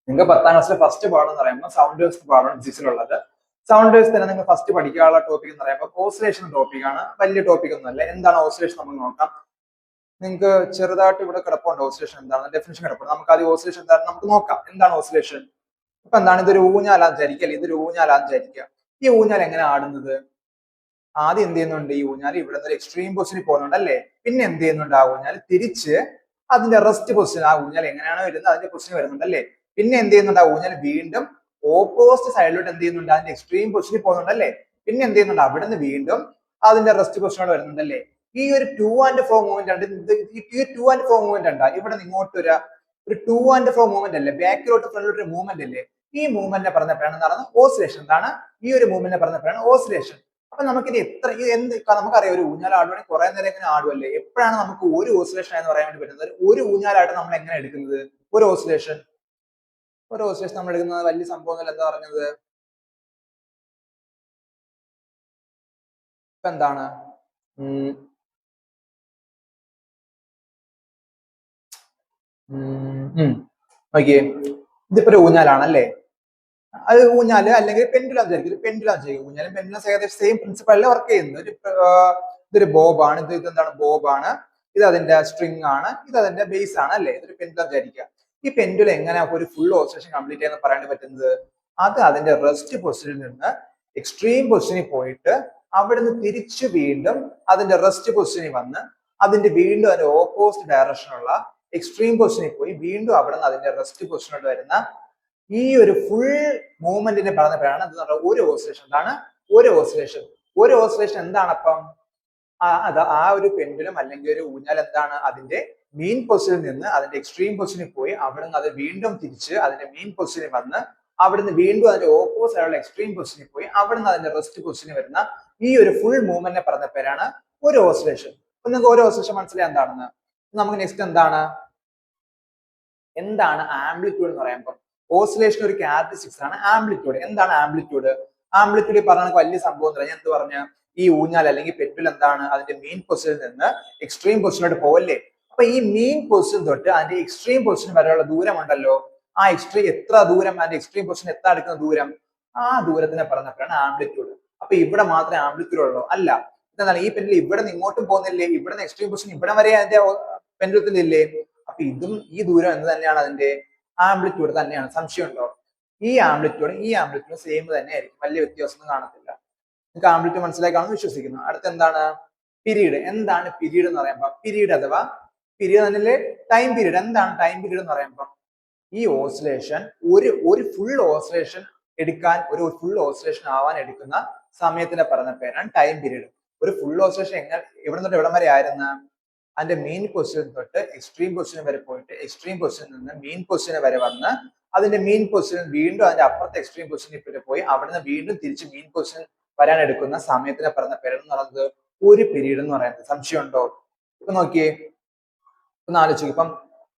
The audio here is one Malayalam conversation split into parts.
നിങ്ങൾക്ക് 10ാം ക്ലാസ്സിലെ ഫസ്റ്റ് പാഠം എന്ന് പറയുമ്പോൾ സൗണ്ട് വേവ്സ് പാഠമാണ് ഫിസിക്സിലുള്ളത്. സൗണ്ട് വേവ്സ് തന്നെ നിങ്ങൾ ഫസ്റ്റ് പഠിക്കാനുള്ള ടോപ്പിക് എന്ന് പറയുമ്പോൾ ഓസിലേഷൻ ടോപ്പിക്കാണ്. വലിയ ടോപ്പിക് ഒന്നുമല്ല. എന്താണ് ഓസിലേഷൻ നമുക്ക് നോക്കാം. നിങ്ങൾക്ക് ചെറുതായിട്ട് ഇവിടെ കിടപ്പുണ്ട് ഓസിലേഷൻ എന്താണ് ഡെഫിനിഷൻ കിടപ്പുണ്ട്. നമുക്ക് ആദ്യം ഓസിലേഷൻ എന്താണെന്ന് നമുക്ക് നോക്കാം. എന്താണ് ഓസിലേഷൻ? ഇപ്പൊ എന്താണ് ഇതൊരു ഊഞ്ഞാലാന്ന് വിചാരിക്കുക, ഇതൊരു ഊഞ്ഞാലാന്ന് വിചാരിക്കുക. ഈ ഊഞ്ഞാൽ എങ്ങനെ ആടുന്നത്? ആദ്യം എന്ത് ചെയ്യുന്നുണ്ട്? ഈ ഊഞ്ഞാൽ ഇവിടെ നിന്ന് എക്സ്ട്രീം പൊസിഷനിൽ പോകുന്നുണ്ട് അല്ലേ? പിന്നെ എന്ത് ചെയ്യുന്നുണ്ട്? ആ ഊഞ്ഞാൽ തിരിച്ച് അതിന്റെ റെസ്റ്റ് പൊസിഷൻ, ആ ഊഞ്ഞാൽ എങ്ങനെയാണോ വരുന്നത് അതിന്റെ പൊസിഷൻ വരുന്നുണ്ട് അല്ലേ? പിന്നെ എന്ത് ചെയ്യുന്നുണ്ട്? ആ ഊഞ്ഞാൽ വീണ്ടും ഓപ്പോസിറ്റ് സൈഡിലോട്ട് എന്ത് ചെയ്യുന്നുണ്ട്? അതിന്റെ എക്സ്ട്രീം പൊസിഷനിൽ പോകുന്നുണ്ട് അല്ലേ? പിന്നെ എന്ത് ചെയ്യുന്നുണ്ട്? അവിടെ നിന്ന് വീണ്ടും അതിന്റെ റെസ്റ്റ് പൊസിഷനോട് വരുന്നുണ്ട് അല്ലേ? ഈ ഒരു ടു ആൻഡ് ഫ്രോ മൂവ്മെന്റ് ഉണ്ട്. ഈ ടു ആൻഡ് ഫ്രോ മൂവ്മെന്റ് ഉണ്ട്. ഇവിടെ നിന്ന് ഇങ്ങോട്ട് ഒരു ടു ആൻഡ് ഫ്രോ മൂവ്മെന്റ് അല്ലേ? ബാക്കിലോട്ട് ഫ്രണ്ടിലോട്ട് ഒരു മൂവ്മെന്റ് അല്ലേ? ഈ മൂവ്മെന്റിനെ പറഞ്ഞപ്പോഴാണ് എന്താണ് ഓസിലേഷൻ. എന്താണ് ഈ ഒരു മൂവ്മെന്റിനെ പറഞ്ഞപ്പോഴാണ് ഓസിലേഷൻ. അപ്പൊ നമുക്കിത് എന്ത് നമുക്കറിയാം, ഒരു ഊഞ്ഞാൽ ആടുവാണെങ്കിൽ കുറെ നേരം ഇങ്ങനെ ആടുമല്ലേ? എപ്പോഴാണ് നമുക്ക് ഒരു ഓസിലേഷൻ എന്ന് പറയാൻ വേണ്ടി പറ്റുന്നത്? ഒരു ഊഞ്ഞാലായിട്ട് നമ്മൾ എങ്ങനെ എടുക്കുന്നത് ഒരു ഓസിലേഷൻ? നമ്മൾ എടുക്കുന്നത് വലിയ സംഭവം എന്താ പറഞ്ഞത്? ഇപ്പൊ എന്താണ് നോക്കിയേ, ഇതിപ്പോ ഒരു ഊഞ്ഞാലാണല്ലേ? അത് ഊഞ്ഞാല് അല്ലെങ്കിൽ പെൻഡുലം വിചാരിക്കും. പെൻഡുലം ചെയ്യും. ഊഞ്ഞാലും പെൻഡുലം ഏകദേശം സെയിം പ്രിൻസിപ്പളിൽ വർക്ക് ചെയ്യുന്നത്. ഇതൊരു ബോബാണ്. ഇത് എന്താണ്? ബോബാണ്. ഇത് അതിന്റെ സ്ട്രിങ് ആണ്. ഇത് അതിന്റെ ബേസ് ആണ് അല്ലേ? ഇതൊരു പെൻഡുലം വിചാരിക്കുക. ഈ പെൻഡുലം എങ്ങനെ ഒരു ഫുൾ ഓസിലേഷൻ കംപ്ലീറ്റ് ചെയ്യാൻ പറയാൻ പറ്റുന്നത്? അത് അതിന്റെ റെസ്റ്റ് പൊസിഷനിൽ നിന്ന് എക്സ്ട്രീം പൊസിഷനിൽ പോയിട്ട് അവിടുന്ന് തിരിച്ചു വീണ്ടും അതിന്റെ റെസ്റ്റ് പൊസിഷനിൽ വന്ന് അതിന്റെ വീണ്ടും അതിന്റെ ഓപ്പോസിറ്റ് ഡയറക്ഷനുള്ള എക്സ്ട്രീം പൊസിഷനിൽ പോയി വീണ്ടും അവിടെ നിന്ന് അതിന്റെ റെസ്റ്റ് പൊസിഷനോട് വരുന്ന ഈ ഒരു ഫുൾ മൂവ്മെന്റിനെ പറഞ്ഞപ്പോഴാണ് അത് ഒരു ഓസിലേഷൻ. എന്താണ് ഒരു ഓസിലേഷൻ? ഒരു ഓസിലേഷൻ എന്താണ് അപ്പം? ആ ഒരു പെൻഡുലം അല്ലെങ്കിൽ ഒരു ഊഞ്ഞാൽ എന്താണ്? അതിന്റെ മീൻ പൊസിഷനിൽ നിന്ന് അതിന്റെ എക്സ്ട്രീം പൊസിഷനിൽ പോയി അവിടെ നിന്ന് അത് വീണ്ടും തിരിച്ച് അതിന്റെ മീൻ പൊസിഷനിൽ വന്ന് അവിടുന്ന് വീണ്ടും അതിന്റെ ഓപ്പോസിറ്റ് ആയുള്ള എക്സ്ട്രീം പൊസിഷനിൽ പോയി അവിടുന്ന് അതിന്റെ റെസ്റ്റ് പൊസിഷനിൽ വരുന്ന ഈ ഒരു ഫുൾ മൂവ്മെന്റിനെ പറഞ്ഞ പേരാണ് ഒരു ഓസിലേഷൻ. അപ്പൊ നിങ്ങൾക്ക് ഒരു ഓസിലേഷൻ മനസ്സിലായി എന്താണെന്ന്? നമുക്ക് നെക്സ്റ്റ് എന്താണ് ആംപ്ലിറ്റ്യൂഡ് എന്ന് പറയുമ്പോൾ ഓസിലേഷൻ ഒരു ക്യാരക്ടറിസ്റ്റിക്സ് ആണ് ആംപ്ലിറ്റ്യൂഡ്. എന്താണ് ആംപ്ലിറ്റ്യൂഡ്? ആംപ്ലിറ്റ്യൂഡ് പറഞ്ഞാൽ വലിയ സംഭവം ഞാൻ എന്ത് പറഞ്ഞ ഈ ഊഞ്ഞാൽ അല്ലെങ്കിൽ പെൻഡുലം എന്താണ്? അതിന്റെ മെയിൻ പൊസിഷനിൽ നിന്ന് എക്സ്ട്രീം പൊസിഷനോട്ട് പോവല്ലേ? അപ്പൊ ഈ മെയിൻ പൊസിഷൻ തൊട്ട് അതിന്റെ എക്സ്ട്രീം പൊസിഷൻ വരെയുള്ള ദൂരം ഉണ്ടല്ലോ, ആ എത്ര ദൂരം അതിന്റെ എക്സ്ട്രീം പൊസിഷൻ എത്താൻ എടുക്കുന്ന ദൂരം, ആ ദൂരത്തിനെ പറഞ്ഞപ്പോഴാണ് ആംപ്ലിറ്റ്യൂഡ്. അപ്പൊ ഇവിടെ മാത്രമേ ആംപ്ലിറ്റ്യൂഡ് ഉള്ളൂ? അല്ല. എന്താണ്? ഈ പെൻഡുലം ഇവിടെ നിന്ന് ഇങ്ങോട്ടും പോകുന്നില്ലേ? ഇവിടെ നിന്ന് എക്സ്ട്രീം പൊസിഷൻ ഇവിടെ വരെ അതിന്റെ പെൻഡുലത്തിലില്ലേ? അപ്പൊ ഇതും ഈ ദൂരം എന്ത് തന്നെയാണ്? അതിന്റെ ആംപ്ലിറ്റ്യൂഡ് തന്നെയാണ്. സംശയമുണ്ടോ? ഈ ആംപ്ലിറ്റ്യൂഡ് സെയിം തന്നെ ആയിരിക്കും. വലിയ വ്യത്യാസമൊന്നും കാണത്തില്ല. നിങ്ങൾക്ക് ആംപ്ലിറ്റ്യൂഡ് മനസ്സിലായി കാണുമെന്ന് വിശ്വസിക്കുന്നു. അടുത്ത എന്താണ്? പീരീഡ്. എന്താണ് പീരീഡ് എന്ന് പറയുമ്പോൾ? പീരീഡ് അഥവാ പീരീഡ് തന്നെ ടൈം പീരീഡ്. എന്താണ് ടൈം പീരീഡ് എന്ന് പറയുമ്പോൾ? ഈ ഓസിലേഷൻ ഒരു ഫുൾ ഓസിലേഷൻ എടുക്കാൻ, ഒരു ഫുൾ ഓസിലേഷൻ ആവാൻ എടുക്കുന്ന സമയത്തിനെ പറഞ്ഞ പേരാണ് ടൈം പീരീഡ്. ഒരു ഫുൾ ഓസിലേഷൻ എവിടെ തൊട്ട് എവിടം വരെ ആയിരുന്ന അതിന്റെ മെയിൻ പൊസിഷൻ തൊട്ട് എക്സ്ട്രീം പൊസിഷൻ വരെ പോയിട്ട് എക്സ്ട്രീം പൊസിഷനിൽ നിന്ന് മെയിൻ പൊസിഷൻ വരെ വന്ന് അതിന്റെ മെയിൻ പൊസിഷൻ വീണ്ടും അതിന്റെ അപ്പുറത്തെ എക്സ്ട്രീം പൊസിഷനിൽ പോയി അവിടുന്ന് വീണ്ടും തിരിച്ച് മെയിൻ പൊസിഷൻ വരാൻ എടുക്കുന്ന സമയത്തിനെ പറഞ്ഞ പേരെന്ന് പറയുന്നത് ഒരു പീരീഡ് എന്ന് പറയുന്നത്. സംശയമുണ്ടോ? ഇപ്പൊ നോക്കിയേ, ഒന്ന് ആലോചിക്കും. ഇപ്പം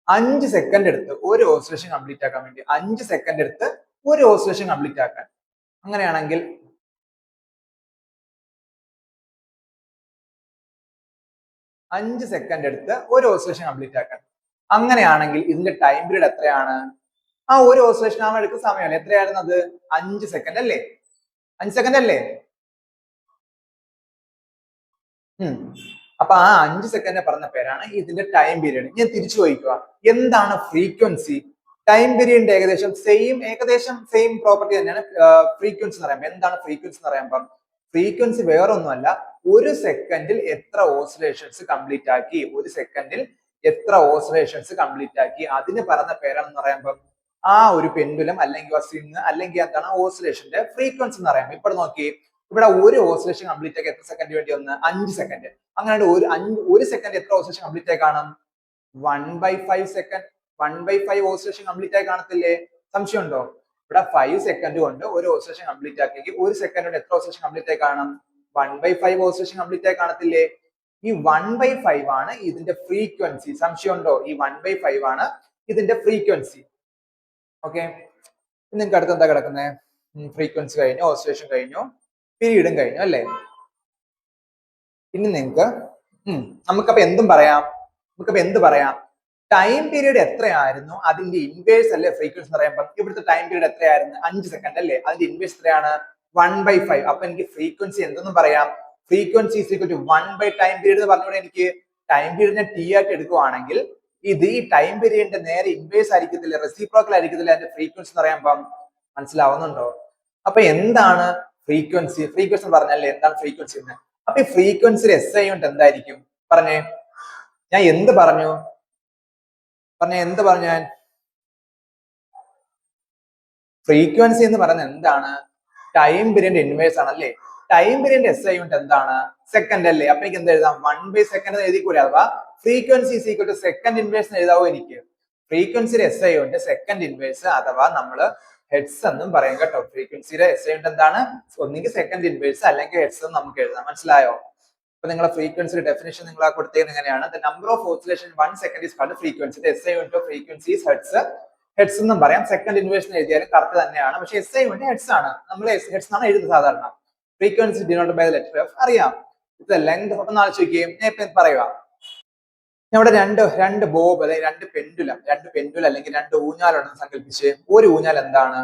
5 സെക്കൻഡ് എടുത്ത് ഒരു ഓസിലേഷൻ കംപ്ലീറ്റ് ആക്കാൻ വേണ്ടി 5 സെക്കൻഡ് എടുത്ത് ഒരു ഓസിലേഷൻ കംപ്ലീറ്റ് ആക്കാൻ, അങ്ങനെയാണെങ്കിൽ 5 സെക്കൻഡ് എടുത്ത് ഒരു ഓസിലേഷൻ കംപ്ലീറ്റ് ആക്കാൻ, അങ്ങനെയാണെങ്കിൽ ഇതിന്റെ ടൈം പീരീഡ് എത്രയാണ്? ആ ഒരു ഓസിലേഷൻ ആവാൻ എടുക്കുന്ന സമയമല്ലേ? എത്രയായിരുന്നു അത്? 5 സെക്കൻഡ് അല്ലേ? 5 സെക്കൻഡ് അല്ലേ? അപ്പൊ ആ 5 സെക്കൻഡ് പറഞ്ഞ പേരാണ് ഇതിന്റെ ടൈം പീരീഡ്. ഞാൻ തിരിച്ചു ചോദിക്കുക, എന്താണ് ഫ്രീക്വൻസി? ടൈം പീരീഡിന്റെ ഏകദേശം സെയിം പ്രോപ്പർട്ടി തന്നെയാണ് ഫ്രീക്വൻസി എന്ന് പറയുമ്പോൾ. എന്താണ് ഫ്രീക്വൻസി എന്ന് പറയുമ്പോൾ? ഫ്രീക്വൻസി വേറൊന്നുമല്ല, ഒരു സെക്കൻഡിൽ എത്ര ഓസിലേഷൻസ് കംപ്ലീറ്റ് ആക്കി, ഒരു സെക്കൻഡിൽ എത്ര ഓസിലേഷൻസ് കംപ്ലീറ്റ് ആക്കി അതിന് പറഞ്ഞ പേരാണെന്ന് പറയുമ്പോൾ ആ ഒരു പെൻഡുലം അല്ലെങ്കിൽ സ്ട്രിങ് അല്ലെങ്കിൽ എന്താണ് ഓസിലേഷന്റെ ഫ്രീക്വൻസി എന്ന് പറയുമ്പോൾ. ഇപ്പോൾ നോക്കി, ഇവിടെ ഒരു ഓസിലേഷൻ കംപ്ലീറ്റ് ആക്കി എത്ര സെക്കൻഡ് വേണ്ടി വന്ന്? 5 സെക്കൻഡ്. അങ്ങനെ ഒരു സെക്കൻഡ് എത്ര ഓസിലേഷൻ കംപ്ലീറ്റ് ആയി കാണും? 1/5 സെക്കൻഡ്. 1/5 ഓസിലേഷൻ കംപ്ലീറ്റ് ആയി കാണത്തില്ലേ? സംശയമുണ്ടോ? ഇവിടെ 5 സെക്കൻഡ് കൊണ്ട് ഒരു ഓസിലേഷൻ കംപ്ലീറ്റ് ആക്കി ഒരു സെക്കൻഡ് കൊണ്ട് എത്ര ഓസിലേഷൻ കംപ്ലീറ്റ് ആയി കാണും? 1/5 ഓസിലേഷൻ കംപ്ലീറ്റ് ആയി കാണത്തില്ലേ? ഈ 1/5 ആണ് ഇതിന്റെ ഫ്രീക്വൻസി. സംശയമുണ്ടോ? ഈ 1/5 ആണ് ഇതിന്റെ ഫ്രീക്വൻസി. ഓക്കെ, നിങ്ങൾക്ക് അടുത്ത് എന്താ കിടക്കുന്നത്? ഫ്രീക്വൻസി കഴിഞ്ഞു, ഓസിലേഷൻ കഴിഞ്ഞു, പീരീഡും കഴിഞ്ഞു അല്ലേ? ഇനി നിങ്ങൾക്ക് നമുക്കപ്പോ എന്ത് പറയാം? ടൈം പീരീഡ് എത്രയായിരുന്നു അതിന്റെ ഇൻവേഴ്സ് അല്ലേ ഫ്രീക്വൻസി എന്ന് പറയുമ്പോൾ ഇവിടുത്തെ ടൈം പീരീഡ് എത്രയായിരുന്നു 5 സെക്കൻഡ് അല്ലേ അതിന്റെ ഇൻവേഴ്സ് എത്രയാണ് 1/5. അപ്പൊ എനിക്ക് ഫ്രീക്വൻസി എന്തെന്നും പറയാം frequency is equal to 1 time period എന്ന് പറഞ്ഞുകൊണ്ട് എനിക്ക് ടൈം പീരീഡിനെ ടി ആയിട്ട് എടുക്കുവാണെങ്കിൽ ഇത് ഈ ടൈം പീരീഡിന്റെ നേരെ ഇൻവേഴ്സ് ആയിരിക്കത്തില്ല റെസിപ്രോക്കൽ ആയിരിക്കത്തില്ല അതിന്റെ ഫ്രീക്വൻസി എന്ന് പറയുമ്പോൾ മനസ്സിലാവുന്നുണ്ടോ? അപ്പൊ എന്താണ് ഫ്രീക്വൻസി ഫ്രീക്വൻസി എന്ന് പറഞ്ഞാലേ എന്താണ് ഫ്രീക്വൻസി എന്ന് അപ്പൊ ഈ ഫ്രീക്വൻസി എസ് ഐ കൊണ്ട് എന്തായിരിക്കും പറഞ്ഞേ ഞാൻ എന്ത് പറഞ്ഞു ഞാൻ ഫ്രീക്വൻസി എന്ന് പറയുന്നത് എന്താണ് ടൈം പീരീഡ് ഇൻവേഴ്സ് ആണ് അല്ലേ time period S I unit എന്താണ് സെക്കൻഡ് അല്ലേ അപ്പൊ എനിക്ക് എന്ത് എഴുതാം 1/2 എഴുതിക്കൂടെ അഥവാ frequency is equal to second inverse എഴുതാവോ എനിക്ക് ഫ്രീക്വൻസിയുടെ S I unit second inverse അഥവാ നമ്മള് ഹെഡ്സ് എന്നും പറയും കേട്ടോ ഫ്രീക്വൻസിയുടെ എസ് ഐ യൂണിറ്റ് എന്താണ് ഒന്നെങ്കിൽ സെക്കൻഡ് ഇൻവേഴ്സ് അല്ലെങ്കിൽ ഹെഡ്സ് എന്ന് നമുക്ക് എഴുതാം മനസ്സിലായോ അപ്പൊ നിങ്ങളെ ഫ്രീക്വൻസിയുടെ ഡെഫിനേഷൻ നിങ്ങൾ കൊടുത്തേക്കുന്നത് എങ്ങനെയാണ് the number of oscillation 1 second is called frequency S I unit of frequency hertz എന്നും പറയാം സെക്കൻഡ് ഇൻവേഴ്സ് എഴുതിയാലും കറക്റ്റ് തന്നെയാണ് പക്ഷെ എസ് ഐ യൂണിറ്റ് ഹെഡ്സ് ആണ് നമ്മൾ ഹെഡ്സ് ആണ് എഴുതുന്നത് സാധാരണ frequency denoted by the letter F അറിയാം ഇത് ലെങ്ത് അപ്പൊ ആലോചിക്കുകയും ഞാൻ ഇപ്പൊ പറയുക നമ്മുടെ രണ്ട് ബോബ് അല്ലെങ്കിൽ രണ്ട് പെൻഡുലം അല്ലെങ്കിൽ രണ്ട് ഊഞ്ഞാലുണ്ടെന്ന് സങ്കല്പിച്ച് ഒരു ഊഞ്ഞാൽ എന്താണ്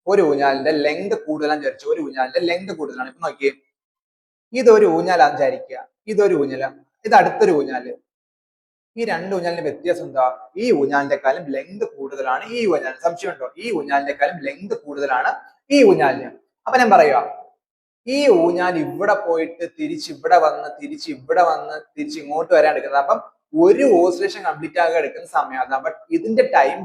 ഒരു ഊഞ്ഞാലിന്റെ ലെങ്ത് കൂടുതലാന്ന് വിചാരിച്ചു ഒരു ഊഞ്ഞാലിന്റെ ലെങ്ത് കൂടുതലാണ് ഇപ്പൊ നോക്കിയേ ഇതൊരു ഊഞ്ഞാലാന്ന് വിചാരിക്കുക ഇതൊരു ഊഞ്ഞാല ഇത് അടുത്തൊരു ഊഞ്ഞാല് ഈ രണ്ട് ഊഞ്ഞാലിന്റെ വ്യത്യാസം എന്താ ഈ ഊഞ്ഞാലിന്റെക്കാളും ലെങ്ത് കൂടുതലാണ് ഈ ഊഞ്ഞാലിന് സംശയമുണ്ടോ ഈ ഊഞ്ഞാലിന്റെക്കാളും ലെങ്ത് കൂടുതലാണ് ഈ ഊഞ്ഞാലിന് അപ്പൊ ഞാൻ പറയുക ഈ ഊഞ്ഞാൽ ഇവിടെ പോയിട്ട് തിരിച്ച് ഇവിടെ വന്ന് തിരിച്ച് ഇങ്ങോട്ട് വരാൻ എടുക്കുന്നത് അപ്പം ഒരു ഓസിലേഷൻ കംപ്ലീറ്റ് ആകാൻ എടുക്കുന്ന സമയമാണ് ബട്ട് ഇതിന്റെ ടൈം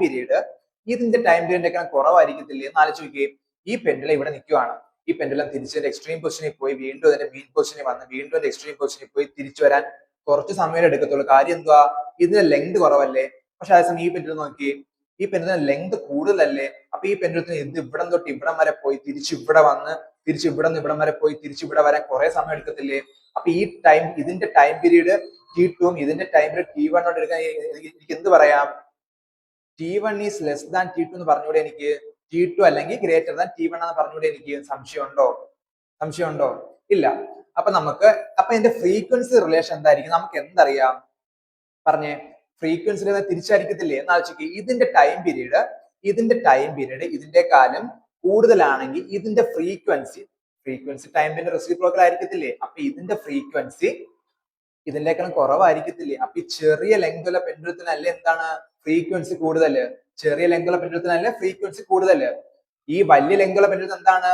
പീരീഡിന്റെ കുറവായിരിക്കത്തില്ലേ എന്ന് ആലോചിച്ച് നോക്കിയേ ഈ പെൻഡുലം ഇവിടെ നിൽക്കുവാണ് ഈ പെൻഡുലം തിരിച്ച് എക്സ്ട്രീം പൊസിഷനിൽ പോയി വീണ്ടും അതിന്റെ മീൻ പൊസിഷനിൽ വന്ന് വീണ്ടും അതിന്റെ എക്സ്ട്രീം പൊസിഷനിൽ പോയി തിരിച്ചു വരാൻ കുറച്ച് സമയം എടുക്കത്തുള്ളൂ കാര്യം എന്തുവാ ഇതിന്റെ ലെങ്ത് കുറവല്ലേ പക്ഷെ അതേസമയം ഈ പെൻഡുലം നോക്കി ഈ പെൻഡുലത്തിന് ലെങ്ത് കൂടുതലല്ലേ അപ്പൊ ഈ പെൻഡുലത്തിന് ഇത് ഇവിടം തൊട്ട് ഇവിടം വരെ പോയി തിരിച്ച് ഇവിടെ വന്ന് തിരിച്ച് ഇവിടെ നിന്ന് ഇവിടം വരെ പോയി തിരിച്ച് ഇവിടെ വരാൻ കുറെ സമയം എടുക്കത്തില്ലേ അപ്പൊ ഇതിന്റെ ടൈം പീരീഡ് T2 ഇതിന്റെ ടൈം പീരീഡ് T1 കൊണ്ട് എടുക്കാൻ എനിക്ക് എന്ത് പറയാം T1 is less than T2 എന്ന് പറഞ്ഞുകൂടെ എനിക്ക് T2 അല്ലെങ്കിൽ ഗ്രേറ്റർ ദാൻ T1 എന്ന് പറഞ്ഞുകൂടെ എനിക്ക് സംശയമുണ്ടോ ഇല്ല അപ്പൊ ഇതിന്റെ ഫ്രീക്വൻസി റിലേഷൻ എന്തായിരിക്കും നമുക്ക് എന്തറിയാം പറഞ്ഞേ ഫ്രീക്വൻസി തിരിച്ചായിരിക്കത്തില്ലേ എന്ന് ആലോചിക്കുക ഇതിന്റെ ടൈം പീരീഡ് ഇതിന്റെക്കാളും കൂടുതലാണെങ്കിൽ ഇതിന്റെ ഫ്രീക്വൻസി ടൈമിന്റെ റെസിപ്രോക്കൽ ആയിരിക്കത്തില്ലേ അപ്പൊ ഇതിന്റെ ഫ്രീക്വൻസി ഇതിന്റെക്കാളും കുറവായിരിക്കത്തില്ലേ അപ്പൊ ഈ ചെറിയ ലെങ്തുള്ള പെൻഡുലത്തിനല്ലേ എന്താണ് ഫ്രീക്വൻസി കൂടുതല് ഈ വലിയ ലെങ്തുള്ള പെൻഡുലത്തിന് എന്താണ്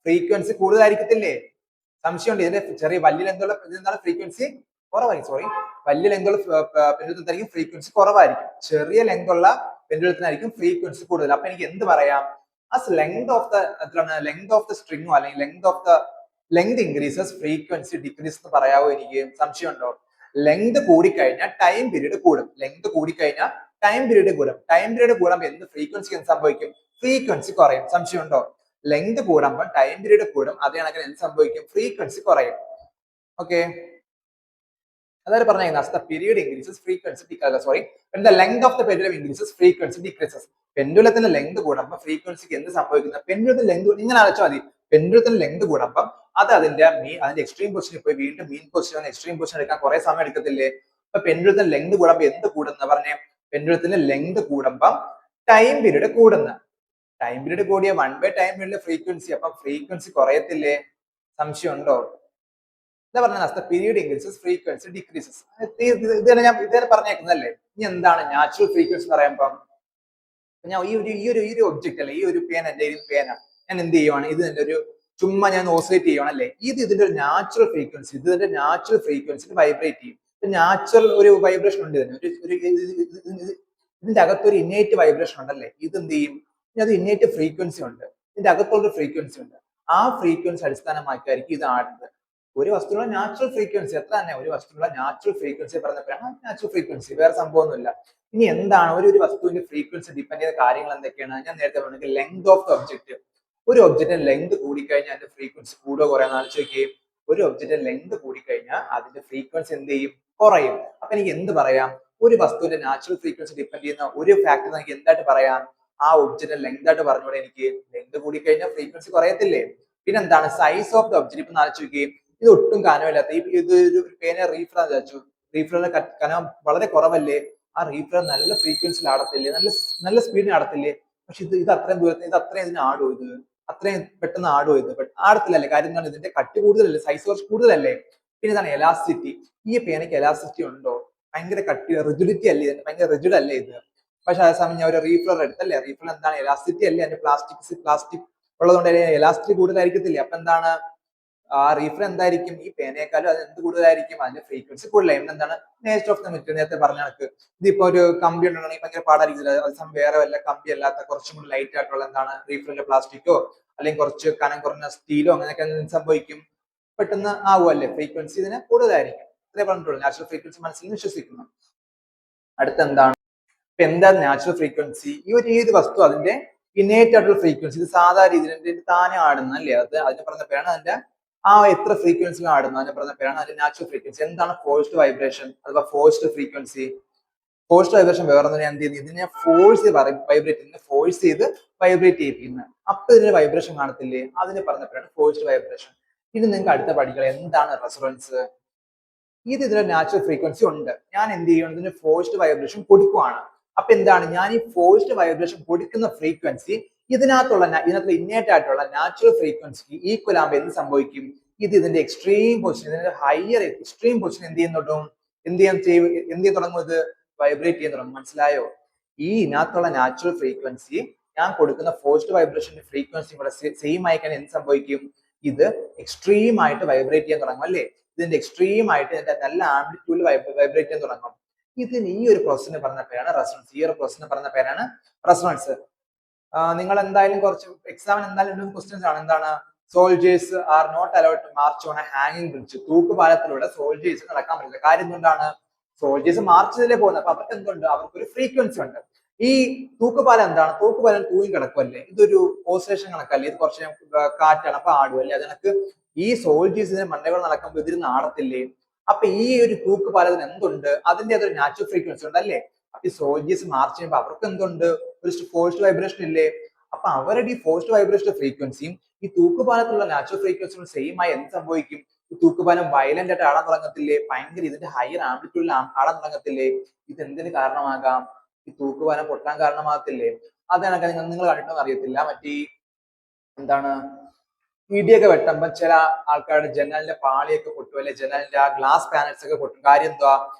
ഫ്രീക്വൻസി കൂടുതലായിരിക്കത്തില്ലേ സംശയമുണ്ട് ഇതിന്റെ ചെറിയ വലിയ ലെങ്തുള്ള എന്താണ് ഫ്രീക്വൻസി കുറവായിരിക്കും വലിയ ലെങ്തുള്ള പെൻഡുലത്തിനായിരിക്കും ഫ്രീക്വൻസി കുറവായിരിക്കും ചെറിയ ലെങ്തുള്ള പെൻഡുലത്തിനായിരിക്കും ഫ്രീക്വൻസി കൂടുതൽ അപ്പൊ എനിക്ക് എന്ത് പറയാം as length of the string അല്ലെങ്കിൽ ലെങ്ത് ഇൻക്രീസസ് ഫ്രീക്വൻസി ഡിക്രീസ് എന്ന് പറയാവോ എനിക്ക് സംശയമുണ്ടോ ലെങ്ത് കൂടിക്കഴിഞ്ഞാൽ ടൈം പീരീഡ് കൂടും ടൈം പീരീഡ് കൂടുമ്പോൾ എന്ത് ഫ്രീക്വൻസി എന്ത് സംഭവിക്കും ഫ്രീക്വൻസി കുറയും സംശയമുണ്ടോ ലെങ്ത് കൂടുമ്പോൾ ടൈം പീരീഡ് കൂടും അതേ കണക്കിന് എന്ത് സംഭവിക്കും ഫ്രീക്വൻസി കുറയും ഓക്കെ അതായത് പറഞ്ഞത് as the period increases frequency decreases when the length of the pendulum increases frequency decreases പെൻഡുലത്തിന്റെ ലെങ്ത് കൂടുമ്പോൾ ഫ്രീക്വൻസിക്ക് എന്ത് സംഭവിക്കുന്നത് പെൻഡുലത്തിന്റെ ലെങ്ത് ഇങ്ങനെ ആലോചിച്ചാൽ മതി പെൻഡുലത്തിന്റെ ലെങ്ത് കൂടുമ്പോൾ അത് അതിന്റെ എക്സ്ട്രീം പൊസിഷനിൽ പോയി വീണ്ടും മീൻ പൊസിഷൻ എക്സ്ട്രീം പൊസിഷൻ എടുക്കാൻ കുറെ സമയം എടുക്കത്തില്ലേ അപ്പൊ പെൻഡുലത്തിന്റെ ലെങ്ത് കൂടുമ്പോൾ എന്ത് കൂടുന്ന പറഞ്ഞേ പെൻഡുലത്തിന്റെ ലെങ്ത് കൂടുമ്പോൾ ടൈം പീരീഡ് കൂടിയ 1 ടൈം പീരീഡിലെ ഫ്രീക്വൻസി അപ്പൊ ഫ്രീക്വൻസി കുറയത്തില്ലേ സംശയമുണ്ടോ എന്താ പറഞ്ഞത് പീരീഡ് ഇൻക്രീസസ് ഫ്രീക്വൻസി ഡിക്രീസസ് ഇതേ പറഞ്ഞേക്കുന്നല്ലേ ഇനി എന്താണ് നാച്ചുറൽ ഫ്രീക്വൻസി എന്ന് പറയുമ്പോൾ ഞാൻ ഈ ഒരു ഒബ്ജക്റ്റ് അല്ലെ ഈ ഒരു പേന എന്റെ പേന ഞാൻ എന്ത് ചെയ്യുവാണ് ഇത് എന്റെ ഒരു ചുമ്മാ ഞാൻ ഓസിലേറ്റ് ചെയ്യുവാണ് അല്ലെ ഇതിന്റെ ഒരു നാച്ചുറൽ ഫ്രീക്വൻസി വൈബ്രേറ്റ് ചെയ്യും നാച്ചുറൽ ഒരു വൈബ്രേഷൻ ഉണ്ട് ഇതിന്റെ അകത്തൊരു ഇന്നേറ്റ് വൈബ്രേഷൻ ഉണ്ടല്ലേ ഇത് എന്ത് ചെയ്യും അത് ഇന്നേറ്റ് ഫ്രീക്വൻസി ഉണ്ട് ഇതിന്റെ അകത്തുള്ള ഫ്രീക്വൻസി ഉണ്ട് ആ ഫ്രീക്വൻസി അടിസ്ഥാനമാക്കിയായിരിക്കും ഇത് ആടുന്നത് ഒരു വസ്തുവിനുള്ള നാച്ചുറൽ ഫ്രീക്വൻസി എത്ര തന്നെ ഒരു വസ്തുവിനുള്ള നാച്ചുറൽ ഫ്രീക്വൻസി പറഞ്ഞപ്പോഴാണ് നാച്ചുറൽ ഫ്രീക്വൻസി വേറെ സംഭവമൊന്നുമില്ല ഇനി എന്താണ് ഒരു വസ്തുവിന്റെ ഫ്രീക്വൻസി ഡിപ്പെൻഡ് ചെയ്ത കാര്യങ്ങൾ എന്തൊക്കെയാണ് ഞാൻ നേരത്തെ പറഞ്ഞത് ലെങ്ത് ഓഫ് ദ ഒബ്ജക്റ്റ് ഒരു ഒബ്ജക്റ്റിന്റെ ലെങ്ത് കൂടിക്കഴിഞ്ഞാൽ അതിന്റെ ഫ്രീക്വൻസി കൂടുക കുറയാന്ന് ആലോചിക്കുകയും ഒരു ഒബ്ജക്റ്റിന്റെ ലെങ്ത് കൂടിക്കഴിഞ്ഞാൽ അതിന്റെ ഫ്രീക്വൻസി എന്ത് ചെയ്യും കുറയും അപ്പൊ എനിക്ക് എന്ത് പറയാം ഒരു വസ്തുവിന്റെ നാച്ചുറൽ ഫ്രീക്വൻസി ഡിപ്പെൻഡ് ചെയ്യുന്ന ഒരു ഫാക്ടർ എനിക്ക് എന്തായിട്ട് പറയാം ആ ഒബ്ജക്റ്റിന്റെ ലെങ്ത് ആയിട്ട് പറഞ്ഞുകൂടെ എനിക്ക് ലെങ്ത് കൂടിക്കഴിഞ്ഞാൽ ഫ്രീക്വൻസി കുറയത്തില്ലേ പിന്നെന്താണ് സൈസ് ഓഫ് ദ ഒബ്ജക്റ്റ് ഇപ്പൊ ആലോചിക്കുകയും ഇത് ഒട്ടും കനമില്ലാത്ത ഇത് ഒരു പേന റീഫിലാന്ന് വിചാരിച്ചു റീഫിലിന്റെ കനം വളരെ കുറവല്ലേ ആ റീഫ്ലർ നല്ല ഫ്രീക്വൻസിയിൽ ആടത്തില്ലേ, നല്ല നല്ല സ്പീഡിൽ ആടത്തില്ലേ. പക്ഷെ ഇത് അത്രയും ദൂരത്തിന് ഇത് അത്രയും ഇതിന് ആടുമോ, ഇത് അത്രയും പെട്ടെന്ന് ആടുമോ, ഇത് ആടത്തില്ലല്ലേ. കാര്യം എന്താണ്, ഇതിന്റെ കട്ടി കൂടുതലല്ലേ, സൈസ് കുറച്ച് കൂടുതലല്ലേ. പിന്നെ ഇതാണ് എലാസ്റ്റിറ്റി. ഈ പേനയ്ക്ക് എലാസ്റ്റിറ്റി ഉണ്ടോ? ഭയങ്കര കട്ടി, റിജിഡിറ്റി അല്ലേ ഇതിന്റെ, ഭയങ്കര റിജിഡ് അല്ലേ ഇത്. പക്ഷെ അതേസമയം ഞാൻ ഒരു റീഫ്ലർ എടുത്തല്ലേ, റീഫ്ലർ എന്താണ്, എലാസ്റ്റിറ്റി അല്ലേ, അതിന്റെ പ്ലാസ്റ്റിക് ഉള്ളതുകൊണ്ട് എലാസ്റ്റിറ്റി കൂടുതലായിരിക്കത്തില്ലേ. അപ്പൊ എന്താണ്, ആ റീഫ്ലർ എന്തായിരിക്കും, ഈ പേനയെക്കാളും അത് എന്ത് കൂടുതലായിരിക്കും, അതിന്റെ ഫ്രീക്വൻസി കൂടുതലായിരിക്കും. എന്താണ്, നേച്ചർ ഓഫ് ദ മെറ്റീരിയൽ. നേരത്തെ പറഞ്ഞ കണക്ക് ഇതിപ്പോ ഒരു കമ്പി ഉണ്ടെങ്കിൽ ഭയങ്കര പാടായിരിക്കും. അതേസമയം വേറെ വല്ല കമ്പി അല്ലാത്ത കുറച്ചും കൂടി ലൈറ്റ് ആയിട്ടുള്ള എന്താണ് റീഫ്ലറിന്റെ പ്ലാസ്റ്റിക്കോ അല്ലെങ്കിൽ കുറച്ച് കനം കുറഞ്ഞ സ്റ്റീലോ അങ്ങനെയൊക്കെ സംഭവിക്കും, പെട്ടെന്ന് ആവുമല്ലേ, ഫ്രീക്വൻസി ഇതിന് കൂടുതലായിരിക്കും. ഇത്രേ പറഞ്ഞിട്ടുള്ളൂ, നാച്ചുറൽ ഫ്രീക്വൻസി മനസ്സിൽ വിശ്വസിക്കുന്നു. അടുത്ത എന്താണ്, ഇപ്പൊ എന്താ നാച്ചുറൽ ഫ്രീക്വൻസി? ഈ ഒരു വസ്തു അതിന്റെ ഇന്നേറ്റ് ആയിട്ടുള്ള ഫ്രീക്വൻസി, ഇത് സാധാരണ രീതിയിൽ താനെ ആടുന്ന അല്ലേ, അതിന് പറഞ്ഞ പേരാണ് അതിന്റെ എത്ര ഫ്രീക്വൻസിയിൽ ആടുന്നു അതിന് പറഞ്ഞ പേരാണ് അതിന്റെ നാച്ചുറൽ ഫ്രീക്വൻസി. എന്താണ് ഫോഴ്സ്ഡ് വൈബ്രേഷൻ അഥവാ ഫോഴ്സ്ഡ് ഫ്രീക്വൻസി? ഫോഴ്സ്ഡ് വൈബ്രേഷൻ വേറെ ഒന്നും എന്ത് ചെയ്യുന്നു, ഇതിനെ ഫോഴ്സ് വൈബ്രേറ്റ് ചെയ്യുന്നത്, ഫോഴ്സ് ചെയ്ത് വൈബ്രേറ്റ് ചെയ്യിപ്പിക്കുന്നത്. അപ്പൊ ഇതിന് വൈബ്രേഷൻ കാണത്തില്ലേ, അതിന് പറഞ്ഞ പേരാണ് ഫോഴ്സ്ഡ് വൈബ്രേഷൻ. ഇനി നിങ്ങൾക്ക് അടുത്ത പഠിക്കുക എന്താണ് റെസൊണൻസ്. ഇതിന്റെ നാച്ചുറൽ ഫ്രീക്വൻസി ഉണ്ട്, ഞാൻ എന്ത് ചെയ്യണം, ഇതിന് ഫോഴ്സ്ഡ് വൈബ്രേഷൻ കൊടുക്കുവാണ്. അപ്പൊ എന്താണ്, ഞാൻ ഈ ഫോഴ്സ്ഡ് വൈബ്രേഷൻ കൊടുക്കുന്ന ഫ്രീക്വൻസി ഇതിനകത്തുള്ള ഇന്നേറ്റ് ആയിട്ടുള്ള നാച്ചുറൽ ഫ്രീക്വൻസിക്ക് ഈക്വൽ ആകുമ്പോൾ എന്ത് സംഭവിക്കും, ഇത് ഇതിന്റെ എക്സ്ട്രീം പൊസിഷൻ, ഇതിന്റെ ഹയർ എക്സ്ട്രീം പൊസിഷൻ എന്ത് ചെയ്യുന്നുണ്ടോ, എന്ത് ചെയ്യാൻ തുടങ്ങും, ഇത് വൈബ്രേറ്റ് ചെയ്യാൻ തുടങ്ങും. മനസ്സിലായോ? ഈ ഇതിനകത്തുള്ള നാച്ചുറൽ ഫ്രീക്വൻസി ഞാൻ കൊടുക്കുന്ന ഫോഴ്സ്ഡ് വൈബ്രേഷന്റെ ഫ്രീക്വൻസി കൂടെ സെയിം ആയി കഴിഞ്ഞാൽ എന്ത് സംഭവിക്കും, ഇത് എക്സ്ട്രീം ആയിട്ട് വൈബ്രേറ്റ് ചെയ്യാൻ തുടങ്ങും അല്ലേ. ഇതിന്റെ എക്സ്ട്രീം ആയിട്ട് ഇതിന്റെ നല്ല ആംപ്ലിറ്റ്യൂഡിൽ വൈബ്രേറ്റ് ചെയ്യാൻ തുടങ്ങും. ഇതിന് ഈ ഒരു പ്രോസസ്സിന് പറഞ്ഞ പേരാണ് റെസൊണൻസ്. ഈ ഒരു പ്രോസസ്സിന് പറഞ്ഞ പേരാണ് റെസൊണൻസ്. നിങ്ങൾ എന്തായാലും കുറച്ച് എക്സാമിന് എന്തായാലും ക്വസ്റ്റ്യൻസ് ആണ്, എന്താണ്, soldiers are not allowed to march on a ഹാങ്ങിങ് ബ്രിഡ്ജ്. തൂക്കുപാലത്തിലൂടെ സോൾജേഴ്സ് നടക്കാൻ പറ്റില്ല. കാര്യം എന്തുകൊണ്ടാണ്, സോൾജേഴ്സ് മാർച്ച് ചെയ്തല്ലേ പോകുന്നത്. അപ്പൊ അവർക്ക് എന്തുണ്ട്, അവർക്കൊരു ഫ്രീക്വൻസി ഉണ്ട്. ഈ തൂക്കുപാലം എന്താണ്, തൂക്കുപാലം തൂങ്ങി കിടക്കുമല്ലേ, ഇതൊരു ഓസിലേഷൻ കണക്കല്ലേ, ഇത് കുറച്ച് കാറ്റാണ്, അപ്പൊ ആടുമല്ലേ. അതിനൊക്കെ ഈ സോൾജേഴ്സിന് മണ്ടകൾ നടക്കുമ്പോൾ ഇതിരുന്ന് ആടത്തില്ലേ. അപ്പൊ ഈ ഒരു തൂക്കുപാലത്തിന് എന്തുണ്ട്, അതിന്റെ അതൊരു നാച്ചുറൽ ഫ്രീക്വൻസി ഉണ്ട് അല്ലേ. അപ്പൊ ഈ സോൾജേഴ്സ് മാർച്ച് ചെയ്യുമ്പോൾ അവർക്ക് എന്തുണ്ട്, ഒരു ഫോഴ്സ്ഡ് വൈബ്രേഷൻ ഇല്ലേ. അപ്പൊ അവരുടെ ഈ ഫോഴ്സ്ഡ് വൈബ്രേഷൻ ഫ്രീക്വൻസിയും ഈ തൂക്കുപാലത്തിലുള്ള നാച്ചുറൽ ഫ്രീക്വൻസിയും സെയിം ആയി എന്ത് സംഭവിക്കും, ഈ തൂക്കുപാലം വയലന്റ് ആയിട്ട് ആടാൻ തുടങ്ങത്തില്ലേ, ഭയങ്കര ഇതിന്റെ ഹയർ ആംപ്ലിറ്റ്യൂഡിൽ ആടാൻ തുടങ്ങത്തില്ലേ. ഇത് എന്തിന് കാരണമാകാം, ഈ തൂക്കുപാലം പൊട്ടാൻ കാരണമാകത്തില്ലേ. അതാണ് നിങ്ങൾ കണ്ടിട്ടൊന്നും അറിയത്തില്ല, മറ്റേ എന്താണ്, ഇടിയൊക്കെ വെട്ടുമ്പോൾ ചില ആൾക്കാരുടെ ജനലിന്റെ പാളിയൊക്കെ പൊട്ടും അല്ലെ, ജനലിന്റെ ആ ഗ്ലാസ് പാനൽസ് ഒക്കെ പൊട്ടും. കാര്യം എന്തുവാ,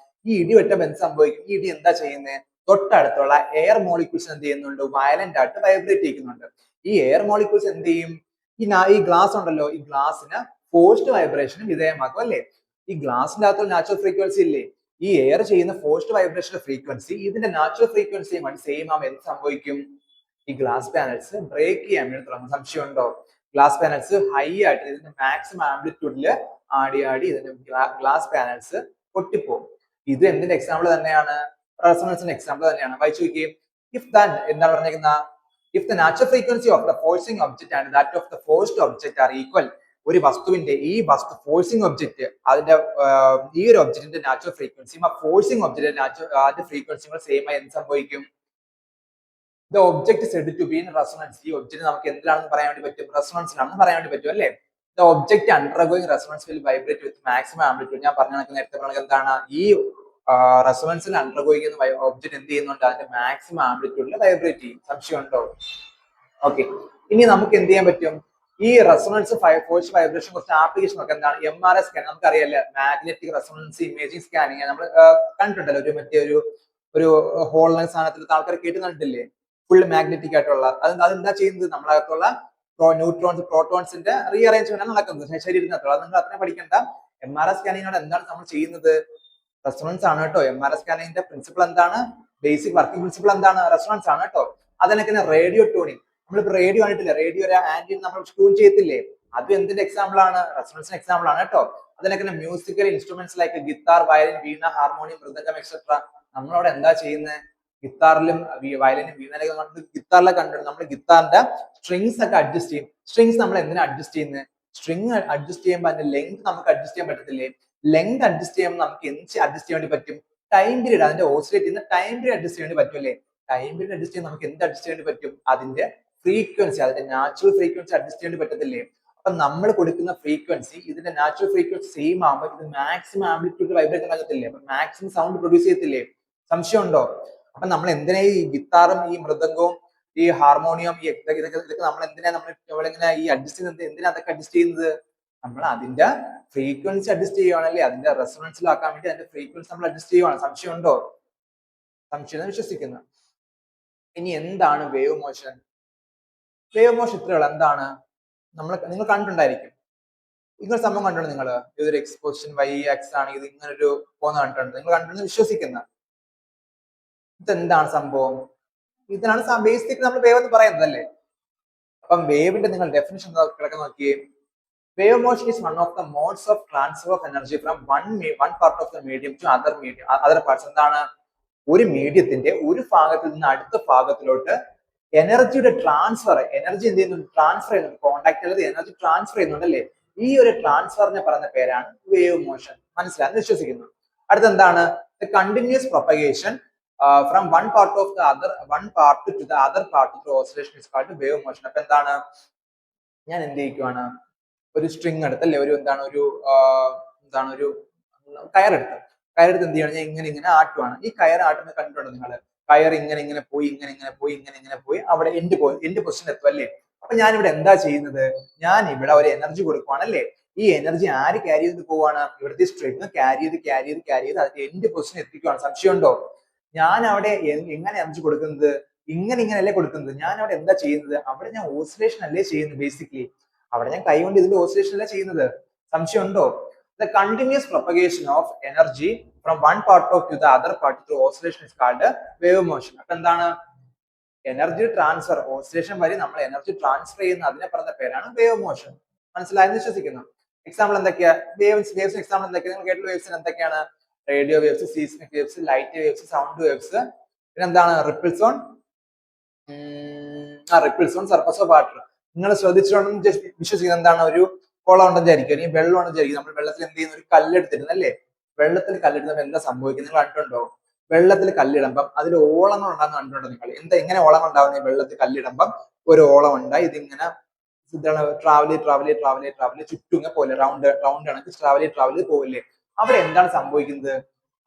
ഈ ഇടി വെട്ടുമ്പോൾ എന്ത് സംഭവിക്കും, ഈ ഇടി എന്താ ചെയ്യുന്നത്, തൊട്ടടുത്തുള്ള എയർ മോളിക്യൂൾസ് എന്ത് ചെയ്യുന്നുണ്ട്, വയലന്റ് ആയിട്ട് വൈബ്രേറ്റ് ചെയ്യുന്നുണ്ട്. ഈ എയർ മോളിക്യൂൾസ് എന്ത് ചെയ്യും, ഈ ഗ്ലാസ് ഉണ്ടല്ലോ, ഈ ഗ്ലാസിന് ഫോഴ്സ്ഡ് വൈബ്രേഷനും വിധേയമാക്കും അല്ലേ. ഈ ഗ്ലാസിന്റെ അകത്തുള്ള നാച്ചുറൽ ഫ്രീക്വൻസി ഇല്ലേ, ഈ എയർ ചെയ്യുന്ന ഫോഴ്സ്ഡ് വൈബ്രേഷൻ ഫ്രീക്വൻസി ഇതിന്റെ നാച്ചുറൽ ഫ്രീക്വൻസിയുമായി സെയിം ആകുമ്പോൾ എന്ത് സംഭവിക്കും, ഈ ഗ്ലാസ് പാനൽസ് ബ്രേക്ക് ചെയ്യാൻ വേണ്ടി തുടങ്ങും. സംശയമുണ്ടോ? ഗ്ലാസ് പാനൽസ് ഹൈ ആയിട്ട് ഇതിന്റെ മാക്സിമം ആംപ്ലിറ്റ്യൂഡിൽ ആടി ഇതിന്റെ ഗ്ലാസ് പാനൽസ് പൊട്ടിപ്പോകും. ഇത് എന്തിന്റെ എക്സാമ്പിൾ തന്നെയാണ്, റെസൊണൻസിന്റെ എക്സാമ്പിൾ തന്നെയാണ്. വായിച്ചു നോക്കിയേ. ഇഫ് ദാൻ എന്താണ് പറഞ്ഞിരിക്കുന്ന, if the natural frequency of the forcing object and that of the forced object are equal, ഒരു വസ്തുവിന്റെ ഈ ഫോഴ്സിംഗ് ഒബ്ജക്ട് അതിന്റെ ഈ ഒരു ഒബ്ജക്റ്റിന്റെ നാച്ചുറൽ ഫ്രീക്വൻസിയും ആ ഫോഴ്സിംഗ് ഒബ്ജക്റ്റിന്റെ ഫ്രീക്വൻസിയും സെയിം ആയി എന്ത് സംഭവിക്കും, the object said to be in resonance. ഈ ഒബ്ജക്ട് നമുക്ക് എന്തിനാണെന്ന് പറയാൻ വേണ്ടി പറ്റും, റെസൊണൻസിലാണെന്ന് പറയാൻ വേണ്ടി പറ്റും അല്ലേ. The object undergoing resonance will vibrate with maximum amplitude. ഞാൻ പറഞ്ഞ നേരത്തെ പറഞ്ഞത് എന്താണ്, ഈ റെസൊണൻസിൽ അണ്ടർഗോയിങ് ചെയ്യുന്ന ഒബ്ജക്ട് എന്ത് ചെയ്യുന്നുണ്ട്, അതിന്റെ മാക്സിമം ആംപ്ലിറ്റ്യൂഡിൽ വൈബ്രേറ്റ് ചെയ്യും. സംശയമുണ്ടോ? ഓക്കെ, ഇനി നമുക്ക് എന്ത് ചെയ്യാൻ പറ്റും, ഈ റെസൊണൻസ് ഫോഴ്സ് വൈബ്രേഷൻ കുറച്ച് ആപ്ലിക്കേഷൻ ഒക്കെ എന്താണ്, MRI സ്കാൻ നമുക്കറിയാലോ, മാഗ്നറ്റിക് റെസൊണൻസ് ഇമേജിംഗ് സ്കാനിങ് നമ്മൾ കണ്ടിട്ടുണ്ടല്ലോ. ഒരു ഹോൾനെസ് സാധനത്തിൽ ആൾക്കാർ കേട്ട് കണ്ടിട്ടില്ലേ, ഫുൾ മാഗ്നറ്റിക് ആയിട്ടുള്ള. അതെന്താ ചെയ്യുന്നത്, നമ്മളകത്തുള്ള ന്യൂട്രോൺസ് പ്രോട്ടോൺസിന്റെ റീഅറേഞ്ച്മെന്റ് ആണ് നടക്കുന്നത് ശരീരത്തിനകത്തുള്ള. അത് നിങ്ങൾ അത്രയും പഠിക്കേണ്ട. MRI സ്കാനിങ്ങിനോട് എന്താണ് നമ്മൾ ചെയ്യുന്നത്, റെസൊണൻസ് ആണ് കേട്ടോ. MRI സ്കാനിങ്ങിന്റെ പ്രിൻസിപ്പിൾ എന്താണ്, ബേസിക് വർക്കിംഗ് പ്രിൻസിപ്പിൾ എന്താണ്, റെസൊണൻസ് ആണ് കേട്ടോ. അതിനൊക്കെ റേഡിയോ ട്യൂണിങ്, നമ്മളിപ്പോ റേഡിയോ കണ്ടിട്ടില്ലേ, റേഡിയോ ഒരു ആന്റിന നമ്മൾ ട്യൂൺ ചെയ്യത്തില്ലേ, അത് എന്തിന്റെ എക്സാമ്പിൾ ആണ്, റെസൊണൻസിന്റെ എക്സാമ്പിൾ ആണ് കേട്ടോ. അതിനൊക്കെ musical instruments like guitar, violin, veena, harmonium, mridangam etcetera. നമ്മളവിടെ എന്താ ചെയ്യുന്നത്, ഗിത്താറിലും വയലിനും വീണയിലൊക്കെ കണ്ട്, ഗിത്താറിലെ കണ്ടിട്ടുണ്ട് നമ്മൾ ഗിത്താറിന്റെ സ്ട്രിങ്സ് ഒക്കെ അഡ്ജസ്റ്റ് ചെയ്യും. സ്ട്രിങ്സ് നമ്മൾ എന്തിനാ അഡ്ജസ്റ്റ് ചെയ്യുന്നത്, സ്ട്രിങ് അഡ്ജസ്റ്റ് ചെയ്യുമ്പോൾ അതിന്റെ ലെങ്ത് നമുക്ക് അഡ്ജസ്റ്റ് ചെയ്യാൻ പറ്റത്തില്ലേ. ലെങ്ത് അഡ്ജസ്റ്റ് ചെയ്യുമ്പോൾ നമുക്ക് എന്ത് അഡ്ജസ്റ്റ് ചെയ്യാൻ വേണ്ടി പറ്റും, ടൈം പീരീഡ്, അതിന്റെ ഓസിലേറ്റ് ചെയ്യുന്ന ടൈം പീരീഡ് അഡ്ജസ്റ്റ് ചെയ്യാൻ വേണ്ടി പറ്റും അല്ലേ. ടൈം പീരീഡ് അഡ്ജസ്റ്റ് ചെയ്യാൻ നമുക്ക് എന്ത് അഡ്ജസ്റ്റ് ചെയ്യാൻ വേണ്ടി പറ്റും, അതിന്റെ ഫ്രീക്വൻസി, അതിന്റെ നാച്ചുറൽ ഫ്രീക്വൻസി അഡ്ജസ്റ്റ് ചെയ്യാൻ പറ്റത്തില്ലേ. അപ്പൊ നമ്മൾ കൊടുക്കുന്ന ഫ്രീക്വൻസി ഇതിന്റെ നാച്ചുറൽ ഫ്രീക്വൻസി സെയിം ആകുമ്പോൾ ഇത് മാക്സിമം ആംപ്ലിറ്റ്യൂഡ് വൈബ്രേറ്റ് ആകത്തില്ലേ, അപ്പൊ മാക്സിമം സൗണ്ട് പ്രൊഡ്യൂസ് ചെയ്യത്തില്ലേ. സംശയമുണ്ടോ? അപ്പൊ നമ്മൾ എന്തിനാ ഈ ഗിത്താറും ഈ മൃദംഗവും ഈ ഹാർമോണിയം ഈ ഇതൊക്കെ നമ്മൾ എന്തിനാ നമ്മളിങ്ങനെ ഈ അഡ്ജസ്റ്റ് ചെയ്യുന്നത്? എന്തിനാ അതൊക്കെ അഡ്ജസ്റ്റ് ചെയ്യുന്നത്? നമ്മൾ അതിന്റെ ഫ്രീക്വൻസി അഡ്ജസ്റ്റ് ചെയ്യുവാണല്ലേ, അതിന്റെ റെസൊണൻസിലാക്കാൻ വേണ്ടി അതിന്റെ ഫ്രീക്വൻസി നമ്മൾ അഡ്ജസ്റ്റ് ചെയ്യുവാണ്. സംശയമുണ്ടോ? സംശയം വിശ്വസിക്കുന്നു. ഇനി എന്താണ് വേവ് മോഷൻ? വേവ് മോഷൻ ഇത്രയുള്ള എന്താണ്? നിങ്ങൾ കണ്ടിട്ടുണ്ടായിരിക്കും, ഇങ്ങനെ സംഭവം കണ്ടിട്ടുണ്ട് നിങ്ങൾ. ഇതൊരു എക്സ്പോസിഷൻ വൈ എക്സ് ആണ്, ഇത് ഇങ്ങനെ ഒരു പോകുന്ന കണ്ടിട്ടുണ്ട്, നിങ്ങൾ കണ്ടിട്ടുണ്ടെന്ന് വിശ്വസിക്കുന്ന. ഇതെന്താണ് സംഭവം? ഇതിനാണ് ബേസിക് നമ്മൾ വേവ് എന്ന് പറയുന്നത് അല്ലേ. അപ്പം വേവിന്റെ നിങ്ങൾ ഡെഫിനിഷൻ കിടക്കാൻ നോക്കിയേ. Wave motion is one of the modes of transfer of energy from one part of the medium to other parts. എന്താണ്? ഒരു മീഡിയത്തിന്റെ ഒരു ഭാഗത്തിൽ നിന്ന് അടുത്ത ഭാഗത്തിലോട്ട് എനർജിയുടെ ട്രാൻസ്ഫർ, എനർജി എന്ത് ചെയ്യുന്നു? ട്രാൻസ്ഫർ ചെയ്യുന്നുണ്ട്. കോണ്ടാക്ട് ചെയ്ത് എനർജി ട്രാൻസ്ഫർ ചെയ്യുന്നുണ്ടല്ലേ. ഈ ഒരു ട്രാൻസ്ഫറിനെ പറയുന്ന പേരാണ് വേവ് മോഷൻ. മനസ്സിലാന്ന് വിശ്വസിക്കുന്നു. അടുത്ത എന്താണ്? Continuous propagation from one part to the other part through oscillation is called wave motion. അപ്പൊ എന്താണ്? ഞാൻ എന്ത് ചെയ്യിക്കുവാണ്? ഒരു സ്ട്രിങ് എടുത്തല്ലേ, ഒരു ഒരു കയറെടുത്ത് എന്ത് ചെയ്യണം? ഞാൻ ഇങ്ങനെ ആട്ടുവാണ്. ഈ കയർ ആട്ടുന്നത് കണ്ടിട്ടുണ്ടോ നിങ്ങൾ? കയർ ഇങ്ങനെ പോയി അവിടെ എൻഡ് പൊസിഷൻ എത്തും അല്ലേ. അപ്പൊ ഞാൻ ഇവിടെ എന്താ ചെയ്യുന്നത്? ഞാൻ ഇവിടെ ഒരു എനർജി കൊടുക്കുവാണല്ലേ. ഈ എനർജി ആര് ക്യാരി ചെയ്ത് പോവാണ്? ഇവിടുത്തെ സ്ട്രിങ് ക്യാരി ചെയ്ത് അതിന്റെ എൻഡ് പൊസിഷൻ എത്തിക്കുവാണ്. സംശയമുണ്ടോ? ഞാൻ അവിടെ എങ്ങനെ എനർജി കൊടുക്കുന്നത്? ഇങ്ങനെയല്ലേ കൊടുക്കുന്നത്. ഞാൻ അവിടെ എന്താ ചെയ്യുന്നത്? അവിടെ ഞാൻ ഓസിലേഷൻ അല്ലേ ചെയ്യുന്നത്. ബേസിക്കലി അവിടെ ഞാൻ കൈകൊണ്ട് ഇതിന്റെ ഓസിലേഷൻ അല്ലേ ചെയ്യുന്നത്. സംശയമുണ്ടോ? The continuous propagation of energy from one part to the other part through oscillation is called wave motion. അപ്പൊ എന്താണ്? എനർജി ട്രാൻസ്ഫർ, ഓസിലേഷൻ വഴി നമ്മൾ എനർജി ട്രാൻസ്ഫർ ചെയ്യുന്ന അതിനെ പറഞ്ഞ പേരാണ് വേവ് മോഷൻ. മനസ്സിലായെന്ന് വിശ്വസിക്കുന്നു. എക്സാമ്പിൾ എന്തൊക്കെയാ? വേവ്സ് എക്സാമ്പിൾ എന്തൊക്കെയാ? നിങ്ങൾ കേട്ടുള്ള വേവ്സിന് എന്തൊക്കെയാണ്? Radio waves, seismic waves, light waves, sound waves. പിന്നെ എന്താണ്? Ripples on surface of water. നിങ്ങൾ ശ്രദ്ധിച്ചിട്ടുണ്ടെന്ന് വിശ്വസിക്കുന്നത്. എന്താണ്? ഒരു കുളം ഉണ്ടെന്ന് വിചാരിക്കും, അല്ലെങ്കിൽ വെള്ളം ഉണ്ടെന്ന് വിചാരിക്കും. നമ്മൾ വെള്ളത്തിൽ എന്ത് ചെയ്യുന്ന? ഒരു കല്ലെടുത്തിരുന്നു അല്ലേ. വെള്ളത്തിൽ കല്ലെടുത്തപ്പോൾ എന്താ സംഭവിക്കുന്നത് നിങ്ങൾ കണ്ടിട്ടുണ്ടോ? വെള്ളത്തിൽ കല്ലിടുമ്പം അതിൽ ഓളങ്ങൾ ഉണ്ടാകുന്ന കണ്ടിട്ടുണ്ടോ നിങ്ങൾ? എങ്ങനെ ഓളങ്ങൾ ഉണ്ടാവുന്നത്? വെള്ളത്തിൽ കല്ലിടുമ്പം ഒരു ഓളം ഉണ്ടായി ഇതിങ്ങനെ ട്രാവൽ ചുറ്റും പോലെ റൗണ്ട് കണക്ക് ട്രാവൽ പോവില്ലേ. അവിടെ എന്താണ് സംഭവിക്കുന്നത്?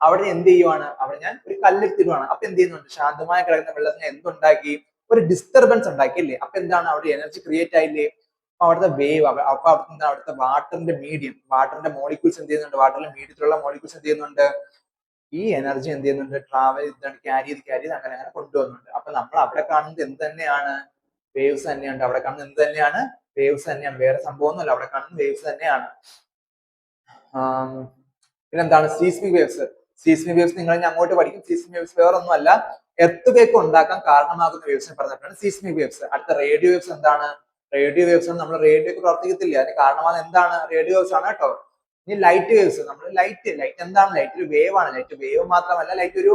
അവിടെ എന്ത് ചെയ്യുവാണ്? അവിടെ ഞാൻ ഒരു കല്ലെടുത്തിടുവാണ്. അപ്പൊ എന്ത് ചെയ്യുന്നുണ്ട്? ശാന്തമായി കിടക്കുന്ന വെള്ളത്തിന് എന്തുണ്ടാക്കി? ഒരു ഡിസ്റ്റർബൻസ് ഉണ്ടാക്കിയില്ലേ. അപ്പൊ എന്താണ്? അവിടെ എനർജി ക്രിയേറ്റ് ആയില്ലേ. അപ്പൊ അവിടുത്തെ വേവ്, അപ്പൊ അവിടുത്തെ വാട്ടറിന്റെ മീഡിയം, വാട്ടറിന്റെ മോളിക്യൂൾസ് എന്ത് ചെയ്യുന്നുണ്ട്? വാട്ടറിന്റെ മീഡിയത്തിലുള്ള മോളിക്യൂൾസ് എന്ത് ചെയ്യുന്നുണ്ട്? ഈ എനർജി എന്ത് ചെയ്യുന്നുണ്ട്? ക്യാരി ചെയ്ത് അങ്ങനെ കൊണ്ടുവന്നുണ്ട്. അപ്പൊ നമ്മൾ അവിടെ കാണുന്നത് എന്ത് തന്നെയാണ്? വേവ്സ് തന്നെയാണ്. അവിടെ കാണുന്നത് എന്ത് തന്നെയാണ്? വേവ്സ് തന്നെയാണ്. വേറെ സംഭവമൊന്നുമല്ല, അവിടെ കാണുന്നത് വേവ്സ് തന്നെയാണ്. പിന്നെന്താണ്? Seismic waves. നിങ്ങൾ ഇനി അങ്ങോട്ട് പഠിക്കും. സീസ്മിക് വേവ്സ് വേറൊന്നും അല്ല, എർത്ത് വേക്ക് ഉണ്ടാക്കാൻ കാരണമാകുന്ന വേവ്സിനെ പറഞ്ഞിട്ടാണ് സീസ്മിക് വേവ്സ്. അടുത്ത റേഡിയോ വേവ്സ്. എന്താണ്? റേഡിയോ വേവ്സ് നമ്മൾ റേഡിയോ പ്രവർത്തിക്കത്തില്ല, അതിന് കാരണമാകുന്ന എന്താണ്? റേഡിയോ വേവ്സ് ആണ് കേട്ടോ. ഇനി ലൈറ്റ് വേവ്സ്. നമ്മൾ ലൈറ്റ് എന്താണ്? ലൈറ്റ് ഒരു വേവ് ആണ്. ലൈറ്റ് വേവ് മാത്രമല്ല, ലൈറ്റ് ഒരു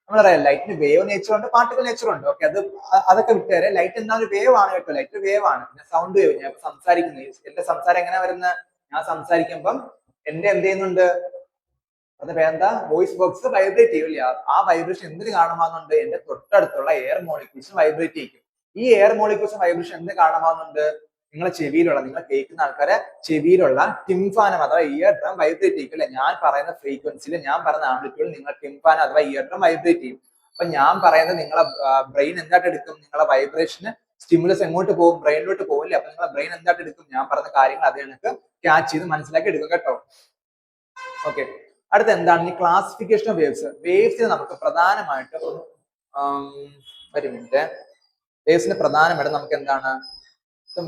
നമ്മളറിയാം, ലൈറ്റിന് വേവ് നേച്ചർ ഉണ്ട്, പാർട്ടിക്കൽ നേച്ചർ ഉണ്ട്. ഓക്കെ, അതൊക്കെ വിട്ടുതരാം. ലൈറ്റ് എന്താ? ഒരു വേവ് ആണ് കേട്ടോ. ലൈറ്റ് വേവ് ആണ്. പിന്നെ സൗണ്ട് വേവ്. ഞാൻ സംസാരിക്കുന്നത്, എന്റെ സംസാരം എങ്ങനെ വരുന്ന? ഞാൻ സംസാരിക്കുമ്പം എന്റെ എന്ത് ചെയ്യുന്നുണ്ട്? അത് പേരെന്താ? വോയിസ് ബോക്സ് വൈബ്രേറ്റ് ചെയ്യില്ല. ആ വൈബ്രേഷൻ എന്തിന് കാരണമാകുന്നുണ്ട്? എന്റെ തൊട്ടടുത്തുള്ള എയർ മോളിക്യൂൾസ് വൈബ്രേറ്റ് ചെയ്യും. ഈ എയർ മോളിക്യൂൾസ് വൈബ്രേഷൻ എന്ത് കാരണമാകുന്നുണ്ട്? നിങ്ങളെ ചെവിയിലുള്ള, നിങ്ങളെ കേൾക്കുന്ന ആൾക്കാരെ ചെവിയിലുള്ള ടിംഫാനം അഥവാ ഇയർ ഡ്രം വൈബ്രേറ്റ് ചെയ്യും അല്ലെ. ഞാൻ പറയുന്ന ഫ്രീക്വൻസിയിൽ, ഞാൻ പറയുന്ന ആംപ്ലിറ്റ്യൂഡിൽ നിങ്ങൾ ടിംഫാനം അഥവാ ഇയർ ഡ്രം വൈബ്രേറ്റ് ചെയ്യും. അപ്പൊ ഞാൻ പറയുന്നത് നിങ്ങളെ ബ്രെയിൻ എന്തായിട്ട് എടുക്കും? നിങ്ങളെ വൈബ്രേഷന് സ്റ്റിമുലസ് എങ്ങോട്ട് പോകും? ബ്രെയിനിലോട്ട് പോകില്ലേ. അപ്പൊ നിങ്ങളെ ബ്രെയിൻ എന്തായിട്ട് എടുക്കും? ഞാൻ പറയുന്ന കാര്യങ്ങൾ അത് എനിക്ക് ക്യാച്ച് ചെയ്ത് മനസ്സിലാക്കി എടുക്കും കേട്ടോ. ഓക്കെ, അടുത്ത എന്താണ്? ഈ ക്ലാസിഫിക്കേഷൻ ഓഫ് വേവ്സ്. വേവ്സിന് നമുക്ക് പ്രധാനമായിട്ട് ഒരു മിനിറ്റ്. വേവ്സിന് പ്രധാനമായിട്ട് നമുക്ക് എന്താണ്?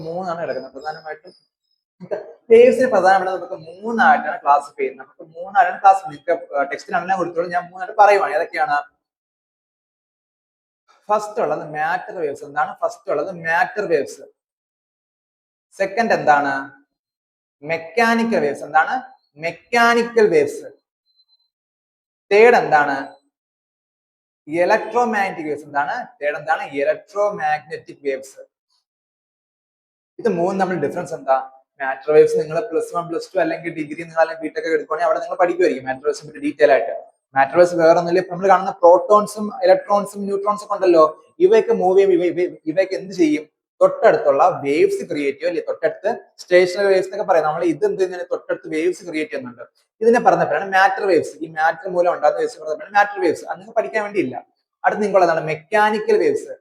മൂന്നാണ് കിടക്കുന്നത് പ്രധാനമായിട്ടും. വേവ്സിന് പ്രധാനമായിട്ട് നമുക്ക് മൂന്നായിട്ടാണ് ക്ലാസിഫൈ ചെയ്യുന്നത്. നമുക്ക് മൂന്നായിട്ടാണ് ക്ലാസിഫൈ. ടെക്സ്റ്റിലാണെല്ലാം കൊടുത്തോളൂ, ഞാൻ മൂന്നായിട്ട് പറയുവാണ്. ഏതൊക്കെയാണ്? ഫസ്റ്റ് ഉള്ളത് മാറ്റർ വേവ്സ്. എന്താണ് ഫസ്റ്റ് ഉള്ളത്? Matter waves. സെക്കൻഡ് എന്താണ്? Mechanical waves. എന്താണ്? Mechanical waves. തേർഡ് എന്താണ്? Electromagnetic waves. എന്താണ്? തേർഡ് എന്താണ്? Electromagnetic waves. ഇത് മൂന്നും തമ്മിൽ ഡിഫറൻസ് എന്താ? മാറ്റർ വേവ്സ് നിങ്ങൾ +1 +2 അല്ലെങ്കിൽ ഡിഗ്രി നിങ്ങൾ അല്ലെങ്കിൽ ബിടെക് എടുക്കുകയാണെങ്കിൽ അവിടെ നിങ്ങൾ പഠിക്കുമായിരിക്കും മാറ്റർ വേവ്സിനെ പറ്റി ഡീറ്റെയിൽ ആയിട്ട്. മാറ്റർ വേവ്സ് വേറെ ഒന്നുമില്ല, നമ്മൾ കാണുന്ന പ്രോട്ടോൺസും ഇലക്ട്രോൺസും ന്യൂട്രോൺസും ഒക്കെ ഉണ്ടല്ലോ, ഇവയൊക്കെ മൂവ് ചെയ്യും. ഇവയൊക്കെ എന്ത് ചെയ്യും? തൊട്ടടുത്തുള്ള വേവ്സ് ക്രിയേറ്റ് ചെയ്യും അല്ലെ, തൊട്ടടുത്ത് സ്റ്റേഷണറി വേവ്സ് എന്നൊക്കെ പറയാം. നമ്മൾ ഇത് എന്ത് ചെയ്യുന്നതിന് തൊട്ടടുത്ത് വേവ്സ് ക്രിയേറ്റ് ചെയ്യുന്നുണ്ട്. ഇതിനെ പറഞ്ഞപ്പോഴാണ് മാറ്റർ വേവ്സ്. ഈ മാറ്റർ മൂലം ഉണ്ടാകുന്ന വേവ്സ് പറഞ്ഞപ്പോഴാണ് മാറ്റർ വേവ്സ്. അത് നിങ്ങൾക്ക് പഠിക്കാൻ വേണ്ടിയില്ല. അടുത്ത് നിങ്ങളുള്ളതാണ് mechanical waves,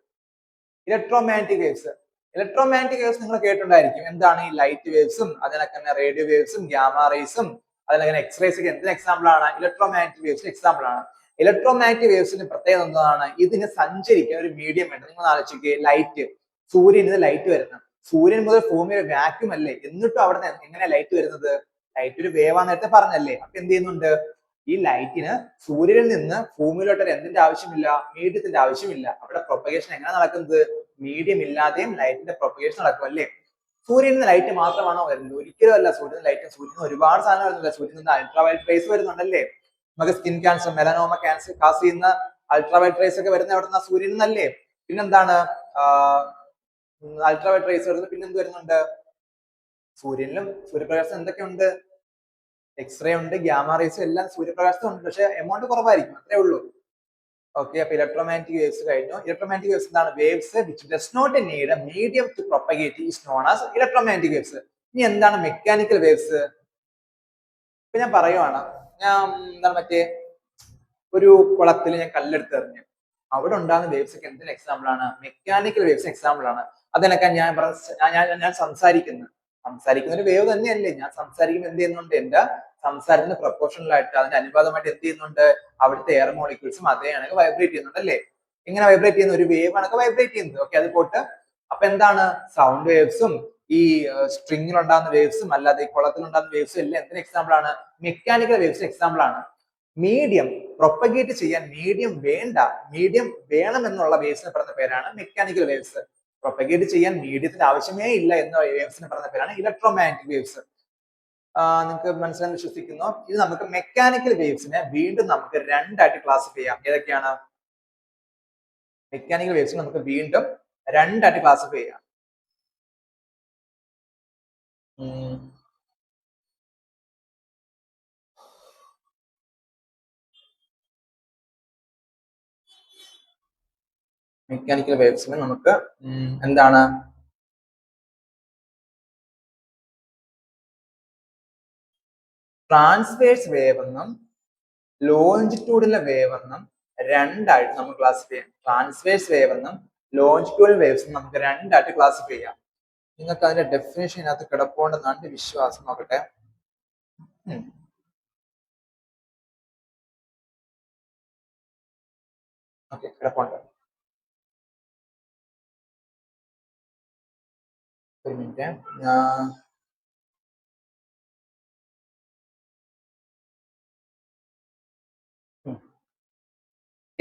electromagnetic waves. Electromagnetic waves നിങ്ങൾ കേട്ടിട്ടുണ്ടായിരിക്കും. എന്താണ് ഈ ലൈറ്റ് വേവ്സും അതിനൊക്കെ തന്നെ റേഡിയോ വേവ്സും ഗാമ റേസും അതിനൊക്കെ എക്സ്റേസ് ഒക്കെ എന്തിന് എക്സാമ്പിൾ ആണ്? ഇലക്ട്രോമാഗ്നറ്റിക് വേവ്സിന് എക്സാമ്പിൾ ആണ്. ഇലക്ട്രോമാഗ്നറ്റിക് വേവ്സിന് പ്രത്യേകത എന്താണ്? ഇതിന് സഞ്ചരിക്കാൻ ഒരു മീഡിയം വേണ്ട. നിങ്ങൾ ആലോചിക്കുക, ലൈറ്റ്, സൂര്യനിൽ നിന്ന് ലൈറ്റ് വരുന്നത്, സൂര്യൻ മുതൽ ഭൂമി ഒരു വാക്യൂം അല്ലേ, എന്നിട്ടും അവിടെ നിന്ന് എങ്ങനെയാ ലൈറ്റ് വരുന്നത്? ലൈറ്റ് ഒരു വേവാ നേരത്തെ പറഞ്ഞല്ലേ. അപ്പൊ എന്ത് ചെയ്യുന്നുണ്ട്? ഈ ലൈറ്റിന് സൂര്യനിൽ നിന്ന് ഭൂമിയിലോട്ട് എന്തിന്റെ ആവശ്യമില്ല? മീഡിയത്തിന്റെ ആവശ്യമില്ല. അവിടെ പ്രൊപ്പഗേഷൻ എങ്ങനെ നടക്കുന്നത്? മീഡിയം ഇല്ലാതെയും ലൈറ്റിന്റെ പ്രൊപ്പഗേഷൻ നടക്കും അല്ലേ. സൂര്യനിൽ നിന്ന് ലൈറ്റ് മാത്രമാണോ വരുന്നത്? ഒരിക്കലും അല്ല. സൂര്യൻ ലൈറ്റ്, സൂര്യൻ ഒരുപാട് സാധനം വരുന്നില്ല. സൂര്യനിൽ നിന്ന് അൾട്രാവയലറ്റ് റേസ് വരുന്നുണ്ടല്ലേ. നമുക്ക് സ്കിൻ ക്യാൻസർ, മെലനോമ ക്യാൻസർ കാസ് ചെയ്യുന്ന അൾട്രാവയലറ്റ് റേസ് ഒക്കെ വരുന്ന എവിടെ നിന്നാ? സൂര്യനിൽ നിന്നല്ലേ. പിന്നെന്താണ് അൾട്രാവയലറ്റ് റേസ് വരുന്നത്? പിന്നെന്ത് വരുന്നുണ്ട്? സൂര്യനിലും സൂര്യപ്രകാശം എന്തൊക്കെയുണ്ട്? എക്സ്റേ ഉണ്ട്, ഗ്യാമ റേസും എല്ലാം സൂര്യപ്രകാശത്തും ഉണ്ട്. പക്ഷെ എമൗണ്ട് കുറവായിരിക്കും, അത്രേ ഉള്ളൂ. ഓക്കെ, അപ്പൊ ഇലക്ട്രോമാഗ്നറ്റിക് വേവ്സ് കഴിഞ്ഞു. ഇലക്ട്രോമാഗ്നറ്റിക് വേവ്സ് എന്താണ്? Waves which does not need a medium to propagate is known as electromagnetic waves. ഇനി എന്താണ് മെക്കാനിക്കൽ വേവ്സ്? ഇപ്പൊ ഞാൻ പറയുവാണ്, ഞാൻ എന്താണ് മറ്റേ ഒരു കുളത്തിൽ ഞാൻ കല്ലെടുത്ത് എറിഞ്ഞു, അവിടെ ഉണ്ടാകുന്ന വേവ്സ് ഒക്കെ എന്തിന് എക്സാമ്പിൾ ആണ്? മെക്കാനിക്കൽ വേവ്സ് എക്സാമ്പിൾ ആണ്. അതിനൊക്കെ ഞാൻ സംസാരിക്കുന്ന ഒരു വേവ് തന്നെയല്ലേ. ഞാൻ സംസാരിക്കുമ്പോൾ എന്ത് ചെയ്യുന്നുണ്ട്? എന്റെ സംസാരത്തിന് പ്രൊപ്പോർഷണൽ ആയിട്ട് അതിന്റെ അനുപാതമായിട്ട് എന്ത് ചെയ്യുന്നുണ്ട്? അവിടുത്തെ എയർ മോളിക്യൂൾസും അതേ കണക്ക് വൈബ്രേറ്റ് ചെയ്യുന്നുണ്ട് അല്ലേ. ഇങ്ങനെ വൈബ്രേറ്റ് ചെയ്യുന്ന ഒരു വേവ് കണക്ക് വൈബ്രേറ്റ് ചെയ്യുന്നത്. ഓക്കെ, അത് പോട്ട്. അപ്പൊ എന്താണ്? സൗണ്ട് വേവ്സും ഈ സ്ട്രിങ്ങിൽ ഉണ്ടാകുന്ന വേവ്സും അല്ലാതെ ഈ കുളത്തിൽ ഉണ്ടാകുന്ന വേവ്സും എല്ലാം എന്തിന് എക്സാമ്പിൾ ആണ്? മെക്കാനിക്കൽ വേവ്സിന് എക്സാമ്പിൾ ആണ്. മീഡിയം പ്രൊപ്പഗേറ്റ് ചെയ്യാൻ മീഡിയം വേണ്ട, മീഡിയം വേണം എന്നുള്ള വേവ്സിന് പറഞ്ഞ പേരാണ് മെക്കാനിക്കൽ വേവ്സ്. പ്രൊപ്പഗേറ്റ് ചെയ്യാൻ മീഡിയത്തിന്റെ ആവശ്യമേ ഇല്ല എന്ന വേവ്സിന് പറഞ്ഞ പേരാണ് ഇലക്ട്രോമാഗ്നറ്റിക് വേവ്സ്. നിങ്ങൾക്ക് മനസ്സിലാന്ന് വിശ്വസിക്കുന്നു. ഇത് നമുക്ക് മെക്കാനിക്കൽ വേവ്സിനെ വീണ്ടും നമുക്ക് രണ്ടായിട്ട് ക്ലാസിഫൈ ചെയ്യാം. ഏതൊക്കെയാണ് മെക്കാനിക്കൽ വേവ്സിനെ? നമുക്ക് വീണ്ടും രണ്ടായിട്ട് ക്ലാസിഫൈ ചെയ്യാം. മെക്കാനിക്കൽ വേവ്സിന് നമുക്ക് എന്താണ്? ട്രാൻസ്വേഴ്സ് വേവ് എന്നും ലോഞ്ചിറ്റ്യൂഡിനൽ വേവ് എന്നും രണ്ടായിട്ട് നമുക്ക് ക്ലാസിഫൈ ചെയ്യാം. ട്രാൻസ്വേഴ്സ് വേവ് എന്നും ലോഞ്ചിറ്റ്യൂഡിനൽ വേവ്സ് നമുക്ക് രണ്ടായിട്ട് ക്ലാസിഫൈ ചെയ്യാം. നിങ്ങൾക്ക് അതിന്റെ ഡെഫിനേഷൻ ഇതിനകത്ത് കിടപ്പുണ്ടെന്നാണ് വിശ്വാസം. നോക്കട്ടെ. ഓക്കെ, കിടപ്പുണ്ട്. ഒരു മിനിറ്റ്.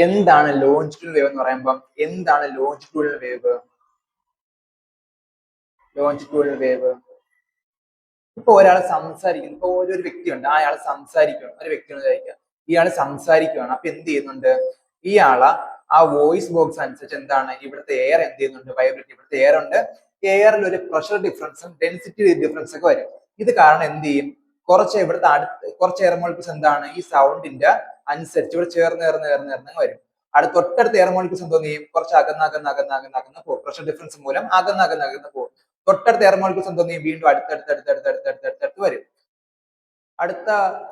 എന്താണ് ലോഞ്ചിറ്റ്യൂഡിനൽ വേവ് എന്ന് പറയുമ്പോൾ? എന്താണ് ലോഞ്ചിറ്റ്യൂഡിനൽ വേവ്? ലോഞ്ചിറ്റ്യൂഡിനൽ വേവ് ഇപ്പൊ ഒരാൾ സംസാരിക്കുന്നു. ഇപ്പൊ ഒരു വ്യക്തിയുണ്ട്, അയാൾ സംസാരിക്കണം. ഒരു വ്യക്തിയാണ് വിചാരിക്കുക, ഇയാൾ സംസാരിക്കുകയാണ്. അപ്പൊ എന്ത് ചെയ്യുന്നുണ്ട്? ഇയാള് ആ വോയിസ് ബോക്സ് അനുസരിച്ച് എന്താണ്? ഇവിടുത്തെ എയർ എന്ത് ചെയ്യുന്നുണ്ട്? വൈബ്രേറ്റ്. ഇവിടുത്തെ എയർ ഉണ്ട്, എയറിൽ ഒരു പ്രഷർ ഡിഫറൻസും ഡെൻസിറ്റി ഡിഫറൻസ് ഒക്കെ വരും. ഇത് കാരണം എന്ത് ചെയ്യും? ഇവിടുത്തെ കുറച്ച് എയർ മോളിക്യൂൾസ് എന്താണ്? ഈ സൗണ്ടിന്റെ അനുസരിച്ച് ഇവിടെ ചേർന്ന് വരും. തൊട്ടടുത്ത എയർ മോളിക്യൂൾസ് എന്തോ ചെയ്യും? കുറച്ച് അകന്ന് പോകും. പ്രഷർ ഡിഫറൻസ് മൂലം അകന്ന് പോകും. തൊട്ടടുത്ത എയർ മോളിക്യൂൾസ് എന്തോ ചെയ്യും? വീണ്ടും അടുത്തടുത്ത് വരും.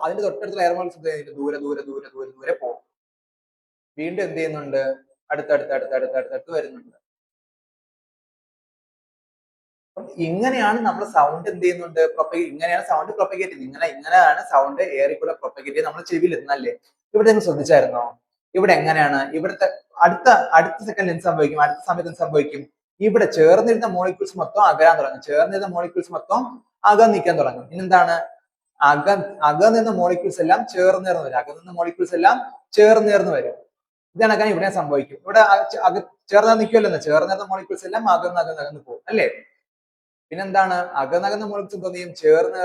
അതിന്റെ തൊട്ടടുത്ത എയർ മോളിക്യൂൾസ് ദൂരെ പോകും. വീണ്ടും എന്ത് ചെയ്യുന്നുണ്ട്? അടുത്തടുത്ത് വരുന്നുണ്ട്. ഇങ്ങനെയാണ് നമ്മൾ സൗണ്ട് എന്ത് ചെയ്യുന്നുണ്ട്? ഇങ്ങനെയാണ് സൗണ്ട് പ്രൊപ്പഗേറ്റ് ചെയ്യുന്നത്. ഇങ്ങനെയാണ് സൗണ്ട് എയറിൽ കൂടെ പ്രൊപ്പഗേറ്റ് ചെയ്ത് നമ്മുടെ ചെവിയിൽ എത്തുന്നല്ലേ. ഇവിടെ നിങ്ങൾ ശ്രദ്ധിച്ചായിരുന്നോ? ഇവിടെ എങ്ങനെയാണ്? ഇവിടുത്തെ അടുത്ത സെക്കൻഡ് എന്ത് സംഭവിക്കും? അടുത്ത സമയത്ത് എന്ത് സംഭവിക്കും? ഇവിടെ ചേർന്നിരുന്ന മോളിക്യൂൾസ് മൊത്തം അകലാൻ തുടങ്ങും. ചേർന്നിരുന്ന മോളിക്യൂൾസ് മൊത്തം നിൽക്കാൻ തുടങ്ങും. ഇന്നെന്താണ്? അകന്നിരുന്ന മോളിക്യൂൾസ് എല്ലാം ചേർന്നേർന്ന് വരും. അകന്നിരുന്ന മോളിക്യൂൾസ് എല്ലാം ചേർന്നേർന്ന് വരും. ഇതാണ് ഇവിടെ സംഭവിക്കും. ഇവിടെ ചേർന്ന് നിൽക്കുമല്ലോ. ചേർന്നിരുന്ന മോളിക്യൂൾസ് എല്ലാം അകന്ന് പോകും അല്ലേ. പിന്നെന്താണ്? അകന്നകന്ന മോളിക്യൂൾസ് എന്തോ ചെയ്യും? ചേർന്ന്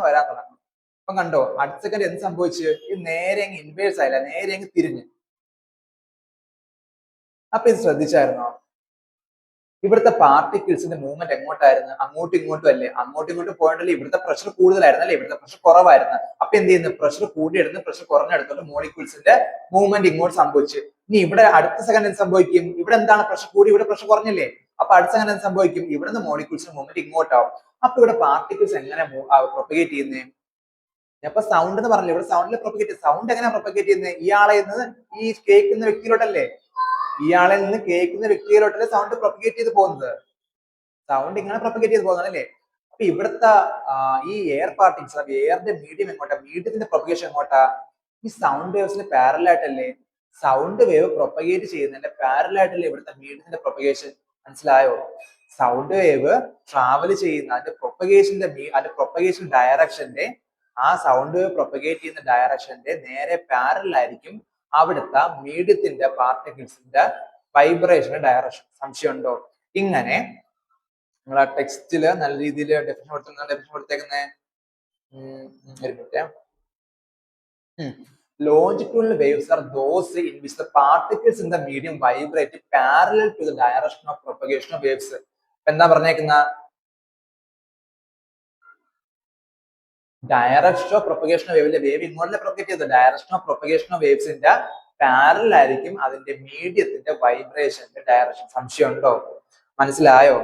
വരാൻ തുടങ്ങും. അപ്പൊ കണ്ടോ, അടുത്ത സെക്കൻഡ് എന്ത് സംഭവിച്ചു? ഇത് നേരെ അങ്ങ് ഇൻവേഴ്സ് ആയില്ല, നേരെ അങ്ങ് തിരിഞ്ഞ്. അപ്പൊ ഇത് ശ്രദ്ധിച്ചായിരുന്നോ? ഇവിടുത്തെ പാർട്ടിക്കിൾസിന്റെ മൂവ്മെന്റ് എങ്ങോട്ടായിരുന്നു? അങ്ങോട്ടും ഇങ്ങോട്ടും അല്ലേ. അങ്ങോട്ടും ഇങ്ങോട്ടും പോയിട്ടല്ലേ. ഇവിടുത്തെ പ്രഷർ കൂടുതലായിരുന്നു അല്ലേ, ഇവിടുത്തെ പ്രഷർ കുറവായിരുന്നു. അപ്പൊ എന്ത് ചെയ്യുന്നു? പ്രഷർ കൂടിയെടുത്ത് പ്രഷർ കുറഞ്ഞെടുത്തോണ്ട് മോളിക്യൂൾസിന്റെ മൂവ്മെന്റ് ഇങ്ങോട്ട് സംഭവിച്ചു. ഇനി ഇവിടെ അടുത്ത സെക്കൻഡ് എന്ത് സംഭവിക്കും? ഇവിടെ എന്താണ്? പ്രഷർ കൂടി, ഇവിടെ പ്രഷർ കുറഞ്ഞില്ലേ. അപ്പൊ അടുത്തങ്ങനെ എന്ത് സംഭവിക്കും? ഇവിടുന്ന് മോളിക്യൂൾസിന് മൂവ്മെന്റ് ഇങ്ങോട്ടാവും. അപ്പൊ ഇവിടെ പാർട്ടിക്കിൾസ് എങ്ങനെ പ്രൊപ്പഗേറ്റ് ചെയ്യുന്നത്? അപ്പൊ സൗണ്ട് എന്ന് പറഞ്ഞില്ല, ഇവിടെ സൗണ്ടിൽ പ്രൊപ്പഗേറ്റ്, സൗണ്ട് എങ്ങനെ പ്രൊപ്പഗേറ്റ് ചെയ്യുന്നത്? ഇയാളെ നിന്ന് ഈ കേൾക്കുന്ന വ്യക്തിയിലോട്ടല്ലേ, ഇയാളെ നിന്ന് കേൾക്കുന്ന വ്യക്തിയിലോട്ടല്ലേ സൗണ്ട് പ്രൊപ്പഗേറ്റ് ചെയ്ത് പോകുന്നത്. സൗണ്ട് ഇങ്ങനെ പ്രൊപ്പഗേറ്റ് ചെയ്ത് പോകുന്നത് അല്ലേ. അപ്പൊ ഇവിടുത്തെ ഈ എയർ പാർട്ടിക്കിൾസ്, എയറിന്റെ മീഡിയം എങ്ങോട്ടാ? മീഡിയത്തിന്റെ പ്രൊപ്പഗേഷൻ എങ്ങോട്ടാ? ഈ സൗണ്ട് വേവ്സിന് പാരലൽ ആയിട്ടല്ലേ. സൗണ്ട് വേവ് പ്രൊപ്പഗേറ്റ് ചെയ്യുന്നതിന്റെ പാരലൽ ആയിട്ടല്ലേ ഇവിടുത്തെ മീഡിയത്തിന്റെ പ്രൊപ്പഗേഷൻ. മനസ്സിലായോ? സൗണ്ട് വേവ് ട്രാവൽ ചെയ്യുന്ന അതിന്റെ പ്രൊപ്പഗേഷൻ ഡയറക്ഷന്റെ, ആ സൗണ്ട് വേവ് പ്രൊപ്പഗേറ്റ് ചെയ്യുന്ന ഡയറക്ഷന്റെ നേരെ പാരലൽ ആയിരിക്കും അവിടുത്തെ മീഡിയത്തിന്റെ പാർട്ടിക്കിൾസിന്റെ വൈബ്രേഷന്റെ ഡയറക്ഷൻ. സംശയമുണ്ടോ? ഇങ്ങനെ നിങ്ങൾ ആ ടെക്സ്റ്റില് നല്ല രീതിയിൽ ഡെഫിനിഷൻ കൊടുത്തേക്കുന്നേ. ഒരു minute. Longitudinal waves are those in which the particles in the medium vibrate parallel to the direction of propagation of waves. എന്താ പറഞ്ഞേക്കുന്ന? ഡയറക്ഷൻ ഓഫ് പ്രൊപ്പഗേഷൻ ഓഫ് വേവിലെ വേവ് ഇങ്ങോട്ടല്ലേ പ്രൊപ്പഗേറ്റ് ചെയ്തത്. ഡയറക്ഷൻ ഓഫ് പ്രൊപ്പഗേഷൻ ഓഫ് വേവ്സിന്റെ പാരലൽ ആയിരിക്കും അതിന്റെ മീഡിയത്തിന്റെ വൈബ്രേഷന്റെ ഡയറക്ഷൻ. സംശയമുണ്ടോ? മനസ്സിലായോ?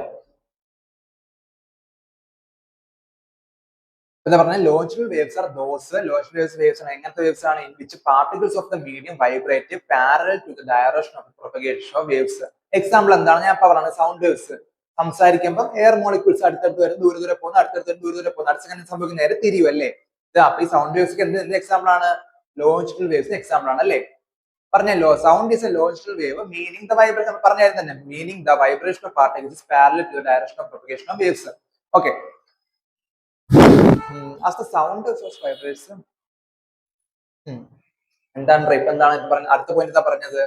എന്താ പറഞ്ഞ? Longitudinal waves are those, longitudinal waves ആണ് എങ്ങനത്തെ വേവ്സ് ആണ്? In which particles of the medium vibrate parallel to the direction of propagation of waves. Example എന്താണ്? ഞാൻ ഇപ്പൊ പറഞ്ഞത് സൗണ്ട് വേവ്സ്. സംസാരിക്കുമ്പോൾ എയർ മോളിക്യൂൾസ് അടുത്തടുത്ത് വരും, ദൂരെ ദൂരെ പോകുന്നു, അടുത്തടുത്ത് ദൂരെ ദൂരെ പോകുന്നു, അടുത്ത സെക്കൻഡ് സംഭവിക്കുന്ന നേരെ തിരിയും അല്ലേ. അപ്പൊ ഈ സൗണ്ട് വേവ്സ് എന്ത് എക്സാമ്പിൾ ആണ്? ലോഞ്ചിബിൾ വേവ്സ് എക്സാമ്പിൾ ആണ് അല്ലേ. പറഞ്ഞല്ലോ, sound is a longitudinal wave meaning the vibration. പറഞ്ഞായിരുന്നു തന്നെ, meaning the vibration of particles parallel to the direction of propagation of waves. Okay. as the sound source vibrates. എന്താണ് ഇപ്പൊ എന്താണ് അടുത്ത പോയിന്റ് എന്താ പറഞ്ഞത്?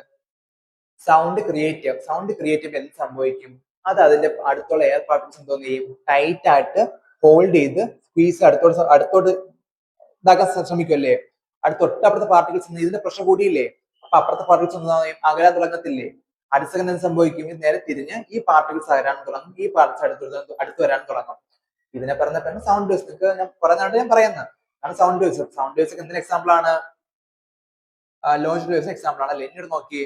സൗണ്ട് ക്രിയേറ്റീവ് എന്ത് സംഭവിക്കും? അത് അതിന്റെ അടുത്തുള്ള എയർ പാർട്ടിക്കിൾസ് എന്തോ ചെയ്യും? ടൈറ്റ് ആയിട്ട് ഹോൾഡ് ചെയ്ത് സ്ക്വീസ് അടുത്തോട്ട് ഇതാക്കാൻ ശ്രമിക്കുമല്ലേ. തൊട്ടപ്പുറത്തെ പാർട്ടിക്കിൾസ് ഇതിന്റെ പ്രഷർ കൂടിയില്ലേ, അപ്പൊ അപ്പുറത്തെ പാർട്ടിക്കിൾസ് എന്താ അകലാൻ തുടങ്ങത്തില്ലേ. അടുത്ത സെക്കൻഡ് എന്ത് സംഭവിക്കും? ഇത് നേരെ തിരിഞ്ഞ് ഈ പാർട്ടിക്കിൾസ് അകലാൻ തുടങ്ങും, ഈ പാർട്ടിക്കിൾസ് അടുത്ത് വരാൻ തുടങ്ങും. ഇതിനെ പറഞ്ഞ സൗണ്ട് വേവ്സ്. നിങ്ങൾക്ക് ഞാൻ പറഞ്ഞാണ് ഞാൻ പറയുന്നത് ആണ് സൗണ്ട് വേവ്സ്. സൗണ്ട് വേവ്സ് എന്തിന് എക്സാമ്പിൾ ആണ്? ലോഞ്ച് വേവ്സ് എക്സാമ്പിൾ ആണ് അല്ലേ. ഇങ്ങോട്ട് നോക്കി,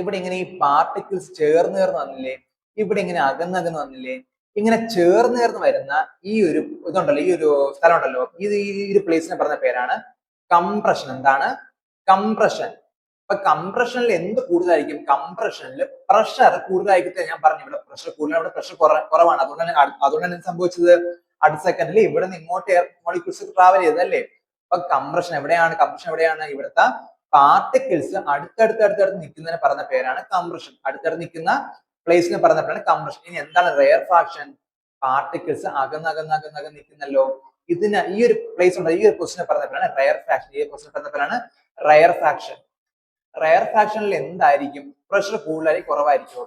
ഇവിടെ ഇങ്ങനെ ഈ പാർട്ടിക്കിൾസ് ചേർന്ന് വന്നില്ലേ, ഇവിടെ ഇങ്ങനെ അകന്ന് വന്നില്ലേ. ഇങ്ങനെ ചേർന്ന് വരുന്ന ഈ ഒരു ഇതുണ്ടല്ലോ, ഈ ഒരു സ്ഥലം ഉണ്ടല്ലോ, ഈ ഒരു പ്ലേസിനെ പറഞ്ഞ പേരാണ് കംപ്രഷൻ. എന്താണ്? കംപ്രഷൻ. അപ്പൊ കംപ്രഷനിൽ എന്ത് കൂടുതലായിരിക്കും? കംപ്രഷനിൽ പ്രഷർ കൂടുതലായിരിക്കും. ഞാൻ പറഞ്ഞു ഇവിടെ പ്രഷർ കൂടുതൽ, ഇവിടെ പ്രഷർ കുറവാണ്. അതുകൊണ്ടാണ് സംഭവിച്ചത്. അടുത്ത സെക്കൻഡിൽ ഇവിടെ നിന്ന് ഇങ്ങോട്ട് എയർ മോളിക്യൂൾസ് ട്രാവൽ ചെയ്തല്ലേ. അപ്പൊ കംപ്രഷൻ എവിടെയാണ്? ഇവിടുത്തെ പാർട്ടിക്കിൾസ് അടുത്തടുത്ത് നിൽക്കുന്നതിനെ പറഞ്ഞ പേരാണ് കംപ്രഷൻ. അടുത്തടുത്ത് നിൽക്കുന്ന പ്ലേസിനെ പറഞ്ഞ പേരാണ് കംപ്രഷൻ. ഇനി എന്താണ് റെയർ ഫ്രാക്ഷൻ? പാർട്ടിക്കിൾസ് അകന്ന് നിൽക്കുന്നല്ലോ. ഇതിന് ഈ ഒരു പ്ലേസ് ഉണ്ട്, ഈ ഒരു പൊസിഷനെ പറഞ്ഞ പേരാണ് റെയർ ഫ്രാക്ഷൻ. ഈ പൊസിഷനെ പറഞ്ഞ പേരാണ് റെയർ ഫ്രാക്ഷൻ. റെയർ ഫ്രാക്ഷനിൽ എന്തായിരിക്കും? പ്രഷർ കൂടുതലായിരിക്കും കുറവായിരിക്കും?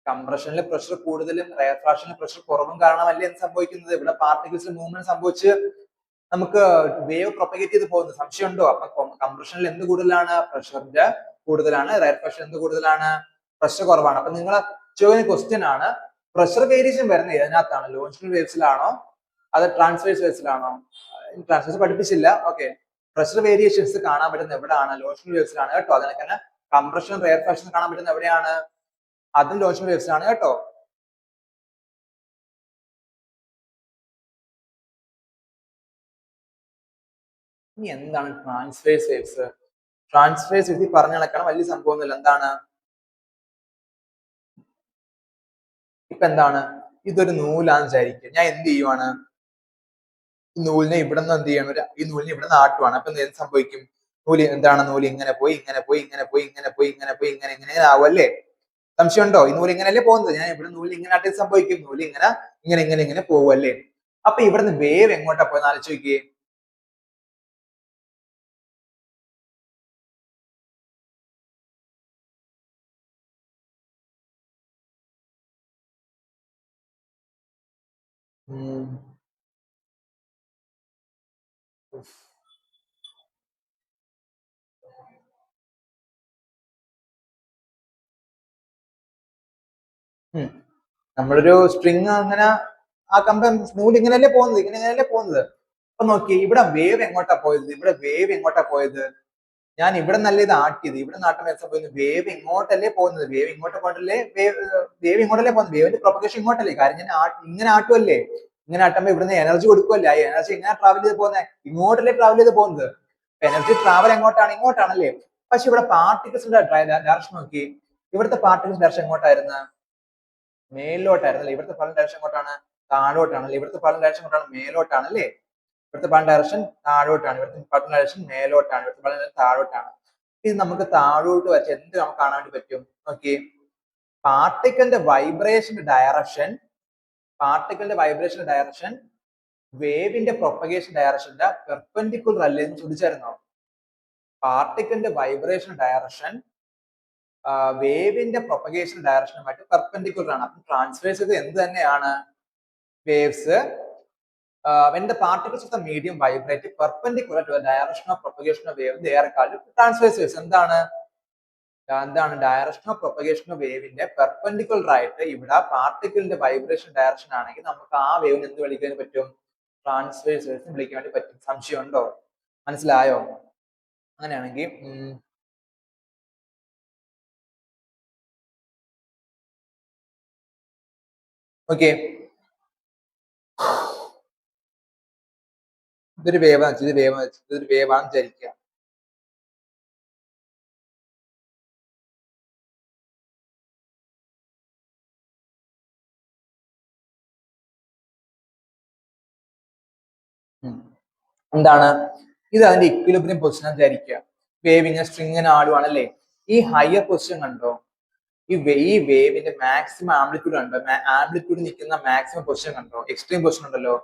കംപ്രഷനിൽ പ്രഷർ കൂടുതലും റെയർ ഫ്രാക്ഷനിൽ പ്രഷർ കുറവും കാരണമല്ലേ എന്ത് സംഭവിക്കുന്നത്? ഇവിടെ പാർട്ടിക്കിൾസ് മൂവ്മെന്റ് സംഭവിച്ച് നമുക്ക് വേവ് പ്രൊപ്പഗേറ്റ് ചെയ്ത് പോകുന്നു. സംശയമുണ്ടോ? അപ്പൊ കംപ്രഷനിൽ എന്ത് കൂടുതലാണ്? പ്രഷറിന്റെ കൂടുതലാണ്. റെയർ ഫ്രാക്ഷൻ എന്ത് കൂടുതലാണ്? പ്രഷർ കുറവാണ്. അപ്പൊ നിങ്ങൾ ചോദിക്കുന്ന ക്വസ്റ്റ്യൻ ആണ്, പ്രഷർ വേരിയേഷൻ വരുന്നത് ഏതിനകത്താണ്? ലോഞ്ചിബിൾ വേവ്സിലാണോ അത് ട്രാൻസ്വേഴ്സ് വേവ്സിലാണോ? ട്രാൻസ്വേഴ്സ് പഠിപ്പിച്ചില്ല. ഓക്കെ. പ്രഷർ വേരിയേഷൻസ് കാണാൻ പറ്റുന്ന എവിടെയാണ്? ലോഞ്ചിബിൾ വേവ്സിലാണ് കേട്ടോ. അതിനൊക്കെ തന്നെ കംപ്രഷൻ റെയർ ഫ്രാക്ഷൻ കാണാൻ പറ്റുന്ന എവിടെയാണ്? അതും ലോഞ്ചിബിൾ വേവ്സിലാണ് കേട്ടോ. ഇനി എന്താണ് ട്രാൻസ്വേഴ്സ് വേവ്സ്? ട്രാൻസ്വേഴ്സ് വേവ്സ് പറഞ്ഞു നടക്കണം, വലിയ സംഭവമൊന്നുമില്ല. എന്താണ്? ഇപ്പൊ എന്താണ്? ഇതൊരു നൂലാന്ന് വിചാരിക്കുക. ഞാൻ എന്ത് ചെയ്യുവാണ്? നൂലിനെ ഇവിടെ നിന്ന് എന്ത് ചെയ്യണം? ഈ നൂലിനെ ഇവിടെ നിന്ന് ആട്ടുവാണ്. അപ്പൊ എന്ത് സംഭവിക്കും? നൂല് ഇങ്ങനെ പോയി ഇങ്ങനെ ആവും അല്ലേ. സംശയമുണ്ടോ? ഈ നൂല് ഇങ്ങനെയല്ലേ പോകുന്നത്. ഞാൻ ഇവിടെ നൂല് ഇങ്ങനെ ആട്ടി സംഭവിക്കും. നൂല് ഇങ്ങനെ പോകും അല്ലേ. അപ്പൊ ഇവിടുന്ന് വേവ് എങ്ങോട്ടാ പോയെന്ന് ആലോചിച്ച് നോക്കിയേ. നമ്മളൊരു സ്ട്രിങ് അങ്ങനെ ആ നൂല് ഇങ്ങനെയല്ലേ പോകുന്നത്. അപ്പൊ നോക്കി, ഇവിടെ വേവ് എങ്ങോട്ടാ പോയത്? ഞാൻ ഇവിടെ നല്ല ഇത് ആട്ടിയത്, ഇവിടെ നാട്ടുമ്പോൾ സംഭവിക്കുന്നു, വേവ് ഇങ്ങോട്ടല്ലേ പോകുന്നത്, വേവ് ഇങ്ങോട്ട് പോകണ്ടല്ലേ, വേവ് ഇങ്ങോട്ടല്ലേ പോകുന്നത്, വേവിന്റെ പ്രൊപ്പഗേഷൻ ഇങ്ങോട്ടല്ലേ, കാര്യം ഞാൻ ഇങ്ങനെ ആട്ടുമല്ലേ, ഇങ്ങനെ ആട്ടുമ്പോ ഇവിടുന്ന് എനർജി കൊടുക്കുമല്ലേ, ആ എനർജി എങ്ങനെ ട്രാവൽ ചെയ്ത് പോകുന്നത്, ഇങ്ങോട്ടല്ലേ ട്രാവൽ ചെയ്ത് പോകുന്നത്, എനർജി ട്രാവൽ എങ്ങോട്ടാണ്, ഇങ്ങോട്ടാണല്ലേ. പക്ഷെ ഇവിടെ പാർട്ടിക്കിൾസിന്റെ ഡയറക്ഷൻ നോക്കി, ഇവിടുത്തെ പാർട്ടിക്കിൾസ് ഡയറക്ഷൻ എങ്ങോട്ടായിരുന്നു, മേലോട്ടായിരുന്നല്ലേ, ഇവിടുത്തെ ഫലം ഡയറക്ഷൻ എങ്ങോട്ടാണ്, താഴോട്ടാണല്ലേ, ഇവിടുത്തെ ഫലം ഡയറക്ഷൻ എങ്ങോട്ടാണ്, മേലോട്ടാണല്ലേ, ഇവിടുത്തെ ഫലം ഡയറക്ഷൻ താഴോട്ടാണ്, ഇവിടുത്തെ ഫലം ഡയറക്ഷൻ മേലോട്ടാണ്, ഇവിടുത്തെ ഫലം ഡയറക്ഷൻ താഴോട്ടാണ്. ഇത് നമുക്ക് താഴോട്ട് വരച്ച് എന്ത് നമുക്ക് കാണാൻ വേണ്ടി പറ്റും നോക്കി, പാർട്ടിക്കിളിന്റെ വൈബ്രേഷൻ ഡയറക്ഷൻ, പാർട്ടിക്കിളിന്റെ വൈബ്രേഷൻ ഡയറക്ഷൻ വേവിന്റെ പ്രൊപ്പഗേഷൻ ഡയറക്ഷന്റെ പെർപെൻഡിക്കുലർ അല്ലേ എന്ന് ചോദിച്ചായിരുന്നോ. പാർട്ടിക്കിളിന്റെ വൈബ്രേഷൻ ഡയറക്ഷൻ വേവിന്റെ പ്രൊപ്പഗേഷൻ ഡയറക്ഷനുമായിട്ട് പെർപെൻഡിക്കുലർ ആണ്. അപ്പം ട്രാൻസ്വേഴ്സ് ചെയ്ത് എന്ത് തന്നെയാണ്, waves when the particles of the medium vibrate perpendicular to the direction of propagation of wave, they are called transverse waves. എന്താണ് ഡയറക്ഷൻ ഓഫ് പ്രൊപ്പഗേഷൻ ഓഫ് വേവിന്റെ പെർപെൻഡിക്കുലർ ആയിട്ട് ഇവിടെ പാർട്ടിക്കിളിന്റെ വൈബ്രേഷൻ ഡയറക്ഷൻ ആണെങ്കിൽ നമുക്ക് ആ വേവിന് എന്ത് വിളിക്കാൻ പറ്റും, ട്രാൻസ്വേഴ്സ് വേവ്സ് വിളിക്കാൻ വേണ്ടി പറ്റും. സംശയം ഉണ്ടോ, മനസ്സിലായോ? അങ്ങനെയാണെങ്കിൽ ഓക്കെ, ഇതൊരു വേവാണ്, ഇതൊരു വേവാണെന്ന് വിചാരിക്കുക. എന്താണ് ഇത്, അതിന്റെ ഇക്വിലിബ്രിയം പൊസിഷൻ വിചാരിക്കുക. വേവിനെ സ്ട്രിങ്ങിന് ആടുവാണല്ലേ, ഈ ഹയർ പൊസിഷൻ കണ്ടോ, ഈ വേവിന്റെ മാക്സിമം ആംപ്ലിറ്റ്യൂഡ് കണ്ടോ, ആംപ്ലിറ്റ്യൂഡ് നിൽക്കുന്ന മാക്സിമം പൊസിഷൻ കണ്ടോ, എക്സ്ട്രീം പൊസിഷൻ ഉണ്ടല്ലോ,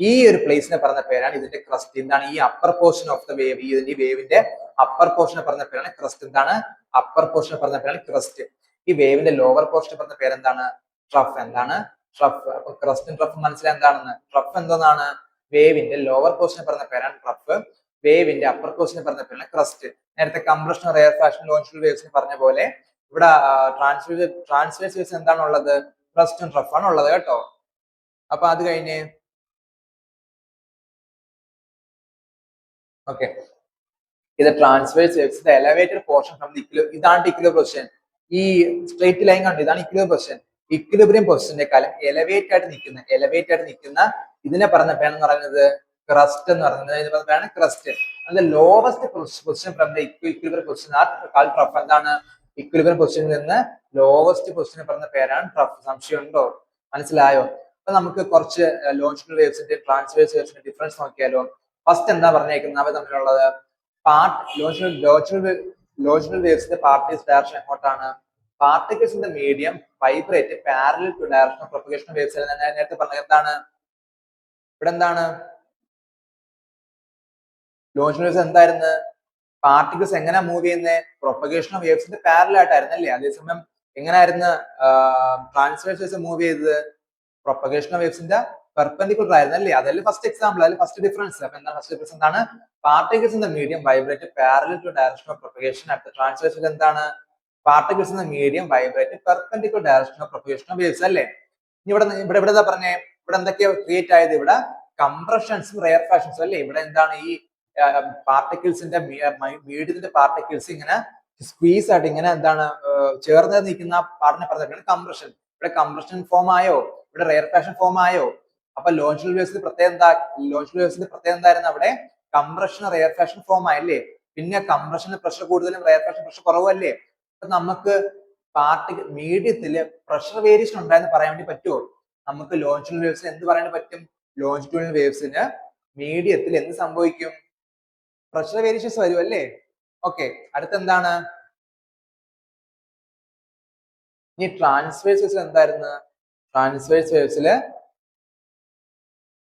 ഈ ഒരു പ്ലേസിനെ പറഞ്ഞ പേരാണ് ഇതിന്റെ ക്രസ്റ്റ്. എന്താണ് ഈ upper portion of the wave, ഈ വേവിന്റെ അപ്പർ പോർഷനെ പറഞ്ഞ പേരാണ് ക്രസ്റ്റ്. എന്താണ് അപ്പർ പോർഷനെ പറഞ്ഞ പേരാണ് ക്രസ്റ്റ്. ഈ വേവിന്റെ ലോവർ പോർഷനെ പറഞ്ഞ പേരെന്താണ്, ട്രഫ്. എന്താണ് ട്രഫ്. അപ്പൊ ക്രസ്റ്റും ട്രഫും മനസ്സിലായി എന്താണെന്ന്. ട്രഫ് എന്താണ്, വേവിന്റെ ലോവർ പോർഷനെ പറഞ്ഞ പേരാണ് ട്രഫ്, വേവിന്റെ അപ്പർ പോർഷനെ പറഞ്ഞ പേരാണ് ക്രസ്റ്റ്. നേരത്തെ കംപ്രഷൻ, റെയർ ഫാഷൻ, ലോഞ്ചുറൽ വേവ്സിന് പറഞ്ഞ പോലെ ഇവിടെ ട്രാൻസ്വേഴ്സ് വേവ്സ് എന്താണുള്ളത്, ക്രസ്റ്റും ട്രഫാണ് ഉള്ളത് കേട്ടോ. അപ്പൊ അത് കഴിഞ്ഞ് ഓക്കെ, ഇത് transverse waves elevated portion from the ഇതാണ് ഇക്വിലിബ്രിയം പൊസിഷൻ. ഈ സ്ട്രേറ്റ് ലൈൻ കണ്ടു, ഇതാണ് ഇക്വിലിബ്രിയം പൊസിഷൻ. ഇക്വിലിബ്രിയം പൊസിഷന്റെ കാലം എലവേറ്റ് ആയിട്ട് നിൽക്കുന്ന ഇതിനെ പറഞ്ഞ പേരാണെന്ന് പറയുന്നത് ക്രസ്റ്റ് എന്ന് പറയുന്നത് പേരാണ് ക്രസ്റ്റ്. അതിന്റെ lowest position from the equilibrium position are called trough. എന്താണ് ഇക്വിലിബ്രിയം പൊസിഷനിൽ നിന്ന് ലോവസ്റ്റ് പൊസിഷനെ പറഞ്ഞ പേരാണ് ട്രഫ്. സംശയം ഉണ്ടോ, മനസ്സിലായോ? അപ്പൊ നമുക്ക് കുറച്ച് ലോഞ്ചിറ്റൽ വേവ്സിന്റെ ട്രാൻസ്വേഴ്സ് വേവ്സിന്റെ ഡിഫറൻസ് നോക്കിയാലോ. ഫസ്റ്റ് എന്താ പറഞ്ഞേക്കുന്നത് അവ തമ്മിലുള്ളത്, ലോഞ്ചിറ്റൽ വേവ്സിന്റെ പാർട്ടിക്സ് ഡയറക്ഷൻ എങ്ങോട്ടാണ്, particles in the medium vibrate parallel to direction of propagation waves. നേരത്തെ പറഞ്ഞത് എന്താണ്, ഇവിടെ എന്താണ് ലോഞ്ചിറ്റൽ വേവ്സ് എന്തായിരുന്നു, പാർട്ടിക്കിൾസ് എങ്ങനെ മൂവ് ചെയ്യുന്നത്, പ്രൊപ്പഗേഷൻ ഓഫ് വേവ്സിന്റെ പാരലൽ ആയിട്ടായിരുന്നു അല്ലേ. അതേസമയം എങ്ങനെയായിരുന്നു ട്രാൻസ്വേഴ്സ് വേവ്സ് മൂവ് ചെയ്തത്, പ്രൊപ്പഗേഷൻ ഓഫ് വേവ്സിന്റെ പെർപെൻഡിക്കുലർ ആയിരുന്നു അല്ലേ. അതല്ലേ ഫസ്റ്റ് എക്സാമ്പിൾ, അതിൽ ഫസ്റ്റ് ഡിഫറൻസ്. അപ്പൊ എന്താണ് ഫസ്റ്റ് ഡിഫറൻസ്, എന്താണ് particles in the medium vibrate parallel to direction of propagation. അടുത്ത ട്രാൻസ്വേഴ്സിൽ എന്താണ് particles in the medium vibrate perpendicular direction of propagation of waves അല്ലേ. ഇവിടെ എന്താ പറഞ്ഞേ, ഇവിടെ എന്തൊക്കെയാ ക്രിയേറ്റ് ആയത്, ഇവിടെ കംപ്രഷൻസും റെയർ ഫാഷൻസും അല്ലേ. ഇവിടെ എന്താണ് ഈ പാർട്ടിക്കിൾസിന്റെ മീഡിയത്തിന്റെ പാർട്ടിക്കിൾസ് ഇങ്ങനെ സ്ക്വീസ് ആയിട്ട് ഇങ്ങനെ എന്താണ് ചേർന്ന് നിൽക്കുന്ന പാർട്ടിനെ പറഞ്ഞ കംപ്രഷൻ. ഇവിടെ കംപ്രഷൻ ഫോം ആയോ, ഇവിടെ റെയർ ഫാഷൻ ഫോം ആയോ. അപ്പൊ ലോഞ്ചിറ്റൽ വേവ്സിന്റെ പ്രത്യേകത എന്തായിരുന്നു, അവിടെ കംപ്രഷൻ റെയർ ഫാഷൻ ഫോം ആയല്ലേ. പിന്നെ കംപ്രഷന് പ്രഷർ കൂടുതലും റെയർ ഫാഷൻ പ്രഷർ കുറവല്ലേ. അപ്പൊ നമുക്ക് മീഡിയത്തില് പ്രഷർ വേരിയേഷൻ ഉണ്ടായെന്ന് പറയാൻ വേണ്ടി പറ്റുമോ, നമുക്ക് ലോഞ്ചിറ്റൽ വേവ്സിന് എന്ത് പറയാൻ പറ്റും, ലോഞ്ചിറ്റ്യൂഡിനൽ വേവ്സിന് മീഡിയത്തിൽ എന്ത് സംഭവിക്കും, പ്രഷർ വേരിയേഷൻസ് വരും അല്ലേ. ഓക്കെ, അടുത്തെന്താണ്, ഇനി ട്രാൻസ്വേഴ്സ് വേവ്സിൽ എന്തായിരുന്നു, ട്രാൻസ്വേഴ്സ് വേവ്സില്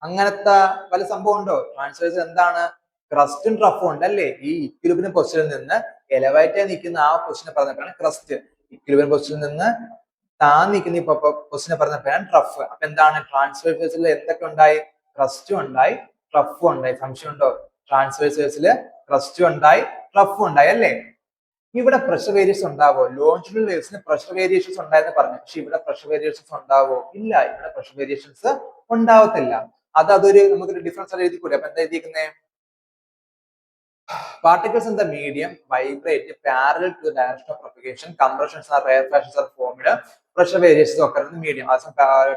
അങ്ങനത്തെ പല സംഭവം ഉണ്ടോ. ട്രാൻസ്വേഴ്സ് എന്താണ്, ക്രസ്റ്റും ട്രഫും ഉണ്ട് അല്ലേ. ഈ ഇക്വിലിബ്രിയം പൊസിഷനിൽ നിന്ന് എലവേറ്റ് ആയി നിൽക്കുന്ന ആ പൊസിഷനെ പറഞ്ഞ ക്രസ്റ്റ്, ഇക്വിലിബ്രിയം പൊസിഷനിൽ നിന്ന് താൻ നിൽക്കുന്ന ഈ പൊസിഷനെ പറഞ്ഞ പേരാണ് ട്രഫ്. അപ്പൊ എന്താണ് ട്രാൻസ്വേഴ്സ് വേവ്സിൽ എന്തൊക്കെ ഉണ്ടായി, ക്രസ്റ്റും ഉണ്ടായി ട്രഫും ഉണ്ടായി. സംശയം ഉണ്ടോ, ട്രാൻസ്വേഴ്സ് വേവ്സിൽ ക്രസ്റ്റും ഉണ്ടായി ട്രഫും ഉണ്ടായി അല്ലേ. ഇവിടെ പ്രഷർ വേരിയേഷൻസ് ഉണ്ടാവോ, ലോഞ്ചിറ്റൽ വേവ്സിന് പ്രഷർ വേരിയേഷൻസ് ഉണ്ടായെന്ന് പറഞ്ഞു, പക്ഷെ ഇവിടെ പ്രഷർ വേരിയേഷൻസ് ഉണ്ടാവോ, ഇല്ല, ഇവിടെ പ്രഷർ വേരിയേഷൻസ് ഉണ്ടാവത്തില്ല. അതൊരു നമുക്കൊരു ഡിഫറൻസ് ആയിട്ട് എഴുതിക്കൂടെ. അപ്പൊ എന്താ എഴുതിയിരിക്കുന്നത്, particles in the medium vibrate parallel to the direction of propagation. Compressions or rarefaction are formed. Pressure variations occur in the medium. As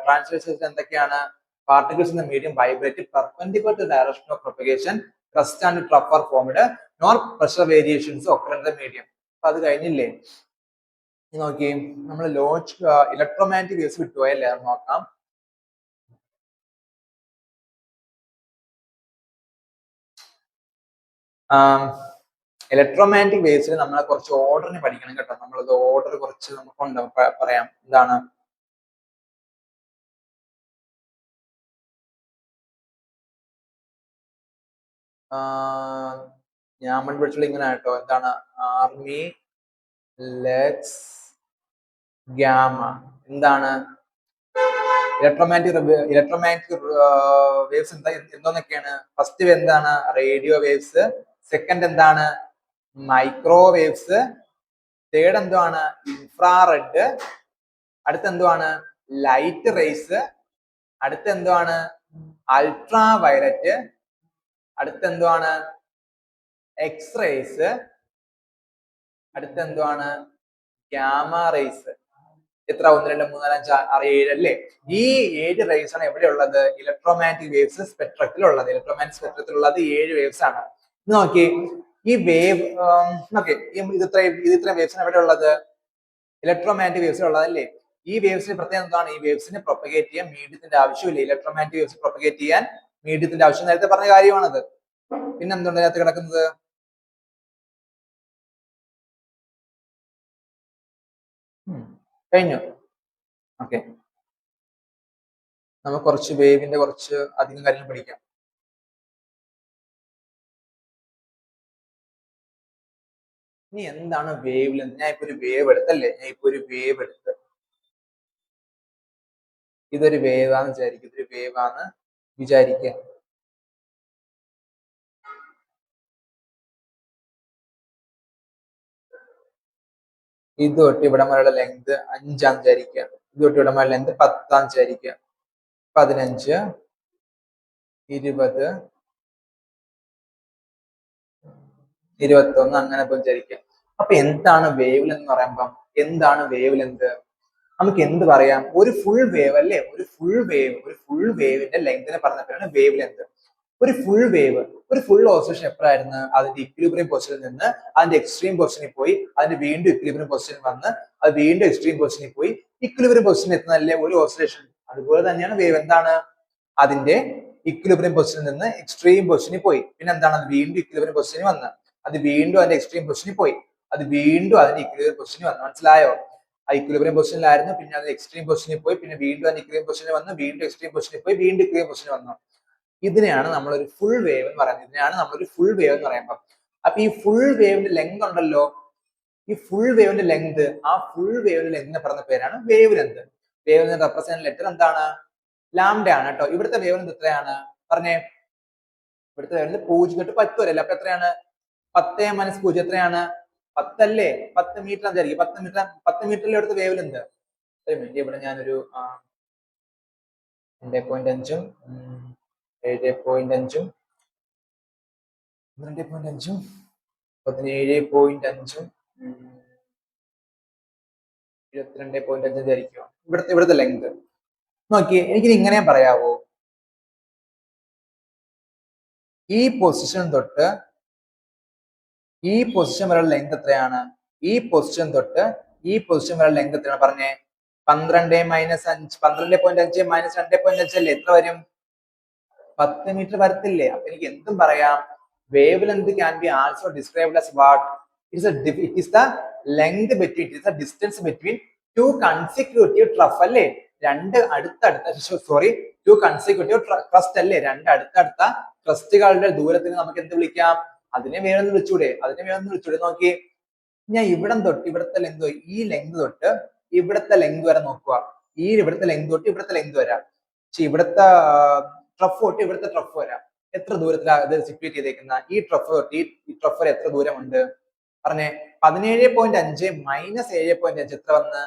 translations എന്തൊക്കെയാണ്? Particles in the medium vibrate perpendicular to the direction of propagation. Crust and trough are formed. Nor pressure variations occur in the medium. അപ്പൊ അത് കഴിഞ്ഞില്ലേ? നോക്കി നമ്മൾ ലോഞ്ച് ഇലക്ട്രോമാഗ്നറ്റിക് വേവ്സ് വിട്ടുപോയല്ലേ നോക്കാം. ഇലക്ട്രോമാഗ്നറ്റിക് വേവ്സിൽ നമ്മളെ കുറച്ച് ഓർഡറിന് പഠിക്കണം കേട്ടോ. നമ്മളത് ഓർഡർ കുറച്ച് നമുക്കുണ്ട് പറയാം. എന്താണ്? ഞാൻ മുൻപ് പഠിച്ചുള്ള ഇങ്ങനെ കേട്ടോ. എന്താണ്? ആർമി, ലെക്സ്, ഗാമ. എന്താണ് ഇലക്ട്രോമാഗ്നറ്റിക് വേവ്സ് എന്തോന്നൊക്കെയാണ്? ഫസ്റ്റ് എന്താണ്? Radio waves. സെക്കൻഡ് എന്താണ്? മൈക്രോവേവ്സ്. തേർഡ് എന്താണ്? ഇൻഫ്രാറെഡ്. അടുത്ത എന്താണ്? Light rays. അടുത്ത എന്താണ്? Ultraviolet. അടുത്ത എന്താണ്? എക്സ്റേസ്. അടുത്ത എന്താണ്? Gamma rays. എത്ര? 1 2 3 4 5 6 7 അല്ലേ? ഈ 7 റേസ് ആണ് എവിടെയുള്ളത്? ഇലക്ട്രോമാഗ്നറ്റിക് വേവ്സ് സ്പെക്ട്രത്തിലുള്ളത്. ഇലക്ട്രോമാഗ്നറ്റിക് സ്പെക്ട്രത്തിലുള്ളത് 7 വേവ്സ് ആണ്. നോക്കി ഈ വേവ് ഓക്കെ ഇത് ഇത്രയും വേവ്സ് ആണ് എവിടെ ഉള്ളത്? ഇലക്ട്രോമാഗ്നറ്റിക് വേവ്സിൽ ഉള്ളതല്ലേ? ഈ വേവ്സിന് പ്രത്യേകത എന്താണ്? ഈ വേവ്സിന് പ്രൊപ്പഗേറ്റ് ചെയ്യാൻ മീഡിയത്തിന്റെ ആവശ്യമില്ല. ഇലക്ട്രോമാഗ്നറ്റിക് വേവ്സ് പ്രൊപ്പഗേറ്റ് ചെയ്യാൻ മീഡിയത്തിന്റെ ആവശ്യം നേരത്തെ പറഞ്ഞ കാര്യമാണത്. പിന്നെ എന്തുകൊണ്ട് അതിനകത്ത് കിടക്കുന്നത്? കഴിഞ്ഞു. ഓക്കെ, നമുക്ക് കുറച്ച് വേവിന്റെ കുറച്ച് അധികം കാര്യങ്ങൾ പഠിക്കാം. ഇനി എന്താണ് വേവ് ലെങ്ത്? ഞാൻ ഇപ്പൊ ഒരു വേവ് എടുത്തല്ലേ? ഇതൊരു വേവാന്ന് വിചാരിക്കും. ഇതൊരു വേവാന്ന് വിചാരിക്കുക. ഇത് തൊട്ട് ഇവിടെ വരെയുള്ള ലെങ്ത് 5 വിചാരിക്കുക. ഇത് തൊട്ട് ഇവിടെ വരെ ലെങ്ത് 10 വിചാരിക്കുക. 15, 20, 21 അങ്ങനെ ഇപ്പൊ വിചാരിക്കുക. അപ്പൊ എന്താണ് വേവ് ലെങ്ത് എന്ന് പറയുമ്പം? എന്താണ് വേവ് ലെങ്ത്? നമുക്ക് എന്ത് പറയാം? ഒരു ഫുൾ വേവ് അല്ലേ? ഒരു ഫുൾ വേവിന്റെ ലെങ്തിനെ പറഞ്ഞ പേരാണ് വേവ് ലെങ്ത്. ഒരു ഫുൾ ഓസിലേഷൻ എപ്പോഴായിരുന്നു? അതിന്റെ ഇക്വിലിബ്രിയം പൊസിഷനിൽ നിന്ന് അതിന്റെ എക്സ്ട്രീം പൊസിഷനിൽ പോയി, അതിന്റെ വീണ്ടും ഇക്വിലിബ്രിയം പൊസിഷനിൽ വന്ന് അത് വീണ്ടും എക്സ്ട്രീം പൊസിഷനിൽ പോയി ഇക്വിലിബ്രിയം പൊസിഷനിൽ എത്തുന്നതല്ലേ ഒരു ഓസിലേഷൻ? അതുപോലെ തന്നെയാണ് വേവ്. എന്താണ്? അതിന്റെ ഇക്വിലിബ്രിയം പൊസിഷനിൽ നിന്ന് എക്സ്ട്രീം പൊസിഷനിൽ പോയി, പിന്നെ എന്താണ്? അത് വീണ്ടും ഇക്വിലിബ്രിയം പൊസിഷനിൽ വന്ന് അത് വീണ്ടും അതിന്റെ എക്സ്ട്രീം പൊസിഷനിൽ പോയി, അത് വീണ്ടും അതിന്റെ ഇക്വിലിബ്രിയം പൊസിഷനിൽ വന്നു. മനസ്സിലായോ? ആ ഇക്വിലിബ്രിയം പൊസിഷനിലായിരുന്നു, പിന്നെ അത് എക്സ്ട്രീം പൊസിഷനിൽ പോയി, പിന്നെ വീണ്ടും അതിന്റെ ഇക്വിലിബ്രിയം പൊസിഷനിൽ വന്ന്, വീണ്ടും എക്സ്ട്രീം പൊസിഷനിൽ പോയി, വീണ്ടും ഇക്വിലിബ്രിയം പൊസിഷനിൽ വന്നു. ഇതിനെയാണ് നമ്മളൊരു ഫുൾ വേവ് എന്ന് പറയുന്നത്. അപ്പൊ ഈ ഫുൾ വേവിന്റെ ലെങ്ത് ഉണ്ടല്ലോ, ഈ ഫുൾ വേവിന്റെ ലെങ്ത്, ആ ഫുൾ വേവിന്റെ ലെങ്തിനെ പറഞ്ഞ പേരാണ് wave length. Wave length represent letter എന്താണ്? ലാംഡ ആണ് കേട്ടോ. ഇവിടുത്തെ വേവ് ലെങ്ത് എത്രയാണ് പറഞ്ഞേ? ഇവിടുത്തെ വേവ് ലെങ്ത് 0 തൊട്ട് 10 വരെ അല്ലേ? അപ്പൊ എത്രയാണ്? 10 - 0 എത്രയാണ്? 10 അല്ലേ? 10 മീറ്റർ വിചാരിക്കും. 10 മീറ്ററിലെ ഇവിടുത്തെ വേവ് ലെങ്ത്. ഒരു മിനിറ്റ്, ഇവിടെ ഞാനൊരു 2.5 7.5 2.5 17.5 22.5 വിചാരിക്കുക. ഇവിടുത്തെ ലെങ്ത് നോക്കിയേ. എനിക്ക് ഇങ്ങനെ പറയാവോ? ഈ പൊസിഷൻ തൊട്ട് ഈ പൊസിഷൻ വരെയുള്ള ലെങ്ത് എത്രയാണ്? ഈ പൊസിഷൻ തൊട്ട് ഈ പൊസിഷൻ വരെയുള്ള ലെങ്ത് എത്രയാണ് പറഞ്ഞേ? 12 - 5 12.5 - 2.5 അല്ലേ? എത്ര വരും? 10 മീറ്റർ വരത്തില്ലേ? അപ്പൊ എനിക്ക് എന്തും പറയാം. Wave length can be also described as what? It is the length between, it is the distance between two consecutive trough അല്ലേ? two consecutive thrust അല്ലേ? രണ്ട് അടുത്തടുത്ത ട്രസ്റ്റുകളുടെ ദൂരത്തിന് നമുക്ക് എന്ത് വിളിക്കാം? അതിനെ വേണമെന്ന് വിളിച്ചൂടെ? നോക്കി, ഞാൻ ഇവിടം തൊട്ട് ഇവിടുത്തെ ലെങ്ത്, ഈ ലെങ്ത് തൊട്ട് ഇവിടുത്തെ ലെങ്ത് വരെ നോക്കുക. ഇവിടുത്തെ ലെങ്ത് തൊട്ട് ഇവിടുത്തെ ലെങ്ത് വരാം. പക്ഷെ ഇവിടുത്തെ ട്രഫ് തൊട്ട് ഇവിടുത്തെ ട്രഫ് വരാം. എത്ര ദൂരത്തിലാണ് ഇത് സിറ്റുവേറ്റ് ചെയ്തേക്കുന്ന? ഈ ട്രഫ് തൊട്ട് ഈ ട്രഫ് വരെ എത്ര ദൂരമുണ്ട് പറഞ്ഞേ? 17.5 - 7.5 എത്ര വന്ന്?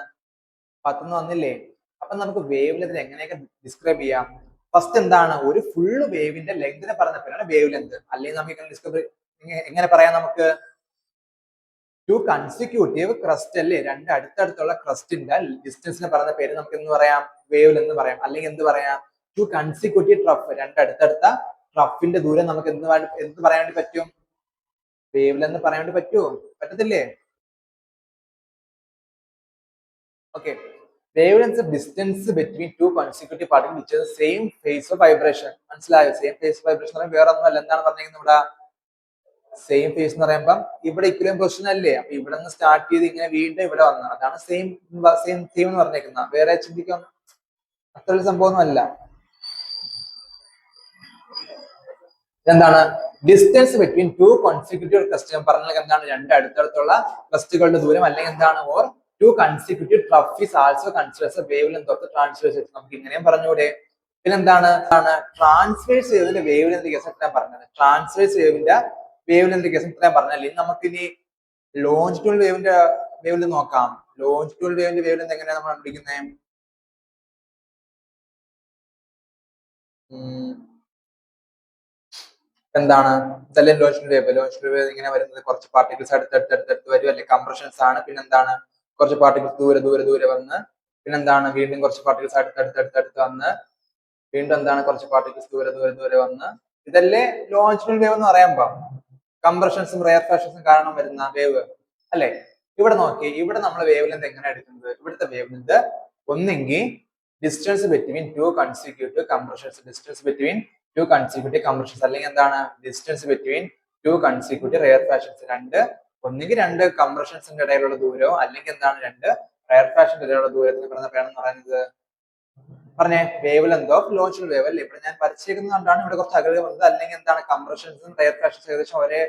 10 വന്നില്ലേ? അപ്പൊ നമുക്ക് വേവ് ലെങ്ത് എങ്ങനെയൊക്കെ ഡിസ്ക്രൈബ് ചെയ്യാം? ഫസ്റ്റ് എന്താണ്? ഒരു ഫുൾ വേവിന്റെ ലെങ്തിനെ പറഞ്ഞ പേരാണ് വേവ് ലെങ്ത്. അല്ലെങ്കിൽ നമുക്ക് എങ്ങനെ പറയാം നമുക്ക്? ടു കൺസിക്യൂട്ടീവ് ക്രസ്റ്റ് അല്ലേ, രണ്ട് അടുത്തടുത്തുള്ള ക്രസ്റ്റിന്റെ ഡിസ്റ്റൻസിന് പറയുന്ന പേര് നമുക്ക് എന്ന് പറയാം? വേവ് എന്ന് പറയാം. അല്ലെങ്കിൽ എന്ത് പറയാം? ടു കൺസിക്യൂട്ടീവ് ട്രഫ്, രണ്ട് അടുത്തടുത്ത ട്രഫിന്റെ ദൂരം നമുക്ക് എന്ത് പറയാൻ വേണ്ടി പറ്റും? വേവ് എന്ന് പറയാൻ വേണ്ടി പറ്റുമോ? പറ്റത്തില്ലേ? Okay, wave length distance between two consecutive particle which is same phase of vibration. മനസ്സിലായോ? സെയിം ഫേസ് ഓഫ് വൈബ്രേഷൻ എന്ന് വേറെ ഒന്നുമല്ല. എന്താണ് പറഞ്ഞിരിക്കുന്നത് ഇവിടെ? സെയിം ഫേസ് എന്ന് പറയുമ്പോൾ ഇവിടെ ഇക്വലിബ്രിയം പൊസിഷൻ അല്ലേ, അപ്പൊ ഇവിടെ നിന്ന് സ്റ്റാർട്ട് ചെയ്ത് ഇങ്ങനെ വീണ്ടും ഇവിടെ വന്നു, അതാണ് സെയിം സെയിം സെയിം എന്ന് പറഞ്ഞേക്കുന്നത്. വേറെ ചിന്തിക്കാൻ അത്ര ഒരു സംഭവമൊന്നും അല്ല. എന്താണ് distance between two consecutive crest പറഞ്ഞാൽ എന്താണ്? രണ്ട് അടുത്തടുത്തുള്ള ക്രസ്റ്റുകളുടെ ദൂരം, അല്ലെങ്കിൽ എന്താണ്? Or two consecutive trough is also considers wavelength of the transverse. നമുക്ക് ഇങ്ങനെയും പറഞ്ഞൂടെ? പിന്നെന്താണ്? ട്രാൻസ്വേഴ്സ് വേവിന്റെ വേവ് ലെങ്ത് കേസ് എത്രയാണ് പറഞ്ഞത്? ട്രാൻസ്വേഴ്സ് വേവിന്റെ വേവ് ലെങ്ത് കേസ് എത്രയാണ് പറഞ്ഞാൽ ഇനി നമുക്കിനി ലോഞ്ചിറ്റ്യൂണൽ വേവിന്റെ വേവ് ലെങ്ത് നോക്കാം. ലോഞ്ചിറ്റ്യൂണൽ വേവിന്റെ വേവ് ലെങ്ത് എങ്ങനെയാണ് നമ്മൾ കണ്ടുപിടിക്കുന്നത്? എന്താണ്? ഇതല്ലേ ലോഞ്ചിറ്റ്യൂണൽ വേവ്. ലോഞ്ചിറ്റ്യൂണൽ വേവ് ഇങ്ങനെ വരുന്നത് കുറച്ച് പാർട്ടിക്കിൾസ് അടുത്തടുത്ത് വരും അല്ലെ, കംപ്രഷൻസ് ആണ്. പിന്നെന്താണ്? കുറച്ച് പാർട്ടിക്കിൾസ് ദൂരെ വന്ന് പിന്നെന്താണ്? വീണ്ടും കുറച്ച് പാർട്ടിക്കിൾസ് അടുത്തടുത്ത് വന്ന് വീണ്ടും എന്താണ്? കുറച്ച് പാർട്ടിക്കിൾസ് ദൂരെ വന്ന് ഇതല്ലേ ലോഞ്ചിറ്റ്യൂണൽ വേവ് എന്ന് പറയുമ്പോ കംപ്രഷൻസും റെയർ ഫ്രാക്ഷൻസും കാരണം വരുന്ന വേവ് അല്ലെ. ഇവിടെ നോക്കി, ഇവിടെ നമ്മൾ വേവ് ലെങ്ത് എങ്ങനെ എടുക്കുന്നത്? ഇവിടുത്തെ വേവ് ലെങ്ത് ഒന്നെങ്കിൽ distance between two consecutive compressions, distance between two consecutive compressions, അല്ലെങ്കിൽ എന്താണ്? Distance between two consecutive rare fractions. ഒന്നുകിൽ രണ്ട് കംപ്രഷൻസിന്റെ ഇടയിലുള്ള ദൂരവും, അല്ലെങ്കിൽ എന്താണ്? രണ്ട് റെയർ ഫ്രാക്ഷന്റെ ഇടയിലുള്ള ദൂരത്തിന് വേണമെന്ന് പറയുന്നത് പറഞ്ഞേ wave length of longitudinal wave അല്ലേ. ഇവിടെ ഞാൻ വരച്ചേക്കുന്നതുകൊണ്ടാണ് ഇവിടെ കുറച്ച് അകലെ വന്നത്, അല്ലെങ്കിൽ എന്താണ്? കംപ്രഷൻസും റെയർ ഫ്രാക്ഷൻസ് ഏകദേശം ഒരേ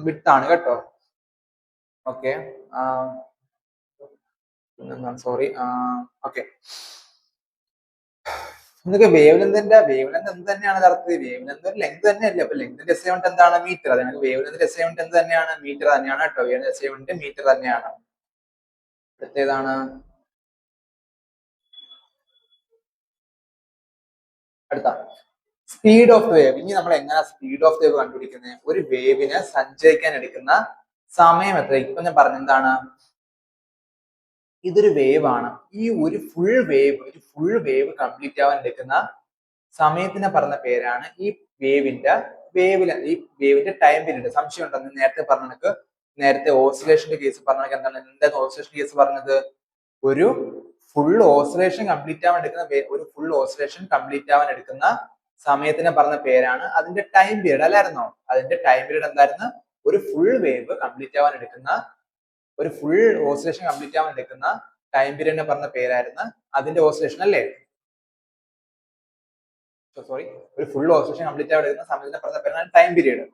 വിട്ടാണ് കേട്ടോ. Okay, sorry. ഓക്കെ, നിങ്ങൾക്ക് വേവ് ലെങ്ത് എന്ത് തന്നെയാണ് യഥാർത്ഥത്തിൽ? വേവ് ലെങ്ത് ഒരു ലെങ്ത് തന്നെയല്ലേ. അപ്പൊ ലെങ്തിന്റെ എസ് യൂണിറ്റ് എന്താണ്? മീറ്റർ. അതായത് വേവ് ലെങ്തിന്റെ എസ് യൂണിറ്റ് എന്ത് തന്നെയാണ്? മീറ്റർ തന്നെയാണ് കേട്ടോ. വേവ് എസ് യൂണിറ്റ് മീറ്റർ തന്നെയാണ്. അടുത്തേതാണ്? അടുത്ത സ്പീഡ് ഓഫ് വേവ്. ഇനി നമ്മൾ എങ്ങനെ സ്പീഡ് ഓഫ് വേവ് കണ്ടുപിടിക്കുന്നത്? ഒരു വേവിന് സഞ്ചരിക്കാൻ എടുക്കുന്ന സമയം എത്ര? ഇപ്പൊ ഞാൻ പറഞ്ഞെന്താണ്? ഇതൊരു വേവ് ആണ്. ഈ ഒരു ഫുൾ വേവ് കംപ്ലീറ്റ് ആവാൻ എടുക്കുന്ന സമയത്തിന് പറഞ്ഞ പേരാണ് ഈ വേവിന്റെ ടൈം പീരീഡ്. സംശയം ഉണ്ടെന്ന് നേരത്തെ പറഞ്ഞ നേരത്തെ ഓസിലേഷന്റെ കേസ് പറഞ്ഞ എന്താണ്? എന്താ ഓസിലേഷൻ കേസ് പറഞ്ഞത്? ഒരു ഫുൾ ഓസിലേഷൻ കംപ്ലീറ്റ് ആവാൻ എടുക്കുന്ന സമയത്തിന് പറഞ്ഞ പേരാണ് അതിന്റെ ടൈം പീരീഡ് അല്ലായിരുന്നോ? അതിന്റെ ടൈം പീരീഡ് എന്തായിരുന്നു? ഒരു ഫുൾ ഓസിലേഷൻ കംപ്ലീറ്റ് ആവാൻ എടുക്കുന്ന ടൈം പീരീഡിനെ പറഞ്ഞ പേരായിരുന്നു അതിന്റെ ഓസിലേഷൻ അല്ലേ. സോറി, ഒരു ഫുൾ ഓസിലേഷൻ കംപ്ലീറ്റ് ആവാൻ എടുക്കുന്ന സമയത്തിന് പറഞ്ഞ പേരാണ് ടൈം പീരീഡ്.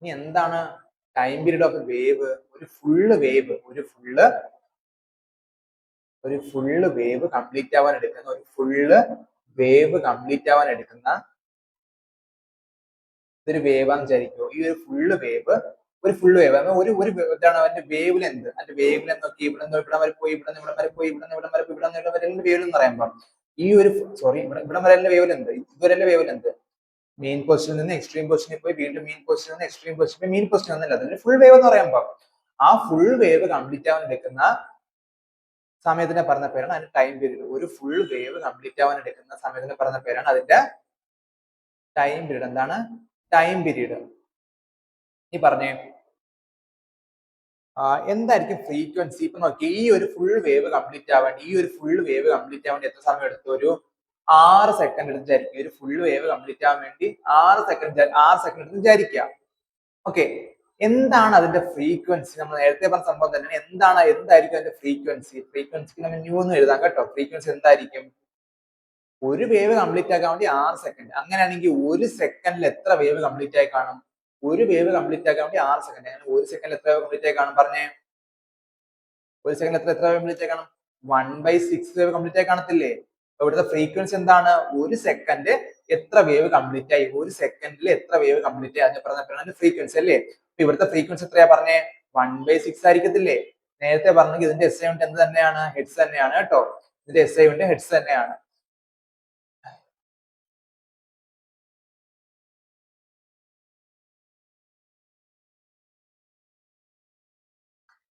ഇനി എന്താണ് ടൈം പീരീഡ് ഓഫ് വേവ്? ഒരു ഫുള്ള് വേവ് കംപ്ലീറ്റ് ആവാൻ എടുക്കുന്ന ഇതൊരു വേവാന്ന് വിചാരിക്കുമോ? ഈ ഒരു ഫുള്ള് വേവ് ഇതാണ് അതിന്റെ വേവ് ലെന്ത്. നോക്കി ഇവിടെ വരെ പോയി, ഇവിടെ വരെ പോയി, വേവ് എന്ന് പറയുമ്പോൾ ഈ ഒരു ഇവിടെ വരെ വേവ് ലെന്ത്, ഇതുവരെ വേവ് ലെന്ത് മെയിൻ പൊസിഷനിൽ നിന്ന് എക്സ്ട്രീം പൊസിഷനിൽ പോയി, വീണ്ടും മെയിൻ പൊസിഷനിൽ നിന്ന് എക്സ്ട്രീം പൊസിഷൻ, മെയിൻ പൊസിഷൻ ഒന്നല്ല, അതിന്റെ ഫുൾ വേവ് എന്ന് പറയുമ്പോൾ ആ ഫുൾ വേവ് കംപ്ലീറ്റ് ആവാൻ എടുക്കുന്ന സമയത്തിനെ പറഞ്ഞ പേരാണ് അതിന്റെ ടൈം പീരീഡ്. ഒരു ഫുൾ വേവ് കംപ്ലീറ്റ് ആവാൻ എടുക്കുന്ന സമയത്തിനെ പറഞ്ഞ പേരാണ് അതിന്റെ ടൈം പീരീഡ്. എന്താണ് ടൈം പീരീഡ്? ഈ പറഞ്ഞേ എന്തായിരിക്കും ഫ്രീക്വൻസി? ഇപ്പൊ നോക്കി, ഈ ഒരു ഫുൾ വേവ് കംപ്ലീറ്റ് ആവാൻ എത്ര സമയം എടുത്തു? ഒരു 6 സെക്കൻഡ് എടുത്ത് വിചാരിക്കുക. ഒരു ഫുൾ വേവ് കംപ്ലീറ്റ് ആവാൻ വേണ്ടി 6 സെക്കൻഡ് എടുത്ത് വിചാരിക്കുക. ഓക്കെ, എന്താണ് അതിന്റെ ഫ്രീക്വൻസി? നമ്മൾ നേരത്തെ പറഞ്ഞ സംഭവം തന്നെയാണ്. എന്തായിരിക്കും അതിന്റെ ഫ്രീക്വൻസിക്ക് നമ്മൾ ന്യൂ എന്ന് എഴുതാം കേട്ടോ. ഫ്രീക്വൻസി എന്തായിരിക്കും? ഒരു വേവ് കംപ്ലീറ്റ് ആക്കാൻ വേണ്ടി 6 സെക്കൻഡ്. അങ്ങനെയാണെങ്കിൽ ഒരു സെക്കൻഡിൽ എത്ര വേവ് കംപ്ലീറ്റ് ആയി കാണും? ഒരു വേവ് കംപ്ലീറ്റ് ആക്കാൻ വേണ്ടി 6 സെക്കൻഡ്. അങ്ങനെ ഒരു സെക്കൻഡിൽ എത്ര വേവ് കംപ്ലീറ്റ് ആയി കാണും? പറഞ്ഞേ, ഒരു സെക്കൻഡിൽ എത്ര വേവ് കംപ്ലീറ്റ് ആയി കാണും? 1/6 വേവ് കംപ്ലീറ്റ് ആയി കാണത്തില്ലേ? ഇവിടുത്തെ ഫ്രീക്വൻസി എന്താണ്? ഒരു സെക്കൻഡ് എത്ര വേവ് കംപ്ലീറ്റ് ആയി? ഒരു സെക്കൻഡിൽ എത്ര വേവ് കംപ്ലീറ്റ് ആയി? അതിന് പറഞ്ഞ ഫ്രീക്വൻസി അല്ലേ. ഇവിടുത്തെ ഫ്രീക്വൻസി എത്രയാ പറഞ്ഞേ? 1/6 ആയിരിക്കത്തില്ലേ? നേരത്തെ പറഞ്ഞെങ്കിൽ ഇതിന്റെ എസ് ഐ യൂണിറ്റ് എന്ത് തന്നെയാണ്? ഹെഡ്സ് തന്നെയാണ് കേട്ടോ. ഇതിന്റെ എസ് ഐ യൂണിറ്റ് ഹെഡ്സ് തന്നെയാണ്.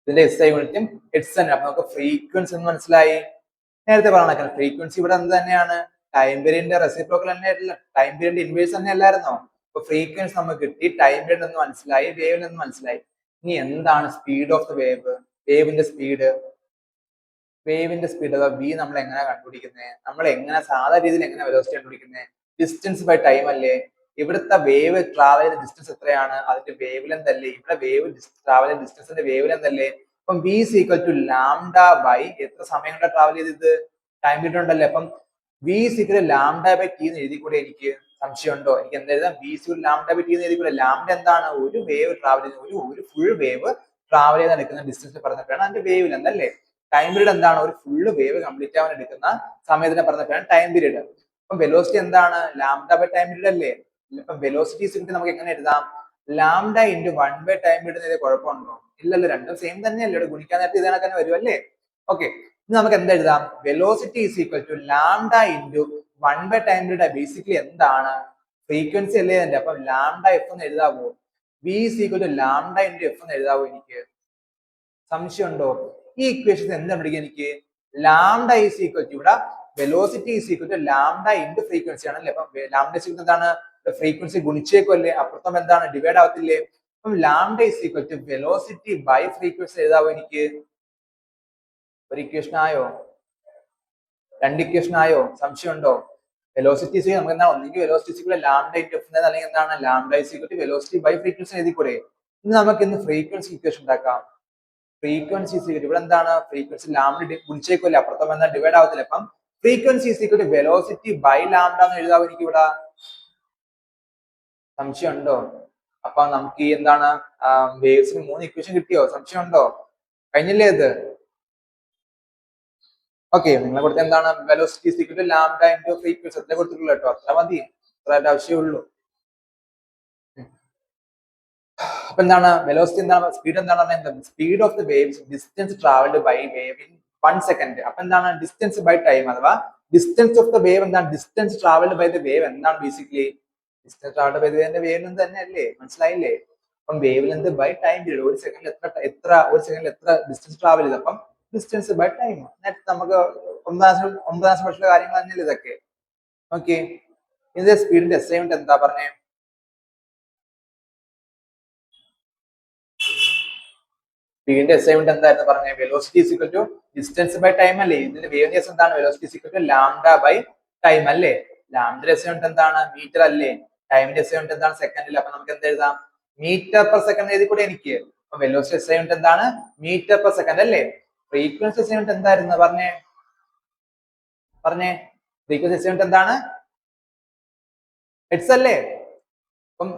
ഇതിന്റെ എസ് ഐ യൂണിറ്റും ഹെഡ്സ് തന്നെ. അപ്പൊ നമുക്ക് ഫ്രീക്വൻസി എന്ന് മനസ്സിലായി. നേരത്തെ പറഞ്ഞ ഫ്രീക്വൻസി ഇവിടെ എന്ത് തന്നെയാണ്? ടൈം പീരിയഡിന്റെ റെസിപ്രോക്കൽ തന്നെയായിട്ടില്ല, ടൈം പീരിയഡ് ഇൻവേഴ്സ് തന്നെ അല്ലായിരുന്നോ? അപ്പൊ ഫ്രീക്വൻസി നമുക്ക് കിട്ടി, ടൈം പീരിയഡ് എന്ന് മനസ്സിലായി, വേവിൽ എന്ന് മനസ്സിലായി. ഇനി എന്താണ് സ്പീഡ് ഓഫ് ദ വേവ്? വേവിന്റെ സ്പീഡ്, വേവിന്റെ സ്പീഡ് അഥവാ വി നമ്മൾ എങ്ങനെ കണ്ടുപിടിക്കുന്നത്? നമ്മൾ എങ്ങനെ സാധാരണ രീതിയിൽ എങ്ങനെ വെലോസിറ്റി കണ്ടുപിടിക്കുന്നത്? ഡിസ്റ്റൻസ് ബൈ ടൈം അല്ലേ? ഇവിടുത്തെ വേവ് ട്രാവൽ ചെയ്ത ഡിസ്റ്റൻസ് എത്രയാണ്? അതിന്റെ വേവ് ലെന്ത് അല്ലേ? ഇവിടെ വേവ് ട്രാവൽ ചെയ്ത ഡിസ്റ്റൻസിന്റെ വേവ് ലെന്ത് അല്ലേ? അപ്പം v is equal to lambda by എത്ര സമയം കൊണ്ട് ട്രാവൽ ചെയ്തത്? ടൈം പീരീഡ് ഉണ്ടല്ലേ. അപ്പം v is equal to lambda by t എന്ന് എഴുതിക്കൂടെ? എനിക്ക് സംശയമുണ്ടോ? എനിക്ക് എന്താ എഴുതാം? v is equal to lambda by t എന്ന് എഴുതിക്കൂടെ? ലാംഡ എന്താണ്? ഒരു വേവ് ട്രാവൽ ചെയ്യുന്ന ഒരു ഫുൾ വേവ് ട്രാവൽ ചെയ്ത് എടുക്കുന്ന ഡിസ്റ്റൻസ് പറഞ്ഞപ്പോഴാണ് അതിന്റെ വേവ് ലെന്ത് അല്ലേ? ടൈം പീരീഡ് എന്താണ്? ഒരു ഫുള്ള് വേവ് കംപ്ലീറ്റ് ആവാൻ എടുക്കുന്ന സമയത്തിനെ പറഞ്ഞപ്പോഴാണ് ടൈം പീരീഡ്. അപ്പം വെലോസിറ്റി എന്താണ്? ലാംഡ ബൈ ടൈം പീരീഡ് അല്ലേ? ഇപ്പം വെലോസിറ്റി സിഗ്നൽ നമുക്ക് എങ്ങനെ എഴുതാം? Lambda into 1 by time period കുഴപ്പമുണ്ടോ? ഇല്ലല്ലോ, രണ്ടും സെയിം തന്നെയല്ലേ. ഇവിടെ ഗുണിക്കാൻ നേരത്തെ ഇതേ കണക്ക് തന്നെ വരുമല്ലേ? ഓക്കെ, ഇനി നമുക്ക് എന്താ എഴുതാം? Velocity is equal to lambda into 1 by time period. Basically എന്താണ്? ഫ്രീക്വൻസി അല്ലേ അതിന്റെ. അപ്പം ലാംഡ എഫ് എന്ന് എഴുതാവോ? V is equal to lambda into F എന്ന് എഴുതാവോ? എനിക്ക് സംശയമുണ്ടോ? ഈ ഇക്വേഷൻ എന്താ പഠിക്കുക? എനിക്ക് ലാംഡ ഈസ് ഈക്വൽ ടു ഇവിടെ velocity is equal to lambda into frequency ആണല്ലേ. അപ്പം ലാംഡ ഈസ് ഈക്വൽ എന്താണ്? ഫ്രീക്വൻസി ഗുണിച്ചേക്കല്ലേ, അപ്പുറത്തും എന്താണ്? ഡിവൈഡ് ആവത്തില്ലേ? അപ്പം lambda is equal to velocity by frequency എഴുതാവോ? എനിക്ക് ഒരു ഇക്വേഷൻ ആയോ? രണ്ട് ഇക്വേഷൻ ആയോ? സംശയമുണ്ടോ? വെലോസിറ്റി നമുക്ക് എന്താണ്? ഒന്നെങ്കിൽ വെലോസിറ്റി ലാംഡ ഇൻറ്റു എഫ് അല്ലെങ്കിൽ എന്താണ്? Lambda is equal to velocity by frequency എഴുതിക്കൂടെ? ഇനി നമുക്ക് ഇന്ന് ഫ്രീക്വൻസി ഇക്വേഷൻ ഉണ്ടാക്കാം. ഫ്രീക്വൻസി ഇവിടെ എന്താണ്? ഫ്രീക്വൻസി ലാംഡ ഗുണിച്ചേക്കല്ലേ, അപ്പുറത്തും എന്താ? ഡിവൈഡ് ആവത്തില്ല. അപ്പം frequency is equal to velocity by lambda എന്ന് എഴുതാവോ? എനിക്ക് ഇവിടെ സംശയമുണ്ടോ? അപ്പൊ നമുക്ക് ഈ എന്താണ് വേവ്സിന് 3 ഇക്വേഷൻ കിട്ടിയോ? സംശയമുണ്ടോ? കഴിഞ്ഞില്ലേ ഇത്? ഓക്കെ, നിങ്ങളെ കൊടുത്ത എന്താണ്? Velocity is equal to lambda into frequency അത്ര കൊടുത്തിട്ടുള്ളൂ കേട്ടോ. അത്ര മതി, അത്ര ആവശ്യമുള്ളൂ. അപ്പൊ എന്താണ് വെലോസിറ്റി? എന്താണ് സ്പീഡ്? എന്താണ് speed of the waves distance travelled by wave in 1 second. അപ്പൊ എന്താണ് ഡിസ്റ്റൻസ് ബൈ ടൈം അഥവാ ഡിസ്റ്റൻസ് ഓഫ് ദ വേവ് എന്താണ്? Distance travelled by the wave എന്താണ്? Basically distance travelled by the വേവിന്റെ വേവ് ലെന്ത് തന്നെ അല്ലേ? മനസ്സിലായില്ലേ? അപ്പം wave length by time period. ഒരു സെക്കൻഡിൽ എത്ര ഡിസ്റ്റൻസ് ട്രാവൽ ചെയ്ത്, അപ്പം ഡിസ്റ്റൻസ് ബൈ ടൈം. നമുക്ക് ഒമ്പതാം ക്ലാസ് പഠിച്ച കാര്യങ്ങൾ തന്നെയല്ലേ ഇതൊക്കെ. ഓക്കെ, ഇതിന്റെ സ്പീഡിന്റെ എസ് ഐ യൂണിറ്റ് എന്താ പറഞ്ഞേ? സ്പീഡിന്റെ എസ് ഐ യൂണിറ്റ് എന്തായിരുന്നു പറഞ്ഞേ? Velocity is equal to distance by time അല്ലേ? ഇതിന്റെ വേവിന്റെ എസ് എന്താണ്? Velocity is equal to lambda by time അല്ലേ? ലാംഡയുടെ എസ് ഐ യൂണിറ്റ് എന്താണ്? മീറ്റർ അല്ലേ? ടൈമിന്റെ എസ് ഐ യൂണിറ്റ് എന്താണ്? സെക്കൻഡിൽ. അപ്പൊ നമുക്ക് എന്ത് എഴുതാം? മീറ്റർ പെർ സെക്കൻഡ് എഴുതി കൂടെ എനിക്ക്. അപ്പൊ വെലോസിറ്റി എസ് ഐ യൂണിറ്റ് എന്താണ്? മീറ്റർ പെർ സെക്കൻഡ് അല്ലേ? ഫ്രീക്വൻസി എസ് ഐ യൂണിറ്റ് എന്തായിരുന്നു? പറഞ്ഞേ ഫ്രീക്വൻസി എസ് ഐ യൂണിറ്റ് എന്താണ്? ഹെഡ്സ് അല്ലേ? അപ്പം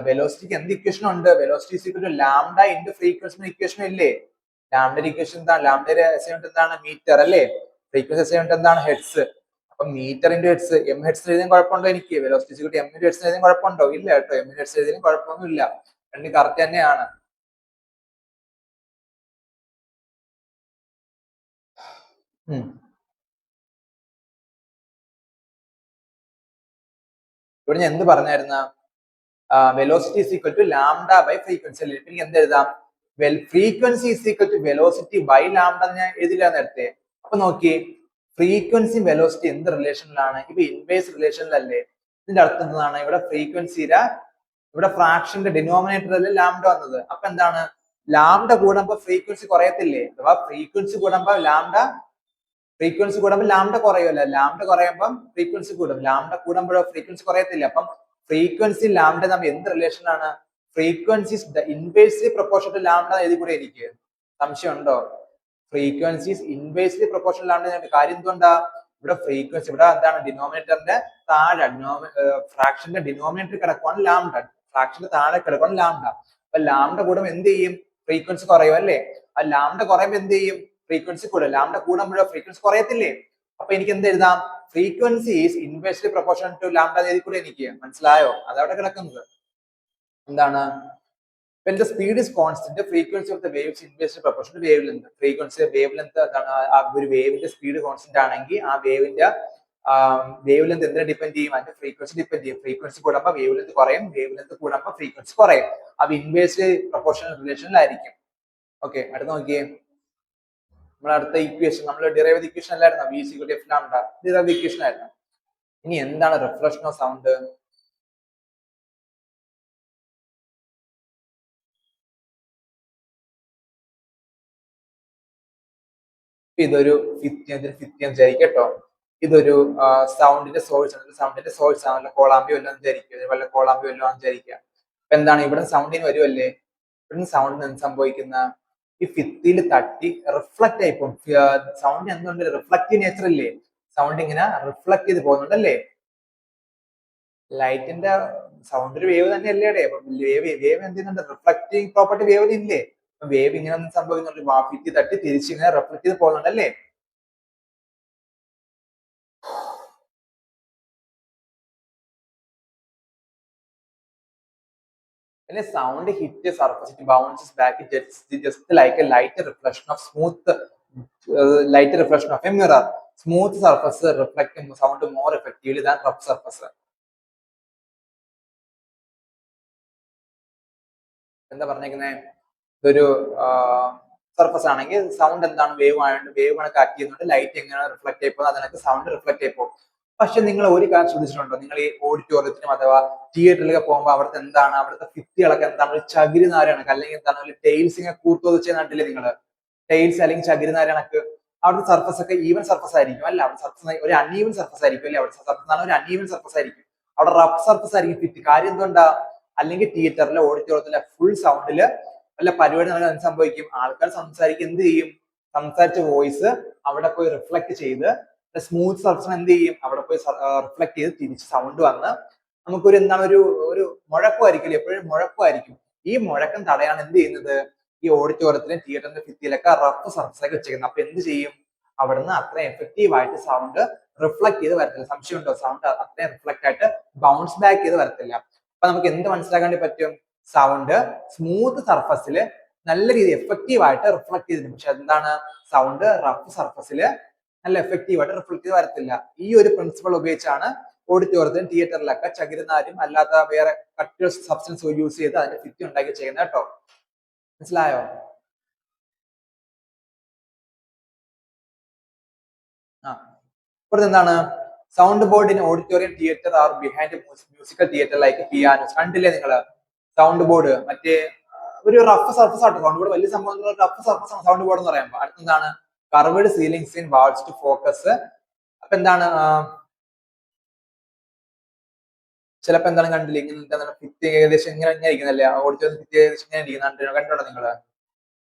വെലോസിറ്റിക്ക് എന്ത് ഇക്വേഷൻ ഉണ്ട്? Velocity is equal to lambda into frequency equation ഇല്ലേ? ലാംഡയുടെ ഇക്വേഷൻ എന്താണ്? ലാംഡയുടെ എസ് ഐ യൂണിറ്റ് എന്താണ്? മീറ്റർ അല്ലേ? ഫ്രീക്വൻസി എസ് ഐ യൂണിറ്റ് എന്താണ്? ഹെഡ്സ്. അപ്പൊ metre into hertz. M hertz എഴുതാൻ കുഴപ്പമുണ്ടോ? എനിക്ക് velocity is equal to M into heads എഴുതാൻ കുഴപ്പമുണ്ടോ? ഇല്ല കേട്ടോ, എം ഇൻറ്റു ഹെഡ്സ് എഴുതാൻ കുഴപ്പമൊന്നുമില്ല. രണ്ടും കറക്റ്റ് തന്നെയാണ്. ഇവിടെ ഞാൻ എന്ത് പറഞ്ഞായിരുന്ന? Velocity is equal to lambda by frequency അല്ലേ? എനിക്ക് എന്ത് എഴുതാം? Frequency is equal to velocity by lambda എന്ന് ഞാൻ എഴുതില്ല നേരത്തെ. അപ്പൊ നോക്കി, ഫ്രീക്വൻസി വെലോസിറ്റി എന്ത് റിലേഷനിലാണ്? ഇപ്പൊ ഇൻവേഴ്സ് റിലേഷനിലല്ലേ? ഇതിന്റെ അർത്ഥം എന്താണ്? ഇവിടെ ഫ്രീക്വൻസിയുടെ ഇവിടെ ഫ്രാക്ഷന്റെ ഡിനോമിനേറ്ററിൽ ലാംഡ വന്നത്. അപ്പൊ എന്താണ്? ലാംഡ കൂടുമ്പോ ഫ്രീക്വൻസി കുറയത്തില്ലേ? അഥവാ ഫ്രീക്വൻസി കൂടുമ്പോ ലാംഡ കുറയുമല്ലോ. ലാംഡ കുറയുമ്പം ഫ്രീക്വൻസി കൂടും. ലാംഡ കൂടുമ്പോഴോ ഫ്രീക്വൻസി കുറയത്തില്ല. അപ്പം ഫ്രീക്വൻസി ലാംഡ നമ്മൾ എന്ത് റിലേഷനാണ്? Frequency's inversely proportion to lambda എഴുതി കൂടെ എനിക്ക്. സംശയം ഉണ്ടോ? Frequency's inversely proportion lambda. കാര്യം എന്തുകൊണ്ടാ? ഇവിടെ ഫ്രീക്വൻസി ഇവിടെ എന്താണ്? ഡിനോമിനേറ്ററിന്റെ താഴെ ഫ്രാക്ഷന്റെ ഡിനോമിനേറ്റർ കിടക്കുവാണ് ലാംഡ. ഫ്രാക്ഷന്റെ താഴെ കിടക്കുവാണ് ലാംഡ. അപ്പൊ ലാംഡ കൂടുമ്പോൾ എന്ത് ചെയ്യും? ഫ്രീക്വൻസി കുറയും അല്ലേ? ആ ലാംഡ കുറയുമ്പോൾ എന്ത് ചെയ്യും? ഫ്രീക്വൻസി കൂടും. ലാംഡ കൂടുമ്പോഴോ ഫ്രീക്വൻസി കുറയത്തില്ലേ? അപ്പൊ എനിക്ക് എന്ത് എഴുതാം? Frequency is inversely proportion to lambda എഴുതി കൂടെ എനിക്ക്. മനസ്സിലായോ? അതവിടെ കിടക്കുന്നത് എന്താണ്? when the speed is constant, the frequency of the waves inversely proportional to wavelength. Frequency wavelength എന്താണ് ആ ഒരു വേവിന്റെ സ്പീഡ് കോൺസ്റ്റന്റ് ആണെങ്കിൽ ആ വേവിന്റെ വേവ്ലെന്ത് എന്തിനെ ഡിപ്പെൻഡ് ചെയ്യും? അതിന്റെ ഫ്രീക്വൻസി ഡിപ്പെൻഡ് ചെയ്യും. ഫ്രീക്വൻസി കൂടുമ്പോൾ വേവ്ലെന്ത് കുറയും, വേവ്ലെന്ത് കൂടുമ്പോൾ ഫ്രീക്വൻസി കുറയും. അത് ഇൻവേഴ്സ്ലി പ്രൊപ്പോർഷണൽ റിലേഷനിലായിരിക്കും. ഓക്കെ, അടുത്ത് നോക്കിയേ, നമ്മൾ അടുത്ത ഇക്വേഷൻ, നമ്മൾ ഡിറൈവ് ഇക്വേഷൻ അല്ലായിരുന്നു, V C F lambda, derive equation ആയിരുന്നു. ഇനി എന്താണ് റിഫ്ലക്ഷൻ ഓഫ് സൗണ്ട്? ഇതൊരു ഫിഫ്റ്റിയൻ വിചാരിക്കും കേട്ടോ. ഇതൊരു സൗണ്ടിന്റെ സോഴ്സ് ആണ്, സൗണ്ടിന്റെ സോഴ്സ് ആണ്, കോളാമ്പി വല്ലതും വിചാരിക്കുക, വല്ല കോളാമ്പി വല്ലതും വിചാരിക്കുക. അപ്പൊ എന്താണ് ഇവിടെ സൗണ്ടിന് വരുമല്ലേ, ഇവിടുന്ന് സൗണ്ടിന് എന്ത് സംഭവിക്കുന്ന, ഈ ഫിത്തിയിൽ തട്ടി റിഫ്ലക്ട് ആയി പോകും. സൗണ്ട് എന്തുകൊണ്ട് റിഫ്ലക്റ്റീവ് നേച്ചർ അല്ലേ, സൗണ്ട് ഇങ്ങനെ റിഫ്ലക്ട് ചെയ്ത് പോകുന്നുണ്ടല്ലേ. ലൈറ്റിന്റെ സൗണ്ട് ഒരു വേവ് തന്നെ അല്ലേ, അപ്പൊ വേവ് എന്ത് ചെയ്യുന്നുണ്ട്, റിഫ്ലക്റ്റിംഗ് പ്രോപ്പർട്ടി വേവ് ഇല്ലേ, വേവ് ഇങ്ങനെ ഒന്നും സംഭവിക്കുന്നുണ്ട്, ഫിത്തി തട്ടി തിരിച്ച് ഇങ്ങനെ റിഫ്ലക്ട് ചെയ്ത് പോകുന്നുണ്ടല്ലേ. When a sound hits a surface, it bounces back. It's just like a light reflection of light reflection of a mirror. Smooth surface reflect sound more effectively than rough surface. എന്താ പറഞ്ഞേക്കുന്നത്, ഇതൊരു സർഫസ് ആണെങ്കിൽ സൗണ്ട് എന്താണ്, വേവ് ആയതുകൊണ്ട് വേവ് കണക്ക് ആക്ട് ചെയ്യുന്നുണ്ട്, ലൈറ്റ് എങ്ങനെ റിഫ്ലക്ട് ആയി പോകുന്നത് അതിനകത്ത് സൗണ്ട് റിഫ്ലക്ട് ആയി പോകും. പക്ഷെ നിങ്ങൾ ഒരു കാര്യം ശ്രദ്ധിച്ചിട്ടുണ്ടോ, നിങ്ങൾ ഈ ഓഡിറ്റോറിയത്തിനും അഥവാ തിയേറ്ററിലൊക്കെ പോകുമ്പോൾ അവിടുത്തെ എന്താണ്, അവിടുത്തെ ഭിത്തികളൊക്കെ എന്താണ്, ഒരു ചകിരിനാര് കണക്ക്, അല്ലെങ്കിൽ എന്താണ് ടൈൽസ് ഇങ്ങനെ കൂർത്തോതിച്ച് കണ്ടില്ലേ നിങ്ങൾ, ടൈൽസ് അല്ലെങ്കിൽ ചകിരിനാര് കണക്ക്. അവിടുത്തെ സർഫസ് ഒക്കെ ഈവൻ സർഫസ് ആയിരിക്കും അല്ല, അവിടെ സർഫസ് ഒരു അൺഈവൻ സർഫസ് ആയിരിക്കും അല്ലെ, അവിടുത്തെ സർഫസ് ഒരു അൺഈവൻ സർഫസ് ആയിരിക്കും, അവിടെ റഫ് സർഫസ് ആയിരിക്കും ഭിത്തി. കാര്യം എന്തുകൊണ്ടാ, അല്ലെങ്കിൽ തിയേറ്ററിലെ ഓഡിറ്റോറിയത്തിലെ ഫുൾ സൗണ്ടില് വല്ല പരിപാടി നടക്കാൻ എന്ത് സംഭവിക്കും, ആൾക്കാർ സംസാരിക്കും, എന്ത് ചെയ്യും, സംസാരിച്ച വോയിസ് അവിടെ പോയി റിഫ്ലക്ട് ചെയ്ത് സ്മൂത്ത് സർഫസ് എന്ത് ചെയ്യും, അവിടെ പോയി റിഫ്ലക്ട് ചെയ്ത് തിരിച്ച് സൗണ്ട് വന്ന് നമുക്കൊരു എന്താണ് ഒരു മുഴക്കമായിരിക്കും, എപ്പോഴും മുഴക്കമായിരിക്കും. ഈ മുഴക്കം തടയാൻ എന്ത് ചെയ്യുന്നത്, ഈ ഓഡിറ്റോറിയത്തിലും തിയേറ്ററിന്റെ ഭിത്തിയിലൊക്കെ റഫ് സർഫസ് ഒക്കെ വെച്ചേക്കുന്നത്. അപ്പൊ എന്ത് ചെയ്യും, അവിടുന്ന് അത്രയും എഫക്റ്റീവ് ആയിട്ട് സൗണ്ട് റിഫ്ലക്ട് ചെയ്ത് വരത്തില്ല. സംശയമുണ്ടോ, സൗണ്ട് അത്രയും റിഫ്ലക്ട് ആയിട്ട് ബൗൺസ് ബാക്ക് ചെയ്ത് വരത്തില്ല. അപ്പൊ നമുക്ക് എന്ത് മനസ്സിലാക്കാൻ പറ്റും, സൗണ്ട് സ്മൂത്ത് സർഫസിൽ നല്ല രീതിയിൽ എഫക്റ്റീവ് ആയിട്ട് റിഫ്ലക്ട് ചെയ്തിട്ടുണ്ട്. പക്ഷെ എന്താണ്, സൗണ്ട് റഫ് സർഫസിൽ നല്ല എഫക്റ്റീവ് ആയിട്ട് റിഫ്ലക്ട് ചെയ്ത് വരത്തില്ല. ഈ ഒരു പ്രിൻസിപ്പൾ ഉപയോഗിച്ചാണ് ഓഡിറ്റോറിയത്തിലും തിയേറ്ററിലൊക്കെ ചകിരിനാരും അല്ലാത്ത വേറെ കട്ട് സബ്സ്റ്റൻസ് യൂസ് ചെയ്ത് അതിന്റെ ഭിത്തി ഉണ്ടാക്കി ചെയ്യുന്നത് കേട്ടോ. മനസ്സിലായോ? ഇവിടുത്തെ എന്താണ്, sound board in auditorium theatre are behind musical theatre like pianos. കണ്ടില്ലേ നിങ്ങള് സൗണ്ട് ബോർഡ്, മറ്റേ ഒരു റഫ് സർഫസ് ആട്ടോ സൗണ്ട് ബോർഡ്, വലിയ സംഭവം റഫ് സർഫസ് ആണ് സൗണ്ട് ബോർഡ് എന്ന് പറയുമ്പോൾ. അടുത്തെന്താണ്, curved ceilings in walls to focus. അപ്പൊ എന്താണ്, ചിലപ്പോ എന്താണ് കണ്ടില്ലേ, ഇങ്ങനെ ഭിത്തി ഏകദേശം ഇങ്ങനെ ഇരിക്കുന്നല്ലേ, ഓഡിറ്റോറിയം ഭിത്തി ഏകദേശം ഇങ്ങനെ ഇരിക്കുന്നുണ്ട്, കണ്ടോളൂ നിങ്ങള്,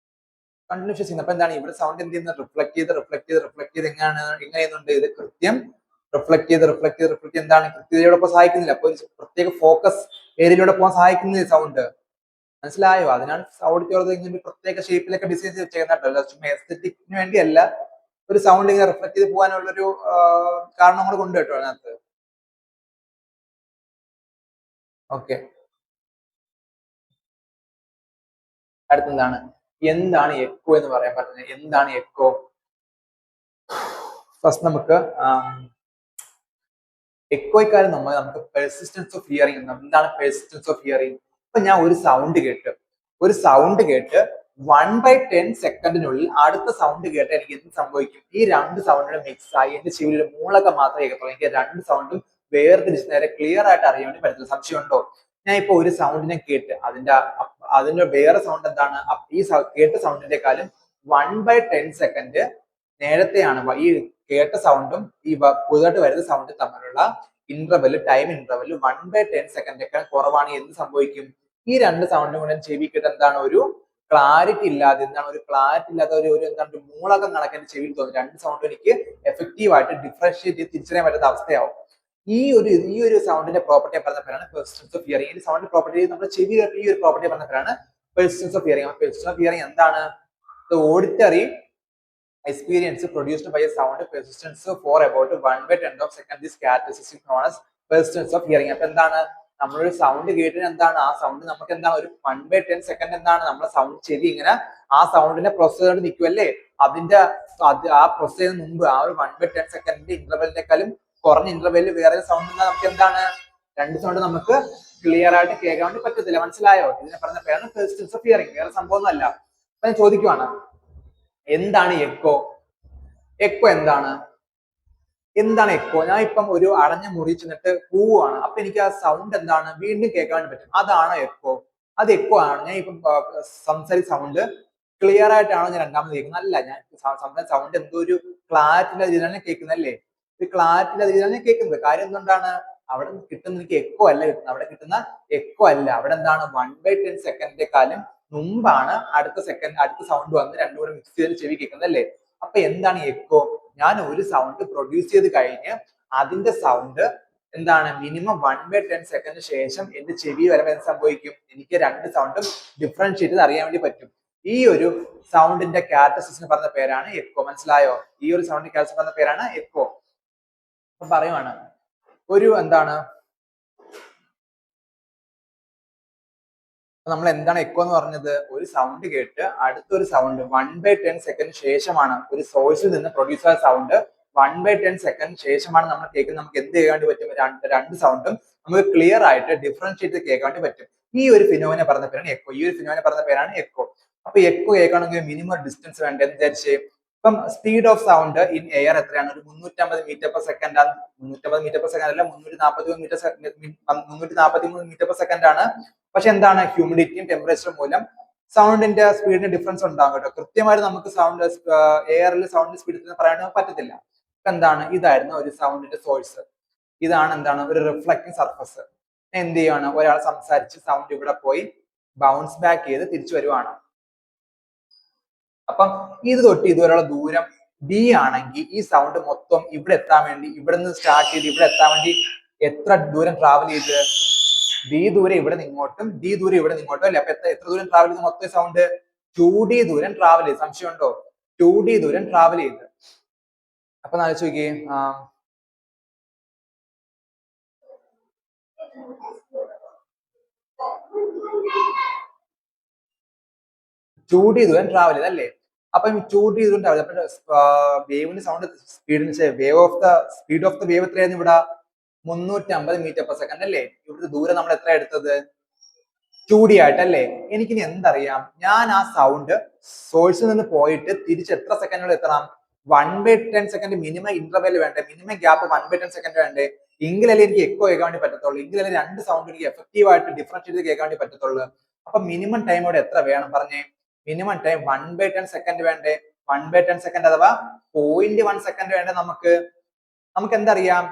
കണ്ടിന്യൂസ് ചെയ്യുന്നത്. അപ്പൊ എന്താണ്, ഇവിടെ സൗണ്ട് എന്ത് ചെയ്യുന്നത്, റിഫ്ലക്ട് ചെയ്ത് എങ്ങനെയുണ്ട്, ഇത് കൃത്യം റിഫ്ലക്ട് ചെയ്ത് എന്താണ് കൃത്യതയോടൊപ്പം സഹായിക്കുന്നില്ല. അപ്പൊ ഒരു പ്രത്യേക ഫോക്കസ് ഏരിയയിലൂടെ പോകാൻ സഹായിക്കുന്നില്ല സൗണ്ട്. മനസ്സിലായോ? അതിനാണ് ഓഡിറ്റോറിയം ഇങ്ങനെ പ്രത്യേക ഷേപ്പിലൊക്കെ ഡിസൈൻ ചെയ്ത് വെച്ചേക്കുന്നുണ്ടല്ലോ, ചുമ്മാ എസ്തെറ്റിക്കിന് വേണ്ടിയല്ല, ഒരു സൗണ്ട് ഇങ്ങനെ റിഫ്ലക്ട് ചെയ്ത് പോകാനുള്ളൊരു കാരണം കൂടെ കൊണ്ട് കേട്ടോ അതിനകത്ത്. ഓക്കെ, അടുത്തെന്താണ്, എന്താണ് എക്കോ എന്ന് പറയാൻ പറഞ്ഞത്, എന്താണ് എക്കോ? ഫസ്റ്റ് നമുക്ക് എക്കോയ്ക്കാരും നമുക്ക് പെർസിസ്റ്റൻസ് ഓഫ് ഹിയറിംഗ്. എന്താണ് പെർസിസ്റ്റൻസ് ഓഫ് ഹിയറിംഗ്? ഇപ്പൊ ഞാൻ ഒരു സൗണ്ട് കേട്ട് 1/10 സെക്കൻഡിനുള്ളിൽ അടുത്ത സൗണ്ട് കേട്ട് എനിക്ക് എന്ത് സംഭവിക്കും, ഈ രണ്ട് സൗണ്ടും മിക്സ് ആയി എന്റെ ചെവിയിൽ മൂളൊക്കെ മാത്രമേ കേൾക്കുള്ളൂ. എനിക്ക് രണ്ട് സൗണ്ടും വേർതിരിച്ച് നേരെ ക്ലിയർ ആയിട്ട് അറിയാൻ വേണ്ടി പറ്റില്ല. സംശയമുണ്ടോ? ഞാൻ ഇപ്പൊ ഒരു സൗണ്ടിനെ കേട്ട് അതിന്റെ വേറെ സൗണ്ട് എന്താണ്, ഈ കേട്ട സൗണ്ടിന്റെക്കാളും 1/10 സെക്കൻഡ് നേരത്തെയാണ് ഈ കേട്ട സൗണ്ടും ഈ പുതുതായിട്ട് വരുന്ന സൗണ്ടും തമ്മിലുള്ള ടൈം ഇന്റർവെല് 1/10 സെക്കൻഡൊക്കെ കുറവാണ്. എന്ത് സംഭവിക്കും, ഈ രണ്ട് സൗണ്ടും കൂടെ ചെവിക്കിട്ട് എന്താണ് ഒരു ക്ലാരിറ്റി ഇല്ലാതെ, ഒരു എന്താണ് മൂളകം നടക്കാൻ ചെവിയിൽ തോന്നും. രണ്ട് സൗണ്ടും എനിക്ക് എഫക്റ്റീവ് ആയിട്ട് ഡിഫറൻഷിയേറ്റ് ചെയ്ത് തിരിച്ചറിയാൻ പറ്റാത്ത അവസ്ഥയാവും. ഈ ഒരു സൗണ്ടിന്റെ പ്രോപ്പർട്ടിയെ പറഞ്ഞ പേരാണ് പെർസിസ്റ്റൻസ് ഓഫ് ഹിയറിംഗ്. ഈ സൗണ്ട് പ്രോപ്പർട്ടി നമ്മുടെ ചെവി ഈ ഒരു പ്രോപ്പർട്ടിയെ പറഞ്ഞ പേരാണ് persistence of hearing. Persistence of hearing എന്താണ്, auditory experience produced by a sound persistence for about 1/10 of second. This characteristic known as persistence of hearing. അപ്പൊ എന്താണ്, നമ്മളൊരു സൗണ്ട് കേട്ടിട്ട് എന്താണ് ആ സൗണ്ട് നമുക്ക് എന്താണ് ഒരു 1/10 സെക്കൻഡ് എന്താണ് നമ്മുടെ സൗണ്ട് ചെവി ഇങ്ങനെ ആ സൗണ്ടിനെ പ്രോസസ് ചെയ്ത് നിൽക്കുമല്ലേ. അതിന്റെ ആ പ്രോസസ് ചെയ്യുന്ന മുമ്പ് ആ ഒരു 1/10 സെക്കൻഡിന്റെ ഇന്റർവെലിനേക്കാളും കുറഞ്ഞ ഇന്റർവെല്ലിൽ വേറെ സൗണ്ട് നമുക്ക് എന്താണ് രണ്ട് സൗണ്ട് നമുക്ക് ക്ലിയർ ആയിട്ട് കേൾക്കാൻ വേണ്ടി പറ്റത്തില്ല. മനസ്സിലായോ? ഇതിനെ പറഞ്ഞ പേരാണ് പേഴ്സിസ്റ്റൻസ് ഓഫ് ഹിയറിംഗ്. വേറെ സംഭവമൊന്നുമല്ല. അപ്പൊ ഞാൻ ചോദിക്കുവാണ്, എന്താണ് എക്കോ? എക്കോ എന്താണ്? എന്താണ് എക്കോ? ഞാൻ ഇപ്പം ഒരു അടഞ്ഞ മുറി ചെന്നിട്ട് പോവുകയാണ്, അപ്പൊ എനിക്ക് ആ സൗണ്ട് എന്താണ് വീണ്ടും കേൾക്കാൻ വേണ്ടി പറ്റും. അതാണോ എക്കോ? അത് എക്കോ ആണ്. ഞാൻ ഇപ്പം സംസാരിച്ച സൗണ്ട് ക്ലിയർ ആയിട്ടാണോ ഞാൻ രണ്ടാമത് കേൾക്കുന്നത്? അല്ല, ഞാൻ സംസാരിച്ച സൗണ്ട് എന്തോ ഒരു ക്ലാരിറ്റിയുടെ രീതിയിലാണ് കേൾക്കുന്നത് അല്ലേ. ഒരു ക്ലാരിറ്റിയുടെ രീതിയിലാണ് കേൾക്കുന്നത്. കാര്യം എന്തുകൊണ്ടാണ്? അവിടെ കിട്ടുന്ന എനിക്ക് എക്കോ അല്ല കിട്ടുന്നത്. അവിടെ കിട്ടുന്ന എക്കോ അല്ല. അവിടെ എന്താണ് 1/10 സെക്കൻഡിനെക്കാളും മുമ്പാണ് അടുത്ത സൗണ്ട് വന്ന് രണ്ടും കൂടെ മിക്സ് ചെയ്ത് ചെവി കേൾക്കുന്നത് അല്ലേ. അപ്പൊ എന്താണ് എക്കോ? ഞാൻ ഒരു സൗണ്ട് പ്രൊഡ്യൂസ് ചെയ്ത് കഴിഞ്ഞ് അതിന്റെ സൗണ്ട് എന്താണ് മിനിമം 1/10 സെക്കൻഡിന് ശേഷം എന്റെ ചെവി വരുമ്പോൾ എന്ത് സംഭവിക്കും? എനിക്ക് രണ്ട് സൗണ്ടും ഡിഫറൻഷിയേറ്റ് ചെയ്ത് അറിയാൻ വേണ്ടി പറ്റും. ഈ ഒരു സൗണ്ടിന്റെ ക്യാരക്ടറിസ്റ്റിക്സിന് പറഞ്ഞ പേരാണ് എക്കോ. മനസ്സിലായോ? ഈ ഒരു സൗണ്ടിന്റെ ക്യാരക്ടറിസ്റ്റിക്സ് പറഞ്ഞ പേരാണ് എക്കോ. അപ്പൊ പറയുവാണ്, ഒരു എന്താണ് നമ്മൾ എന്താണ് എക്കോ എന്ന് പറഞ്ഞത്? ഒരു സൗണ്ട് കേട്ട് അടുത്തൊരു സൗണ്ട് 1/10 സെക്കൻഡ് ശേഷമാണ് ഒരു സോഴ്സിൽ നിന്ന് പ്രൊഡ്യൂസ് ആയ സൗണ്ട് 1/10 സെക്കൻഡ് ശേഷമാണ് നമ്മൾ കേൾക്കുന്നത്. നമുക്ക് എന്ത് കേൾക്കാൻ വേണ്ടി പറ്റും? രണ്ട് സൗണ്ടും നമുക്ക് ക്ലിയർ ആയിട്ട് ഡിഫറൻഷിയേറ്റ് കേൾക്കാൻ വേണ്ടി പറ്റും. ഈ ഒരു ഫിനോമിന പറഞ്ഞ പേരാണ് എക്കോ. ഈ ഒരു ഫിനോമിന പറഞ്ഞ പേരാണ് എക്കോ. അപ്പൊ എക്കോ കേൾക്കണമെങ്കിൽ മിനിമം ഡിസ്റ്റൻസ് വേണ്ടേ എന്ന് വിചാരിച്ച് ഇപ്പം speed of sound in air എത്രയാണ്? ഒരു 350 മീറ്റർ പെർ സെക്കൻഡ് ആണ്. 350 മീറ്റർ പെർ സെക്കൻഡ് അല്ല, 343 മീറ്റർ പെർ സെക്കൻഡ് ആണ്. പക്ഷെ എന്താണ്? ഹ്യൂമിഡിറ്റിയും ടെമ്പറേച്ചറും മൂലം സൗണ്ടിന്റെ സ്പീഡിന് ഡിഫറൻസ് ഉണ്ടാകും കേട്ടോ. കൃത്യമായിട്ട് നമുക്ക് സൗണ്ട് എയറിൽ സൗണ്ട് സ്പീഡ് പറയാൻ പറ്റത്തില്ല. എന്താണ്? ഇതായിരുന്നു ഒരു സൗണ്ടിന്റെ സോഴ്സ്. ഇതാണ് എന്താണ് ഒരു റിഫ്ലക്റ്റിംഗ് സർഫസ്. എന്ത് ചെയ്യാണ്? ഒരാൾ സംസാരിച്ച് സൗണ്ട് ഇവിടെ പോയി ബൗൺസ് ബാക്ക് ചെയ്ത് തിരിച്ചു വരുവാണ്. അപ്പം ഇത് തൊട്ട് ഇതുവരെയുള്ള ദൂരം d ആണെങ്കിൽ ഈ സൗണ്ട് മൊത്തം ഇവിടെ എത്താൻ വേണ്ടി ഇവിടെ നിന്ന് സ്റ്റാർട്ട് ചെയ്ത് ഇവിടെ എത്താൻ വേണ്ടി എത്ര ദൂരം ട്രാവൽ ചെയ്ത്? d ദൂരം ഇവിടെ നിങ്ങോട്ടും d ദൂരം ഇവിടെ നിങ്ങോട്ടും അല്ലെ. അപ്പൊ എത്ര ദൂരം ട്രാവൽ ചെയ്ത് മൊത്തം സൗണ്ട്? 2d ദൂരം ട്രാവൽ ചെയ്ത്. സംശയമുണ്ടോ? 2d ദൂരം ട്രാവൽ ചെയ്ത്. അപ്പൊ ആലോചിച്ച് നോക്കിയേ, 2d ദൂരം ട്രാവൽ ചെയ്ത് അല്ലേ. അപ്പം 2d ദൂരം ട്രാവൽ ചെയ്ത് വേവിന്റെ സൗണ്ട് സ്പീഡിന് സ്പീഡ് ഓഫ് ദ വേവ് എത്രയായിരുന്നു ഇവിടെ? 350 മീറ്റർ പെർ സെക്കൻഡ് അല്ലേ. ഇവിടുത്തെ ദൂരം നമ്മൾ എത്ര എടുത്തത്? 2d ആയിട്ടല്ലേ. എനിക്കിനി എന്തറിയാം? ഞാൻ ആ സൗണ്ട് സോഴ്സിൽ നിന്ന് പോയിട്ട് തിരിച്ച് എത്ര സെക്കൻഡുകൾ എത്തണം? 1/10 സെക്കൻഡ് മിനിമം ഇന്റർവെൽ വേണ്ടേ? മിനിമം ഗ്യാപ്പ് 1/10 സെക്കൻഡ് വേണ്ടേ? എങ്കിലല്ലേ എനിക്ക് എക്കോ കേൾക്കാൻ വേണ്ടി പറ്റത്തുള്ളൂ. എങ്കിലല്ലേ രണ്ട് സൗണ്ട് എനിക്ക് എഫക്റ്റീവ് ആയിട്ട് ഡിഫറൻഷിയേറ്റ് കേൾക്കാൻ വേണ്ടി പറ്റത്തുള്ളൂ. അപ്പൊ മിനിമം ടൈം ഇവിടെ എത്ര വേണം പറഞ്ഞേ? മിനിമം ടൈം 1/10 സെക്കൻഡ് വേണ്ടേ? 1/10 സെക്കൻഡ് അഥവാ 0.1 സെക്കൻഡ് വേണ്ടേ നമുക്ക്? എന്തറിയാം?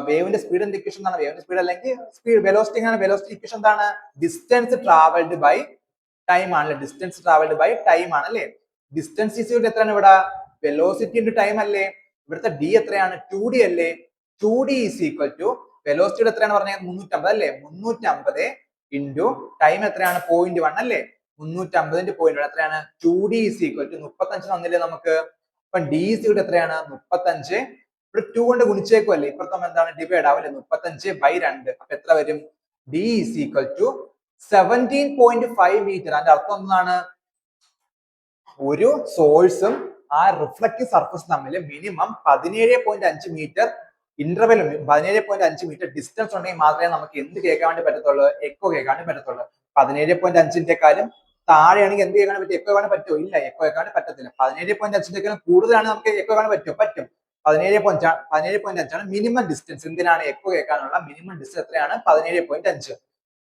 വേവിന്റെ സ്പീഡ് എന്ത് ഇക്വേഷൻ ആണ്? വേവിന്റെ സ്പീഡ് അല്ലെങ്കിൽ സ്പീഡ് വെലോസിറ്റി ആണ്. വെലോസിറ്റി ഇക്വേഷൻ എന്താണ്? ഡിസ്റ്റൻസ് ട്രാവൽഡ് ബൈ ടൈം ആണല്ലേ. ഡിസ്റ്റൻസ് ട്രാവൽഡ് ബൈ ടൈം ആണല്ലേ. ഡിസ്റ്റൻസ് ഈസ് എത്രയാണ് ഇവിടെ? വെലോസിറ്റി ഇൻറ്റു ടൈം അല്ലേ. ഇവിടുത്തെ d എത്രയാണ്? 2d അല്ലേ. 2d ഈസ് ഈക്വൽ ടു വെലോസിറ്റിയുടെ എത്രയാണ് പറഞ്ഞത്? 350 അല്ലേ. 350 ഇൻറ്റു ടൈം എത്രയാണ്? 0.1 അല്ലേ. 350 0.1 എത്രയാണ്? 2d ഈസ് ഈക്വൽ ടു 35 തന്നില്ലേ നമുക്ക്. അപ്പൊ d ഈസ് ഈക്വൽ എത്രയാണ്? 35. ഇവിടെ 2 കൊണ്ട് ഗുണിച്ചേക്കുമല്ലേ. ഇപ്പുറത്തും എന്താണ്? ഡിവൈഡ് ആവില്ലേ. 35/2. അപ്പൊ എത്ര വരും? d is equal to 17.5 metre. അതിന്റെ അർത്ഥം എന്താണ്? ഒരു സോഴ്സും ആ റിഫ്ലക്റ്റീവ് സർഫസ് തമ്മിൽ minimum 17.5 metre interval 17.5 metre distance ഉണ്ടെങ്കിൽ മാത്രമേ നമുക്ക് എന്ത് കേൾക്കാൻ വേണ്ടി പറ്റത്തുള്ളൂ? എക്കോ കേൾക്കാൻ വേണ്ടി പറ്റത്തുള്ളൂ. 17.5-ക്കാളും താഴെയാണെങ്കിൽ എന്ത് കേൾക്കാൻ പറ്റും? എക്കോ കേൾക്കാൻ പറ്റുമോ? ഇല്ല, എക്കോ കേൾക്കാൻ പറ്റത്തില്ല. 17.5-ക്കാളും കൂടുതലാണ് നമുക്ക് എക്കോ കേൾക്കാൻ പറ്റും. 17.5 മിനിമം ഡിസ്റ്റൻസ്. എന്തിനാണ്? എക്കോ കേൾക്കാനുള്ള മിനിമം ഡിസ്റ്റൻസ് എത്രയാണ്? 17.5.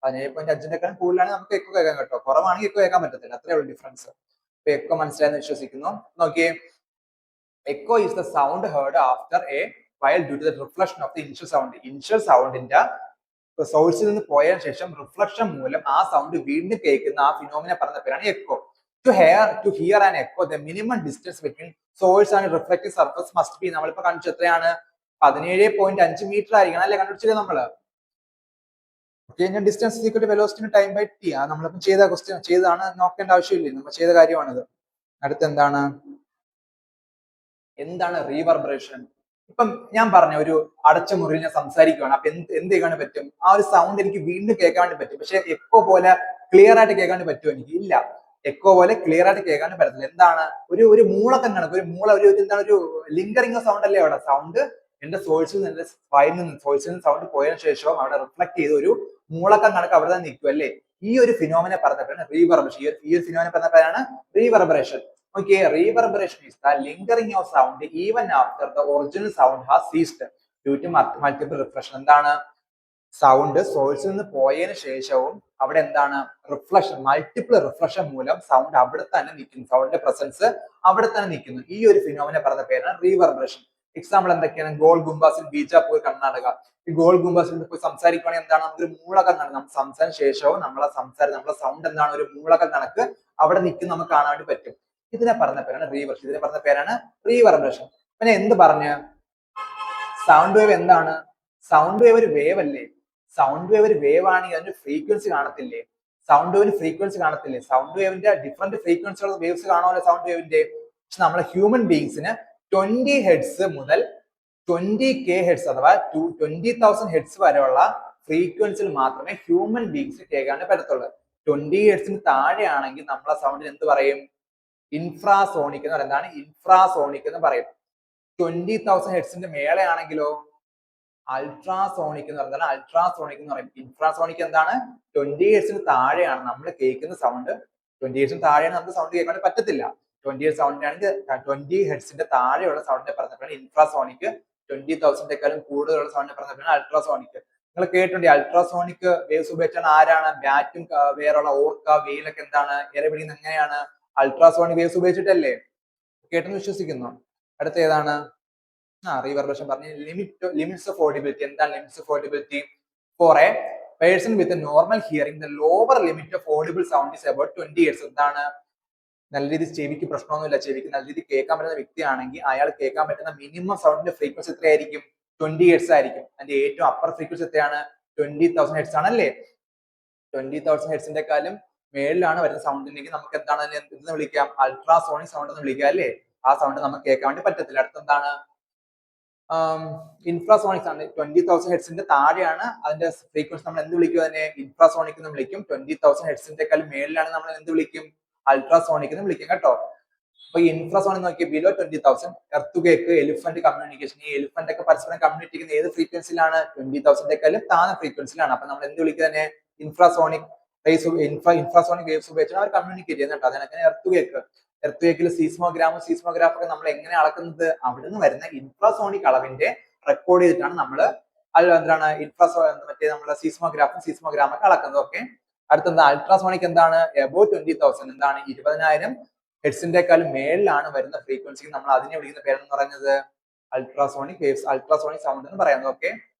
17.5-ക്കാളും കൂടുതലാണ് നമുക്ക് എക്കോ കേൾക്കാൻ കേട്ടോ. കുറവാണെങ്കിൽ എക്കോ കേൾക്കാൻ പറ്റത്തില്ല. അത്രേ ഉള്ളൂ ഡിഫറൻസ്. ഇപ്പൊ എക്കോ മനസ്സിലായെന്ന് വിശ്വസിക്കുന്നു. നോക്കിയേ, echo is the sound heard after a while due to the reflection of the initial sound. Initial സൗണ്ടിന്റെ സോഴ്സിൽ നിന്ന് പോയതിനു ശേഷം റിഫ്ലക്ഷൻ മൂലം ആ സൗണ്ട് വീണ്ടും കേൾക്കുന്ന ആ ഫിനോമിന പറഞ്ഞ പേരാണ് echo. To hear an echo, the minimum distance between source and reflecting surface must be, നമ്മളിപ്പോ കണ്ടിട്ട് എത്രയാണ്? 17.5 മീറ്റർ ആയിരിക്കണം അല്ലെ. കണ്ടുപിടിച്ചില്ലേ നമ്മള്? ഓക്കെ, ഞാൻ distance equal to velocity time by t ആ നമ്മളിപ്പം ചെയ്താണ്, നോക്കേണ്ട ആവശ്യമില്ല. നമ്മൾ ചെയ്ത കാര്യമാണിത്. അടുത്ത എന്താണ് റീവർബറേഷൻ? ഇപ്പം ഞാൻ പറഞ്ഞ ഒരു അടച്ച മുറിയിൽ ഞാൻ സംസാരിക്കുകയാണ്. അപ്പൊ എന്ത് കേൾക്കാൻ പറ്റും? ആ ഒരു സൗണ്ട് എനിക്ക് വീണ്ടും കേൾക്കാൻ വേണ്ടി പറ്റും. പക്ഷെ എക്കോ പോലെ ക്ലിയർ ആയിട്ട് കേൾക്കാൻ വേണ്ടി പറ്റുമോ എനിക്ക്? ഇല്ല. എക്കോ പോലെ ക്ലിയർ ആയിട്ട് കേൾക്കാൻ പറ്റത്തില്ല. എന്താണ്? ഒരു മൂളക്കം കണക്ക്, ഒരു മൂള, എന്താണ്, ഒരു ലിങ്കറിങ് സൗണ്ട് അല്ലേ അവിടെ? സൗണ്ട് എന്റെ സോഴ്സിൽ നിന്ന്, സോഴ്സിൽ നിന്ന് സൗണ്ട് പോയതിനു ശേഷം അവിടെ റിഫ്ലക്ട് ചെയ്ത് ഒരു മൂളക്കം കണക്ക് അവിടെ തന്നെ നിൽക്കും അല്ലേ? ഈ ഒരു ഫിനോമിനെ പറഞ്ഞപ്പോഴാണ് റീവർബറേഷൻ. ഈ ഒരു ഫിനോമിനെ പറഞ്ഞപ്പോഴാണ് റീവർബറേഷൻ. Okay, reverberation is the lingering of sound even after the original sound has ceased due to multiple reflection. എന്താണ്? സൗണ്ട് സോഴ്സിൽ നിന്ന് പോയതിനു ശേഷവും അവിടെ എന്താണ്? റിഫ്ലക്ഷൻ, മൾട്ടിപ്പിൾ റിഫ്ലക്ഷൻ മൂലം സൗണ്ട് അവിടെ തന്നെ നിൽക്കുന്നു. സൗണ്ടിന്റെ പ്രസൻസ് അവിടെ തന്നെ നിൽക്കുന്നു. ഈ ഒരു ഫിനോമിനെ പറഞ്ഞ പേരാണ് റീവർബറേഷൻ. എക്സാമ്പിൾ എന്തൊക്കെയാണ്? ഗോൾ ഗുംബാസിൽ, ബീജാപൂർ, കർണാടക. ഈ ഗോൾ ഗുംബാസിൽ പോയി സംസാരിക്കുകയാണെങ്കിൽ എന്താണ്? നമുക്കൊരു മൂളകം കണക്ക്, നമ്മൾ സംസാരം ശേഷവും നമ്മളെ സൗണ്ട് എന്താണ്? ഒരു മൂളകം കണക്ക് അവിടെ നിൽക്കുന്ന നമുക്ക് കാണാൻ വേണ്ടി പറ്റും. ഇതിനെ പറഞ്ഞ പേരാണ് റീവർഷൻ. ഇതിനെ പറഞ്ഞ പേരാണ് റീവർബറേഷൻ. പിന്നെ എന്ത് പറഞ്ഞ്? സൗണ്ട് വേവ് എന്താണ്? സൗണ്ട് വേവ് ഒരു വേവ് അല്ലേ? സൗണ്ട് വേവ് ഒരു വേവ് ആണെങ്കിൽ അതിന്റെ ഫ്രീക്വൻസി കാണത്തില്ലേ? സൗണ്ട് വേവിന് ഫ്രീക്വൻസി കാണത്തില്ലേ? സൗണ്ട് വേവിന്റെ ഡിഫറെന്റ് ഫ്രീക്വൻസിയുള്ള വേവ്സ് കാണുമല്ലോ സൗണ്ട് വേവിന്റെ. പക്ഷെ നമ്മളെ ഹ്യൂമൻ ബീങ്സിന് 20 ഹെഡ്സ് മുതൽ 20K ഹെഡ്സ് അഥവാ 20,000 ഹെഡ്സ് വരെയുള്ള ഫ്രീക്വൻസിയിൽ മാത്രമേ ഹ്യൂമൻ ബീങ്സ് കേൾക്കാൻ പറ്റത്തുള്ളൂ. 20 ഹെഡ്സിന് താഴെയാണെങ്കിൽ നമ്മളെ സൗണ്ടിന് എന്ത് പറയും? ഇൻഫ്രാസോണിക് എന്ന് പറയുന്നത്. എന്താണ് ഇൻഫ്രാസോണിക് എന്ന് പറയും. 20,000 ഹെഡ്സിന്റെ മേളെയാണെങ്കിലോ അൾട്രാസോണിക് എന്ന് പറയുന്നത്. അൾട്രാസോണിക് എന്ന് പറയും. ഇൻഫ്രാസോണിക് എന്താണ്? 20 ഹെഡ്സിന് താഴെയാണ് നമ്മൾ കേൾക്കുന്ന സൗണ്ട്. 20 ഹെഡ്സിന് താഴെയാണ് നമുക്ക് സൗണ്ട് കേൾക്കാൻ പറ്റത്തില്ല. 20 ഹെഡ് സൗണ്ട് ആണെങ്കിൽ 20 ഹെഡ്സിന്റെ താഴെയുള്ള സൗണ്ടിനെ പറഞ്ഞപ്പോഴാണ് ഇൻഫ്രാസോണിക്. 20,000ക്കാളും കൂടുതലുള്ള സൗണ്ടിനെ പറഞ്ഞപ്പോഴാണ് അൾട്രാസോണിക്. നിങ്ങൾ കേട്ടിട്ടുണ്ട് അൾട്രാസോണിക് വേവ്സ് ഉപയോഗിച്ചാണ് ആരാണ്? ബാറ്റും വേറെയുള്ള ഓർക്ക, വെയിലൊക്കെ എന്താണ് ഇരപിടിക്കുന്നത്? എങ്ങനെയാണ്? Ultrasonic waves ഉപയോഗിച്ചിട്ടല്ലേ? കേട്ടെന്ന് വിശ്വസിക്കുന്നു. അടുത്ത ഏതാണ്? റീവർബറേഷൻ പറഞ്ഞു. Limits of audibility. എന്താണ് limits of audibility? For a person with normal hearing the lower limit of audible sound is about 20 hertz. എന്താണ്? നല്ല രീതിയിൽ ചെവിക്ക് പ്രശ്നമൊന്നുമില്ല, ചെവിക്ക് നല്ല രീതിയിൽ കേൾക്കാൻ പറ്റുന്ന വ്യക്തിയാണെങ്കിൽ അയാൾ കേൾക്കാൻ പറ്റുന്ന മിനിമം സൗണ്ടിന്റെ ഫ്രീക്വൻസി എത്രയായിരിക്കും? 20 ഹെർട്സ് ആയിരിക്കും. അതിന്റെ ഏറ്റവും അപ്പർ ഫ്രീക്വൻസി എത്രയാണ്? 20,000 ഹെർട്സ് ആണല്ലേ? 20,000 ഹെർട്സിന്റെ കാലം മേളിലാണ് വരുന്ന സൗണ്ടിലേക്ക് നമുക്ക് എന്താണ് എന്ന് വിളിക്കാം? അൾട്രാസോണിക് സൗണ്ട് എന്ന് വിളിക്കാം അല്ലേ? ആ സൗണ്ട് നമുക്ക് കേൾക്കാൻ വേണ്ടി പറ്റത്തില്ല. അടുത്തെന്താണ്? ഇൻഫ്രാസോണിക് ആണ്. 20,000 ഹെർട്സിന്റെ താഴെയാണ് അതിന്റെ ഫ്രീക്വൻസി. നമ്മൾ എന്ത് വിളിക്കും? അതിനെ ഇൻഫ്രാസോണിക് എന്ന് വിളിക്കും. 20,000 ഹെർട്സിന്റെ കാലം മേളിലാണ് നമ്മൾ എന്ത് വിളിക്കും? അൾട്രാസോണിക് എന്ന് വിളിക്കും കേട്ടോ. അപ്പൊ ഈ ഇൻഫ്രാസോണിക് നോക്കിയാൽ below 20,000 earth cake, elephant communication. ഈ എലിഫന്റ് ഒക്കെ പരസ്പരം കമ്മ്യൂണിക്കേറ്റ് ചെയ്യുന്ന ഏത് ഫ്രീക്വൻസിയിലാണ്? 20,000ക്കാളും താഴ്ന്ന ഫ്രീക്വൻസിയിലാണ്. അപ്പൊ നമ്മൾ എന്ത് വിളിക്കുക തന്നെ? ഇൻഫ്രാസോണിക് ഇൻഫ്രാസോണിക് വേവ്സ് ഉപയോഗിച്ചാണ് അവർ കമ്മ്യൂണിക്കേറ്റ് ചെയ്യുന്നത്. അതിനൊക്കെ എർത്ത് കേക്കിൽ സീസ്മോഗ്രാഫ് ഒക്കെ നമ്മൾ എങ്ങനെ അളക്കുന്നത്? അവിടുന്ന് വരുന്ന ഇൻഫ്രാസോണിക് അളവിന്റെ റെക്കോർഡ് ചെയ്തിട്ടാണ് നമ്മൾ എന്താണ് മറ്റേ നമ്മളെ സീസ്മോഗ്രാം ഒക്കെ അളക്കുന്നത്. ഓക്കെ. അടുത്തത് അൾട്രാസോണിക് എന്താണ്? എബോവ് 20,000. എന്താണ്? 20,000 ഹെഡ്സിന്റെക്കാളും മേളിലാണ് വരുന്ന ഫ്രീക്വൻസി. നമ്മൾ അതിനെ വിളിക്കുന്ന പേരെന്ന് പറയുന്നത് അൾട്രാസോണിക് വേവ്സ്, അൾട്രാസോണിക് സൗണ്ട് എന്ന് പറയുന്നത്. ഓക്കെ.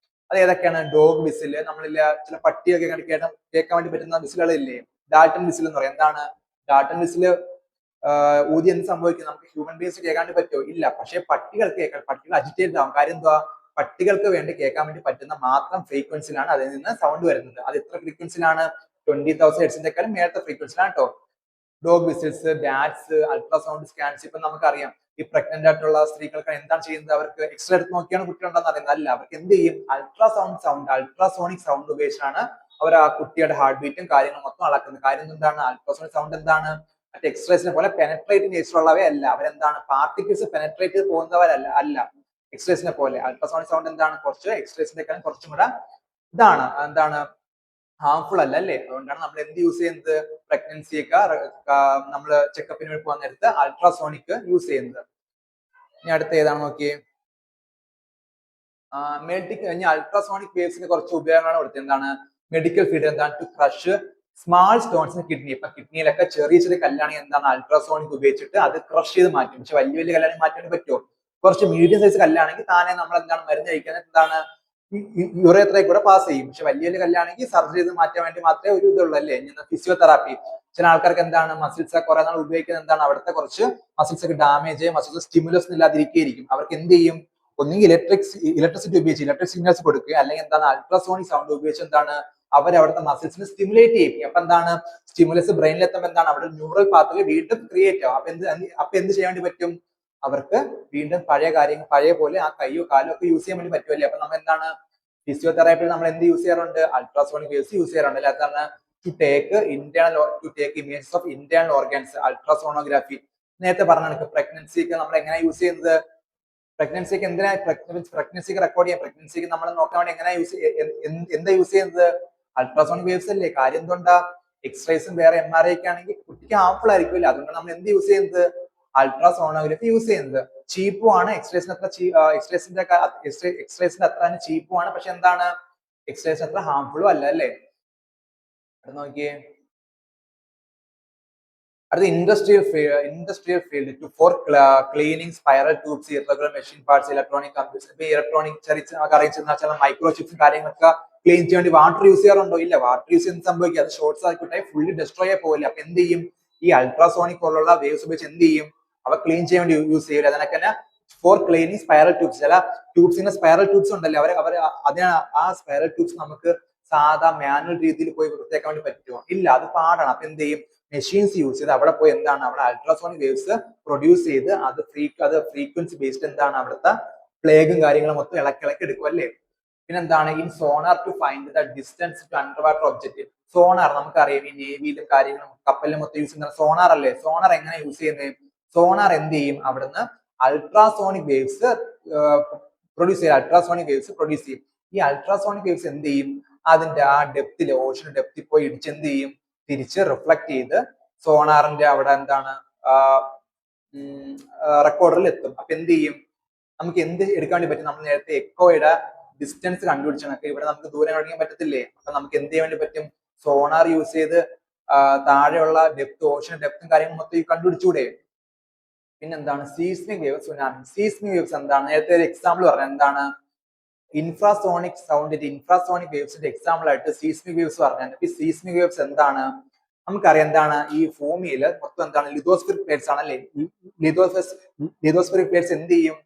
അത് ഏതൊക്കെയാണ്? ഡോഗ് വിസിൽ, നമ്മളില്ല ചില പട്ടിയൊക്കെ കേൾക്കാൻ വേണ്ടി പറ്റുന്ന വിസിലുകളില്ലേ? ഡാൾട്ടൺ വിസിൽ എന്ന് പറയും. എന്താണ്? ഡാൾട്ടൺ വിസിൽ ഊതി എന്ത് സംഭവിക്കും? നമുക്ക് ഹ്യൂമൻ ബീങ്സ് കേൾക്കാൻ പറ്റുമോ? ഇല്ല. പക്ഷെ പട്ടികൾക്ക് കേൾക്കാൻ, പട്ടികൾ അജിറ്റേറ്റഡ് ആവും. കാര്യം എന്തുവാ? പട്ടികൾക്ക് വേണ്ടി കേൾക്കാൻ വേണ്ടി പറ്റുന്ന മാത്രം ഫ്രീക്വൻസിലാണ് അതിൽ നിന്ന് സൗണ്ട് വരുന്നത്. അത് എത്ര ഫ്രീക്വൻസിലാണ്? 20,000 ഹെർട്സിന്റെക്കാളും മേലത്തെ ഫ്രീക്വൻസിലാണ് കേട്ടോ. Dog whistles, bats, ultrasound scans. ഇപ്പൊ നമുക്കറിയാം ഈ പ്രഗ്നന്റ് ആയിട്ടുള്ള സ്ത്രീകൾക്ക് എന്താണ് ചെയ്യുന്നത്? അവർക്ക് എക്സ്റേ എടുത്ത് നോക്കിയാണ് കുട്ടികളുണ്ടെന്ന് അറിയുന്നത്. അല്ല, അവർക്ക് എന്ത് ചെയ്യും? അൾട്രാസോണിക് സൗണ്ട് ഉപയോഗിച്ചാണ് അവർ ആ കുട്ടിയുടെ ഹാർട്ട് ബീറ്റും കാര്യങ്ങളും മൊത്തം അളക്കുന്നത്. കാര്യം എന്താണ്? അൾട്രാസോണിക് സൗണ്ട് എന്താണ്? മറ്റേ എക്സ്റേസിനെ പോലെ പെനട്രേറ്റിംഗ് നേച്ചർ ഉള്ളവയെ അല്ല. അവരെന്താണ്? പാർട്ടിക്കിൾസ് പെനട്രേറ്റ് ചെയ്ത് പോകുന്നവരല്ല. എക്സ്റേസിനെ പോലെ അൾട്രാസോണിക് സൗണ്ട് എന്താണ്? കുറച്ച് എക്സ്റേസിന്റെക്കാളും കുറച്ചും കൂടെ ഇതാണ് എന്താണ് ഹാർംഫുൾ അല്ല അല്ലേ? അതുകൊണ്ടാണ് നമ്മൾ എന്ത് യൂസ് ചെയ്യുന്നത്? പ്രഗ്നൻസി ഒക്കെ നമ്മൾ ചെക്കപ്പിന് വേണ്ടി പോകാൻ നേരത്ത് അൾട്രാസോണിക് യൂസ് ചെയ്യുന്നത്. ഇനി അടുത്ത ഏതാണ് നോക്കിയേ? ഇനി അൾട്രാസോണിക് വേവ്സിന് കുറച്ച് ഉപയോഗങ്ങളാണ് കൊടുത്തത്. എന്താണ്? Medical field. എന്താണ്? To crush small stones in kidney. ഇപ്പൊ കിഡ്നിയിലൊക്കെ ചെറിയ ചെറിയ കല്ലാണെങ്കിൽ എന്താണ്? അൾട്രാസോണിക് ഉപയോഗിച്ചിട്ട് അത് ക്രഷ് ചെയ്ത് മാറ്റും. പക്ഷെ വലിയ വലിയ കല്ലാണെങ്കിൽ മാറ്റാൻ പറ്റുമോ? കുറച്ച് മീഡിയം സൈസ് കല്ലാണെങ്കിൽ താനെ നമ്മൾ എന്താണ് മരുന്ന് കഴിക്കാൻ എന്താണ് യൂറേത്രയിൽ കൂടെ പാസ് ചെയ്യും. പക്ഷെ വലിയ വലിയ കല്ലാണെങ്കിൽ സർജറി ചെയ്ത് മാറ്റാൻ വേണ്ടി മാത്രമേ ഒരു ഇതുള്ളൂ അല്ലേ? ഫിസിയോതെറാപ്പി. ചില ആൾക്കാർക്ക് എന്താണ് മസിൽസ് കുറെ നാൾ ഉപയോഗിക്കുന്നത് എന്താണ്? അവിടുത്തെ കുറച്ച് മസിൽസ് ഒക്കെ ഡാമേജ്, മസിൽസ് സ്റ്റിമുലസ് ഇല്ലാതിരിക്കുകയായിരിക്കും. അവർക്ക് എന്ത് ചെയ്യും? ഒന്നുകിൽ ഇലക്ട്രിസിറ്റി ഉപയോഗിച്ച് ഇലക്ട്രിക് സിഗ്നൽസ് കൊടുക്കുക, അല്ലെങ്കിൽ എന്താണ് അൾട്രാസോണിക് സൗണ്ട് ഉപയോഗിച്ച് എന്താണ് അവിടുത്തെ മസിൽസിനെ സ്റ്റിമുലേറ്റ് ചെയ്യും. അപ്പൊ എന്താണ് സ്റ്റിമുലസ് ബ്രെയിനിൽ എത്തുമ്പോൾ എന്താണ് അവിടെ ന്യൂറൽ പാത്വേ വീണ്ടും ക്രിയേറ്റ് ആവും. അപ്പൊ എന്ത് ചെയ്യാൻ വേണ്ടി പറ്റും? അവർക്ക് വീണ്ടും പഴയ കാര്യങ്ങൾ പഴയ പോലെ ആ കയ്യോ കാലോ ഒക്കെ യൂസ് ചെയ്യാൻ വേണ്ടി പറ്റുമല്ലേ. അപ്പൊ നമ്മൾ എന്താണ് ഫിസിയോതെറാപ്പിയിൽ നമ്മൾ എന്ത് യൂസ് ചെയ്യാറുണ്ട്? അൾട്രാസോണിക് വേവ്സ് യൂസ് ചെയ്യാറുണ്ട് അല്ലെ. അതാണ് to take images of internal organs, ultrasonography. നേരത്തെ പറഞ്ഞ പ്രഗ്നൻസിക്ക് നമ്മൾ എങ്ങനെ യൂസ് ചെയ്യുന്നത്? പ്രഗ്നൻസിക്ക് എന്തിനാ പ്രഗ്നൻസിക്ക് റെക്കോർഡ് ചെയ്യാം, പ്രഗ്നൻസിക്ക് നമ്മൾ നോക്കാൻ വേണ്ടി എങ്ങനെ എന്താ യൂസ് ചെയ്യുന്നത്? അൾട്രാസോണിക് വേവ്സ് അല്ലേ. കാര്യം എന്തുകൊണ്ടാ? എക്സ്റേസും വേറെ MRI ഒക്കെ ആണെങ്കിൽ കുട്ടിക്ക് ഹാർമ്ഫുൾ ആയിരിക്കില്ല. അതുകൊണ്ട് നമ്മൾ എന്ത് യൂസ് ചെയ്യുന്നത്? അൾട്രാസോണോഗ്രഫി യൂസ് ചെയ്യുന്നത്. ചീപ്പും ആണ്, എക്സ്റേസിന് അത്ര എക്സ്റേസിന്റെ അത്ര ചീപ്പും ആണ്. പക്ഷെ എന്താണ്, എക്സ്റേസിന് അത്ര ഹാർംഫുള്ളും അല്ല അല്ലേ. അത് നോക്കിയേ, അടുത്ത industrial field four cleaning spiral tubes, irregular machine parts, electronic computers. ഇപ്പൊ ഇലക്ട്രോണിക് അറിയിച്ചെന്ന് മൈക്രോ ചിപ്സും കാര്യങ്ങളൊക്കെ ക്ലീൻ ചെയ്യാൻ വേണ്ടി വാട്ടർ യൂസ് ചെയ്യാറുണ്ടോ? ഇല്ല. വാട്ടർ യൂസ് ചെയ്യുന്ന സംഭവിക്കുക, അത് ഷോർട്ട് സർക്യൂട്ട് ആയി ഫുള്ളി ഡെസ്ട്രോയ് ആയി പോകില്ല. അപ്പൊ എന്ത് ചെയ്യും? ഈ അൾട്രാസോണിക് പോലുള്ള വേവ്സ് ഉപയോഗിച്ച് എന്ത് ചെയ്യും? അവ ക്ലീൻ ചെയ്യാൻ വേണ്ടി യൂസ് ചെയ്യില്ല. അതിനൊക്കെ തന്നെ ഫോർ ക്ലീനിങ് സ്പൈറൽ ട്യൂബ്സ്. ചില ട്യൂബ്സിന്റെ സ്പൈറൽ ട്യൂബ്സ് ഉണ്ടല്ലോ, അവർ അതിനാ ആ സ്പൈറൽ ട്യൂബ്സ് നമുക്ക് സാധാ മാനുവൽ രീതിയിൽ പോയി വൃത്തിയാക്കാൻ വേണ്ടി പറ്റുമോ? ഇല്ല, അത് പാടാണ്. അപ്പൊ എന്ത് ചെയ്യും? മെഷീൻസ് യൂസ് ചെയ്ത് അവിടെ പോയി എന്താണ്, അവിടെ അൾട്രാസോണിക് വേവ്സ് പ്രൊഡ്യൂസ് ചെയ്ത് അത് ഫ്രീക്വൻസി ബേസ്ഡ് എന്താണ് അവിടുത്തെ പ്ലേഗും കാര്യങ്ങളും മൊത്തം ഇളക്കി എടുക്കും അല്ലേ. പിന്നെന്താണ്, in sonar to find the distance to underwater object. Sonar നമുക്കറിയാം, ഈ നേവിയിലും കാര്യങ്ങളും കപ്പലിലും മൊത്തം യൂസ് ചെയ്യുന്ന സോണാർ അല്ലേ. സോണാർ എങ്ങനെ യൂസ് ചെയ്യുന്നത്? സോണാർ എന്ത് ചെയ്യും? അവിടുന്ന് അൾട്രാസോണിക് വേവ്സ് പ്രൊഡ്യൂസ് ചെയ്യും. ഈ അൾട്രാസോണിക് വേവ്സ് എന്ത് ചെയ്യും? അതിന്റെ ആ ഡെപ്തിൽ, ഓഷൻ ഡെപ്തിൽ പോയി ഇടിച്ച് എന്ത് ചെയ്യും? തിരിച്ച് റിഫ്ലക്ട് ചെയ്ത് സോണാറിന്റെ അവിടെ എന്താണ് റെക്കോർഡറിൽ എത്തും. അപ്പൊ എന്ത് ചെയ്യും? നമുക്ക് എന്ത് എടുക്കാൻ വേണ്ടി പറ്റും? നമ്മൾ നേരത്തെ എക്കോയുടെ ഡിസ്റ്റൻസ് കണ്ടുപിടിച്ചൊക്കെ ഇവിടെ നമുക്ക് ദൂരം കണ്ടുപിടിക്കാൻ പറ്റത്തില്ലേ. അപ്പൊ നമുക്ക് എന്ത് ചെയ്യാൻ വേണ്ടി പറ്റും? സോണാർ യൂസ് ചെയ്ത് താഴെയുള്ള ഡെപ്ത്, ഓഷൻ ഡെപ്തും കാര്യങ്ങളും മൊത്തം കണ്ടുപിടിച്ചൂടെ. പിന്നെന്താണ് seismic wave, tsunami. Seismic waves എന്താണ്? നേരത്തെ ഒരു എക്സാമ്പിൾ പറഞ്ഞ എന്താണ്? ഇൻഫ്രാസോണിക് സൗണ്ടിന്റെ ഇൻഫ്രാസോണിക് വേവ്സിന്റെ എക്സാമ്പിൾ ആയിട്ട് സീസ്മിക് വേവ്സ് പറഞ്ഞു. ഈ സീസ്മിക് വേവ്സ് എന്താണ്? നമുക്കറിയാം എന്താണ്, ഈ ഭൂമിയിൽ മൊത്തം എന്താണ് ലിതോസ്ഫിയറിക് പ്ലേറ്റ്സ് ആണല്ലേ. ലിതോസ്ഫിയറിക് പ്ലേറ്റ്സ് എന്ത് ചെയ്യും?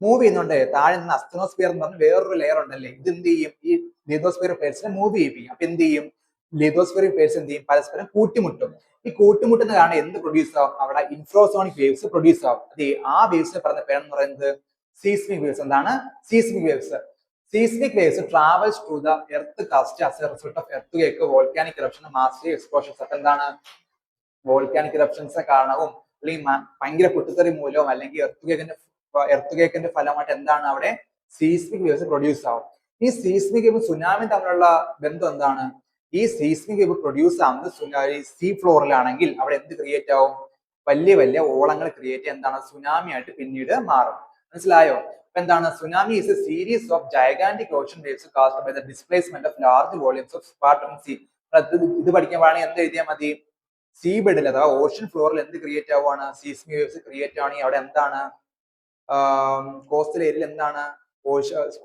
മൂവ് ചെയ്യുന്നുണ്ട്. താഴെ നിന്ന് അസ്തനോസ്ഫിയർ എന്ന് പറഞ്ഞ വേറൊരു ലെയർ ഉണ്ടല്ലേ, ഇത് എന്ത് ചെയ്യും? ഈ ലിതോസ്ഫിയറിക് പ്ലേറ്റ്സിനെ മൂവ് ചെയ്യിപ്പിക്കും. അപ്പൊ എന്ത് ചെയ്യും? ലിതോസ്ഫിയറിക് പ്ലേറ്റ്സ് എന്ത് ചെയ്യും? പരസ്പരം കൂട്ടിമുട്ടും. ഈ കൂട്ടിമുട്ടുന്ന കാരണം എന്ത് പ്രൊഡ്യൂസ് ആവും? അവിടെ ഇൻഫ്രാസോണിക് വേവ്സ് പ്രൊഡ്യൂസ് ആവും. അതെ, ആ വേവ്സിനെ പറഞ്ഞ പേരെന്ന് പറയുന്നത് സീസ്മിക് വേവ്സ്. എന്താണ് seismic waves? Seismic waves travels through the earth crust as a result of earthquake, volcanic eruption, massive explosions. അപ്പൊ എന്താണ്, വോൾക്കാനിക് ഇറപ്ഷൻസ് കാരണവും അല്ലെങ്കിൽ ഭയങ്കര പൊട്ടിത്തെറി മൂലവും അല്ലെങ്കിൽ എർത്തുകേക്കിന്റെ ഫലമായിട്ട് എന്താണ് അവിടെ സീസ്മിക് വേവ്സ് പ്രൊഡ്യൂസ് ആവും. ഈ സീസ്മിക് വേവ് സുനാമി തമ്മിലുള്ള ബന്ധം എന്താണ്? ഈ സീസ്മിക് വേവ് പ്രൊഡ്യൂസ് ആവുന്നത് സീ ഫ്ലോറിലാണെങ്കിൽ അവിടെ എന്ത് ക്രിയേറ്റ് ആവും? വലിയ വലിയ ഓളങ്ങൾ ക്രിയേറ്റ് ചെയ്യാൻ എന്താണ് സുനാമി ആയിട്ട് പിന്നീട് മാറും. മനസ്സിലായോ? എന്താണ് tsunami? Is a series of gigantic ocean waves caused by the displacement of large volumes of water in sea. ഇത് പഠിക്കുമ്പോഴാണെങ്കിൽ എന്ത് എഴുതിയാൽ മതി? സീ ബെഡിൽ അഥവാ ഓഷൻ ഫ്ലോറിൽ എന്ത് ക്രിയേറ്റ് ആവുകയാണ്? സീസ്മിക് വേവ്സ് ക്രിയേറ്റ് ആണെങ്കിൽ അവിടെ എന്താണ് കോസ്റ്റൽ ഏരിയയിൽ എന്താണ്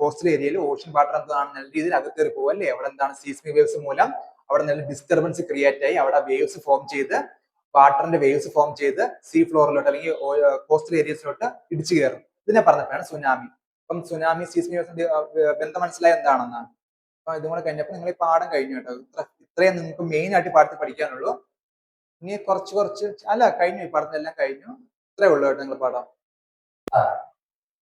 കോസ്റ്റൽ ഏരിയയിൽ ഓഷൻ വാട്ടർ എന്താണ് നല്ല രീതിയിൽ അകത്തേറി പോകും അല്ലേ. അവിടെ എന്താണ് സീസ്മിക് വേവ്സ് മൂലം അവിടെ നല്ല ഡിസ്റ്റർബൻസ് ക്രിയേറ്റ് ആയി അവിടെ വേവ്സ് ഫോം ചെയ്ത് വാട്ടറിന്റെ വേവ്സ് ഫോം ചെയ്ത് സീ ഫ്ലോറിലോട്ട് അല്ലെങ്കിൽ കോസ്റ്റൽ ഏരിയസിലോട്ട് ഇടിച്ചു കയറും. ഇതിനെ പറഞ്ഞിട്ടാണ് സുനാമി. അപ്പം സുനാമി സീസ്മിക് വേവ്സിന്റെ ബന്ധം മനസ്സിലായ എന്താണെന്ന്. അപ്പൊ ഇതും കൂടെ കഴിഞ്ഞപ്പോൾ നിങ്ങൾ ഈ പാഠം കഴിഞ്ഞു കേട്ടോ. ഇത്രയും നിങ്ങൾക്ക് മെയിൻ ആയിട്ട് പാഠത്തിൽ പഠിക്കാനുള്ളൂ. ഇനി കുറച്ച് അല്ല കഴിഞ്ഞു, ഈ പാഠത്തിലെല്ലാം കഴിഞ്ഞു. ഇത്രേ ഉള്ളൂ കേട്ടോ നിങ്ങൾ പാഠം.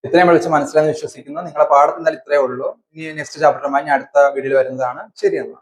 ഇത്രയും വിളിച്ച് മനസ്സിലായെന്ന് വിശ്വസിക്കുന്നു. നിങ്ങളെ പാഠത്തിൽ ഇത്രേ ഉള്ളൂ. ഇനി നെക്സ്റ്റ് ചാപ്റ്ററുമായി ഞാൻ അടുത്ത വീഡിയോയിൽ വരുന്നതാണ്. ശരി എന്നാ.